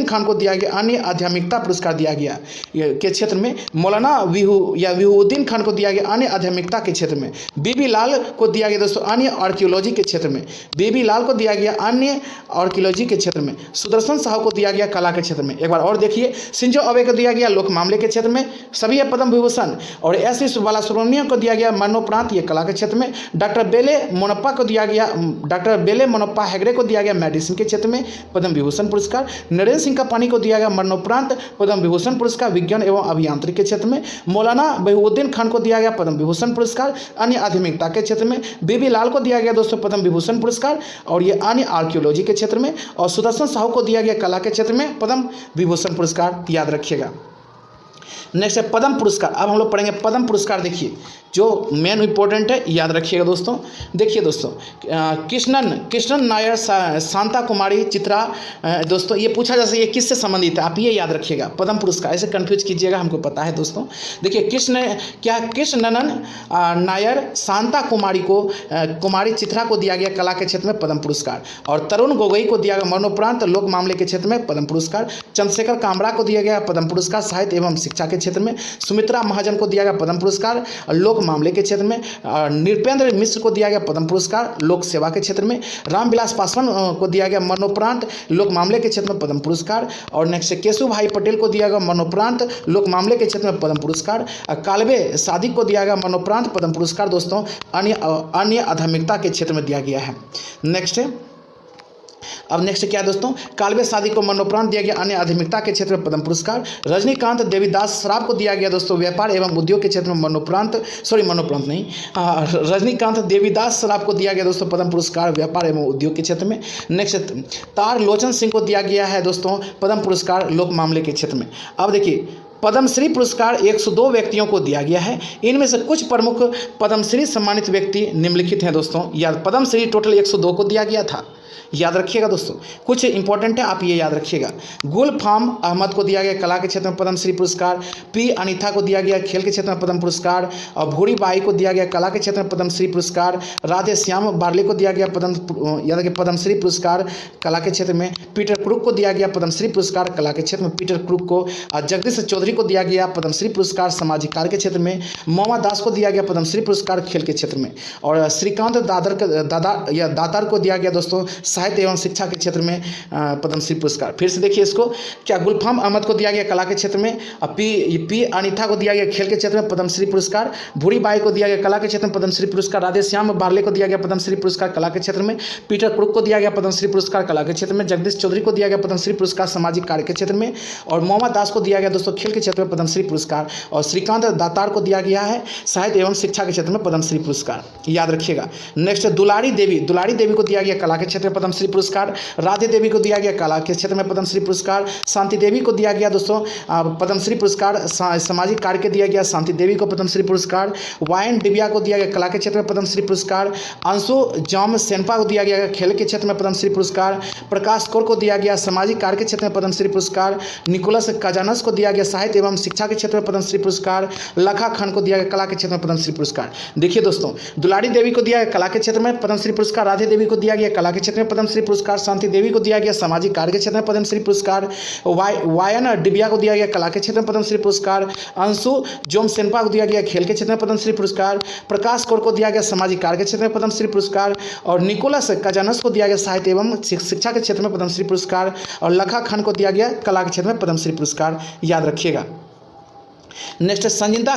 खान को दिया गया अन्य आध्यात्मिकता पुरस्कार दिया गया के क्षेत्र में, मौलाना वहीउद्दीन खान को दिया गया अन्य आध्यात्मिकता के क्षेत्र में। बीबी लाल को दिया गया दोस्तों अन्य आर्कियोलॉजी के क्षेत्र में, बीबी लाल को दिया गया अन्य आर्कियोलॉजी के क्षेत्र में। सुदर्शन साहू को दिया गया कला के क्षेत्र में। एक बार और देखिए, शिंजो अबे को दिया गया लोक मामले के क्षेत्र में, सभी है पद्म विभूषण, और SV बालासुब्रमण्यम को दिया गया मरणोपरांत, ये कला के क्षेत्र में। डॉक्टर बेले मुनप्पा हेगड़े को दिया गया मेडिसिन के क्षेत्र में पद्म विभूषण पुरस्कार। नरेंद्र सिंह का पानी को दिया गया मरणोपरांत पद्म विभूषण पुरस्कार विज्ञान एवं अभियांत्रिकी के क्षेत्र में। मौलाना वहीउद्दीन खान को दिया गया पद्म विभूषण पुरस्कार अन्य आध्यात्मिकता के क्षेत्र में। बीबी लाल को दिया गया दोस्तों पद्म विभूषण पुरस्कार, और ये अन्य आर्कियोलॉजी के क्षेत्र में। और सुदर्शन साहू को दिया गया कला के क्षेत्र में पद्म विभूषण पुरस्कार, याद रखिएगा। नेक्स्ट है पद्म पुरस्कार। अब हम लोग पढ़ेंगे पद्म पुरस्कार। देखिए जो मेन इंपॉर्टेंट है, याद रखिएगा दोस्तों। देखिए दोस्तों, कृष्णन नायर, शांता कुमारी, चित्रा, दोस्तों ये पूछा जा सकता है ये किससे संबंधित है, आप ये याद रखिएगा। पद्म पुरस्कार ऐसे कंफ्यूज कीजिएगा, हमको पता है दोस्तों। देखिए कृष्णनन नायर, शांता कुमारी चित्रा को दिया गया कला के क्षेत्र में पद्म पुरस्कार, और तरुण गोगोई को दिया गया मरणोपरांत लोक मामले के क्षेत्र में पद्म पुरस्कार। चंद्रशेखर कामरा को दिया गया पद्म पुरस्कार साहित्य एवं शिक्षा के क्षेत्र में। सुमित्रा महाजन को दिया गया पद्म पुरस्कार लोक मामले के क्षेत्र में। नृपेंद्र मिश्र को दिया गया पद्म पुरस्कार लोक सेवा के क्षेत्र में। रामविलास पासवान को दिया गया मरणोपरांत लोक मामले के क्षेत्र में पद्म पुरस्कार। और नेक्स्ट केशु भाई पटेल को दिया गया मरणोपरांत लोक मामले के क्षेत्र में पद्म पुरस्कार। कालबे सादिक को दिया गया मरणोपरांत पद्म पुरस्कार दोस्तों अन्य आध्यात्मिकता के क्षेत्र में दिया गया है। नेक्स्ट क्या है दोस्तों, कालबे सादिक को मरणोपरांत दिया गया अन्य आध्यात्मिकता के क्षेत्र में पद्म पुरस्कार। रजनीकांत देवीदास सराफ को दिया गया दोस्तों व्यापार एवं उद्योग के क्षेत्र में रजनीकांत देवीदास सराफ को दिया गया दोस्तों पद्म पुरस्कार व्यापार एवं उद्योग के क्षेत्र में। नेक्स्ट तार लोचन सिंह को दिया गया है दोस्तों पद्म पुरस्कार लोक मामले के क्षेत्र में। अब देखिए पद्मश्री पुरस्कार 102 व्यक्तियों को दिया गया है। इनमें से कुछ प्रमुख पद्मश्री सम्मानित व्यक्ति निम्नलिखित हैं दोस्तों। याद पद्मश्री टोटल 102 को दिया गया था, याद रखिएगा दोस्तों। कुछ इंपॉर्टेंट है, आप ये याद रखिएगा। गुलफाम अहमद को दिया गया कला के क्षेत्र में पद्मश्री पुरस्कार। पी अनीता को दिया गया खेल के क्षेत्र में पद्म पुरस्कार। और भूरी बाई को दिया गया कला के क्षेत्र में पद्मश्री पुरस्कार। राधे श्याम बार्ले को दिया गया पद्मश्री पुरस्कार कला के क्षेत्र में। पीटर क्रूक को दिया गया पद्मश्री पुरस्कार कला के क्षेत्र में, पीटर क्रूक को। जगदीश चौधरी को दिया गया पद्मश्री पुरस्कार सामाजिक कार्य के क्षेत्र में। मोमा दास को दिया गया पद्मश्री पुरस्कार खेल के क्षेत्र में। और श्रीकांत दातार को दिया गया दोस्तों साहित्य एवं शिक्षा के क्षेत्र में पद्मश्री पुरस्कार। फिर से देखिए इसको, क्या गुलफाम अहमद को दिया गया कला के क्षेत्र में। पी अनीता को दिया गया खेल के क्षेत्र में पद्मश्री पुरस्कार। भूरी बाई को दिया गया कला के क्षेत्र में पद्मश्री पुरस्कार। राधे श्याम बार्ले को दिया गया पद्मश्री पुरस्कार कला के क्षेत्र में। पीटर क्रूक को दिया गया पद्मश्री पुरस्कार कला के क्षेत्र में। जगदीश चौधरी को दिया गया पद्मश्री पुरस्कार सामाजिक कार्य के क्षेत्र में। और मोहम्मद दास को दिया गया दोस्तों खेल के क्षेत्र में पद्मश्री पुरस्कार। और श्रीकांत दातार को दिया गया है साहित्य एवं शिक्षा के क्षेत्र में पद्मश्री पुरस्कार, याद रखिएगा। नेक्स्ट दुलारी देवी को दिया गया कला के क्षेत्र में पद्मश्री पुरस्कार। राधे देवी को दिया गया कला के क्षेत्र में पद्मश्री पुरस्कार। शांति देवी को दिया गया दोस्तों पद्मश्री पुरस्कार सामाजिक कार्य के दिया गया शांति देवी को पद्मश्री पुरस्कार। वायन डिबिया को दिया गया कला के क्षेत्र में पद्मश्री पुरस्कार। अंशु जाम सेनपा को दिया गया खेल के क्षेत्र में पद्मश्री पुरस्कार। प्रकाश कौर को दिया गया सामाजिक कार्य के क्षेत्र में पद्मश्री पुरस्कार। निकोलस काजानस को दिया गया साहित्य साहित्य एवं शिक्षा के क्षेत्र में पद्मश्री पुरस्कार। लखा खान को दिया गया कला के क्षेत्र में पद्मश्री पुरस्कार। देखिए दोस्तों, दुलारी देवी को दिया गया कला के क्षेत्र में पद्मश्री पुरस्कार। राधे देवी को दिया गया कला के क्षेत्र में पद्मश्री पुरस्कार। शांति देवी को दिया गया सामाजिक कार्य के क्षेत्र में पद्मश्री पुरस्कार। वायन डिबिया को दिया गया कला के क्षेत्र में पद्मश्री पुरस्कार। अंशु जोमसेनपा को दिया गया खेल के क्षेत्र में पद्मश्री पुरस्कार। प्रकाश कौर को दिया गया सामाजिक कार्य के क्षेत्र में पद्मश्री पुरस्कार। और निकोलस कजानस को दिया गया साहित्य एवं शिक्षा के क्षेत्र में पद्मश्री पुरस्कार। और लखा खान को दिया गया कला के क्षेत्र में पद्मश्री पुरस्कार। याद रखिएगा। नेक्स्ट संजीता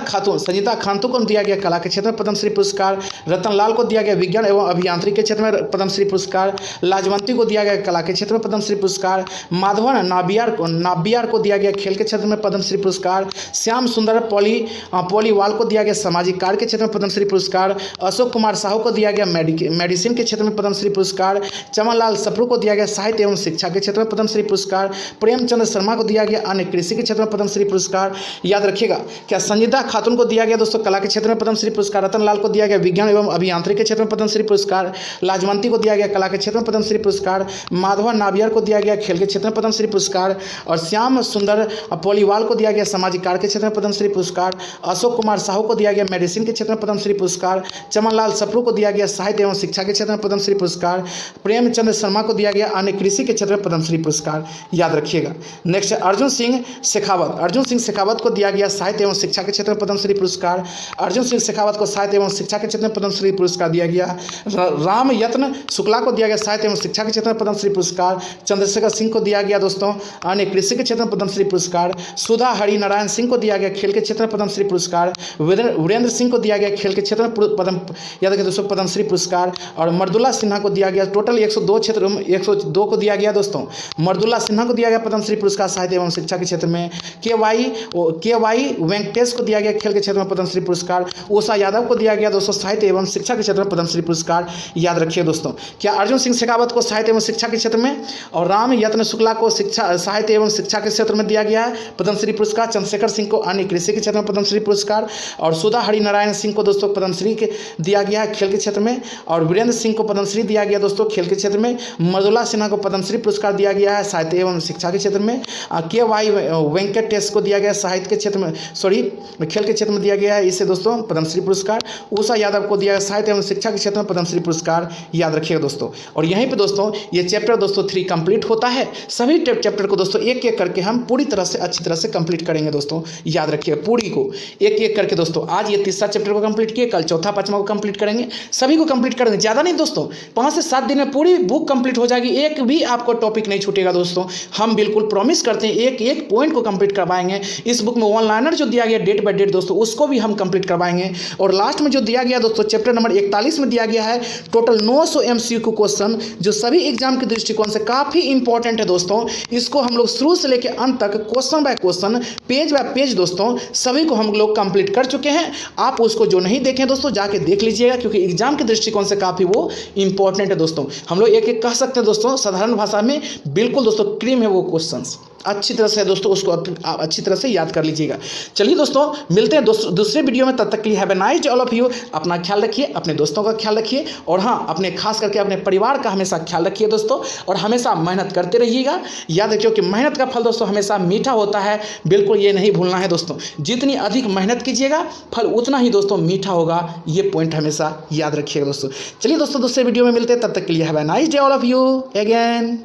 खातून को दिया गया कला के क्षेत्र में पद्मश्री पुरस्कार। रतन लाल को दिया गया विज्ञान एवं अभियांत्रिकी के क्षेत्र में पद्मश्री पुरस्कार। लाजवंती को दिया गया कला के क्षेत्र में पद्मश्री पुरस्कार। माधवन नाबियार को दिया गया खेल के क्षेत्र में पद्मश्री पुरस्कार। श्याम सुंदर पॉलीवाल को दिया गया सामाजिक कार्य के क्षेत्र में पद्मश्री पुरस्कार। अशोक कुमार साहू को दिया गया मेडिसिन के क्षेत्र में पद्मश्री पुरस्कार। चमनलाल सप्रू को दिया गया साहित्य एवं शिक्षा के क्षेत्र में पद्मश्री पुरस्कार। प्रेमचंद शर्मा को दिया गया अन्य कृषि के क्षेत्र में पद्मश्री पुरस्कार। याद रखिएगा। क्या संजीता खातून को दिया गया दोस्तों कला के क्षेत्र में पद्मश्री पुरस्कार। रतन लाल को दिया गया विज्ञान एवं अभियांत्रिकी के क्षेत्र में पद्मश्री पुरस्कार। लाजवंती को दिया गया कला के क्षेत्र में पद्मश्री पुरस्कार। माधवन नाबियार को दिया गया खेल के क्षेत्र में पद्मश्री पुरस्कार। और श्याम सुंदर पॉलीवाल को दिया गया सामाजिक कार्य के क्षेत्र में पद्मश्री पुरस्कार। अशोक कुमार साहू को दिया गया मेडिसिन के क्षेत्र में पद्मश्री पुरस्कार। चमनलाल सप्रू को दिया गया साहित्य एवं शिक्षा के क्षेत्र में पद्मश्री पुरस्कार। प्रेमचंद शर्मा को दिया गया अन्य कृषि के क्षेत्र में पद्मश्री पुरस्कार। याद रखिएगा। नेक्स्ट अर्जुन सिंह शेखावत को दिया गया साहित्य एवं शिक्षा के क्षेत्र में पद्मश्री पुरस्कार। अर्जुन सिंह शेखावत को साहित्य एवं शिक्षा के क्षेत्र में पद्मश्री पुरस्कार दिया गया। राम यत्न शुक्ला को दिया गया साहित्य एवं शिक्षा के क्षेत्र में पद्मश्री पुरस्कार। चंद्रशेखर सिंह को दिया गया दोस्तों अन्य कृषि के क्षेत्र में पद्मश्री पुरस्कार। सुधा हरिनारायण सिंह को दिया गया खेल के क्षेत्र में पद्मश्री पुरस्कार। वीरेंद्र सिंह को दिया गया खेल के क्षेत्र में याद रखिए दोस्तों पद्मश्री पुरस्कार। और मर्दुला सिन्हा को दिया गया टोटल 102 को दिया गया दोस्तों। मर्दुला सिन्हा को दिया गया पद्मश्री पुरस्कार साहित्य एवं शिक्षा के क्षेत्र में। के वाई वेंकटेश को दिया गया खेल के क्षेत्र में पद्मश्री पुरस्कार। उषा यादव को दिया गया दोस्तों साहित्य एवं शिक्षा के क्षेत्र में पद्मश्री पुरस्कार। याद रखिए दोस्तों। क्या अर्जुन सिंह शेखावत को साहित्य एवं शिक्षा के क्षेत्र में और राम यत्न शुक्ला को साहित्य एवं शिक्षा के क्षेत्र में दिया गया है पद्मश्री पुरस्कार। चंद्रशेखर सिंह को अन्य कृषि के क्षेत्र में पद्मश्री पुरस्कार। और सुधा हरिनारायण सिंह को दोस्तों पद्मश्री के दिया गया है खेल के क्षेत्र में। और वीरेंद्र सिंह को पद्मश्री दिया गया दोस्तों खेल के क्षेत्र में। मृदुला सिन्हा को पद्मश्री पुरस्कार दिया गया है साहित्य एवं शिक्षा के क्षेत्र में। के वाई वेंकटेश को दिया गया साहित्य के क्षेत्र में खेल के क्षेत्र में दिया गया है इसे दोस्तों पद्मश्री पुरस्कार। उषा यादव को दिया गया साहित्य एवं शिक्षा के क्षेत्र में पद्मश्री पुरस्कार। याद रखिएगा दोस्तों। और यहीं पे दोस्तों ये चैप्टर दोस्तों 3 कंप्लीट होता है। सभी चैप्टर को दोस्तों एक एक करके हम पूरी तरह से अच्छी तरह से कंप्लीट करेंगे दोस्तों। याद रखिएगा पूरी को एक एक करके दोस्तों। आज ये तीसरा चैप्टर को कंप्लीट किए, कल चौथा पांचवा को कंप्लीट करेंगे। सभी को कंप्लीट करेंगे, ज़्यादा नहीं दोस्तों, 5 से 7 दिन में पूरी बुक कंप्लीट हो जाएगी। एक भी आपको टॉपिक नहीं छूटेगा दोस्तों। हम बिल्कुल प्रॉमिस करते हैं एक एक पॉइंट को कंप्लीट करवाएंगे। इस बुक में वन लाइनर जो दिया गया डेट बाय डेट दोस्तों उसको भी हम कंप्लीट करवाएंगे। और लास्ट में जो दिया गया दोस्तों चैप्टर नंबर 41 में दिया गया है टोटल 900 MCQ क्वेश्चन जो सभी एग्जाम के दृष्टिकोण से काफ़ी इंपॉर्टेंट है दोस्तों। इसको हम लोग शुरू से लेकर अंत तक question by question page bye page दोस्तों सभी को हम लोग कंप्लीट कर चुके हैं। आप उसको जो नहीं देखें दोस्तों जाके देख लीजिएगा क्योंकि एग्जाम के दृष्टिकोण से काफ़ी वो इंपॉर्टेंट है दोस्तों। हम लोग एक एक कह सकते हैं दोस्तों साधारण भाषा में बिल्कुल दोस्तों क्रीम है वो क्वेश्चन। अच्छी तरह से दोस्तों उसको आप अच्छी तरह से याद कर लीजिएगा। चलिए दोस्तों मिलते हैं दूसरे वीडियो में, तब तक के लिए have a nice day all of you. अपना ख्याल रखिए, अपने दोस्तों का ख्याल रखिए और हाँ अपने खास करके अपने परिवार का हमेशा ख्याल रखिए दोस्तों। और हमेशा मेहनत करते रहिएगा। याद रखिए कि मेहनत का फल दोस्तों हमेशा मीठा होता है, बिल्कुल ये नहीं भूलना है दोस्तों। जितनी अधिक मेहनत कीजिएगा फल उतना ही दोस्तों मीठा होगा, ये पॉइंट हमेशा याद रखिएगा दोस्तों। चलिए दोस्तों दूसरे वीडियो में मिलते हैं, तब तक के लिए have a nice day all of you again.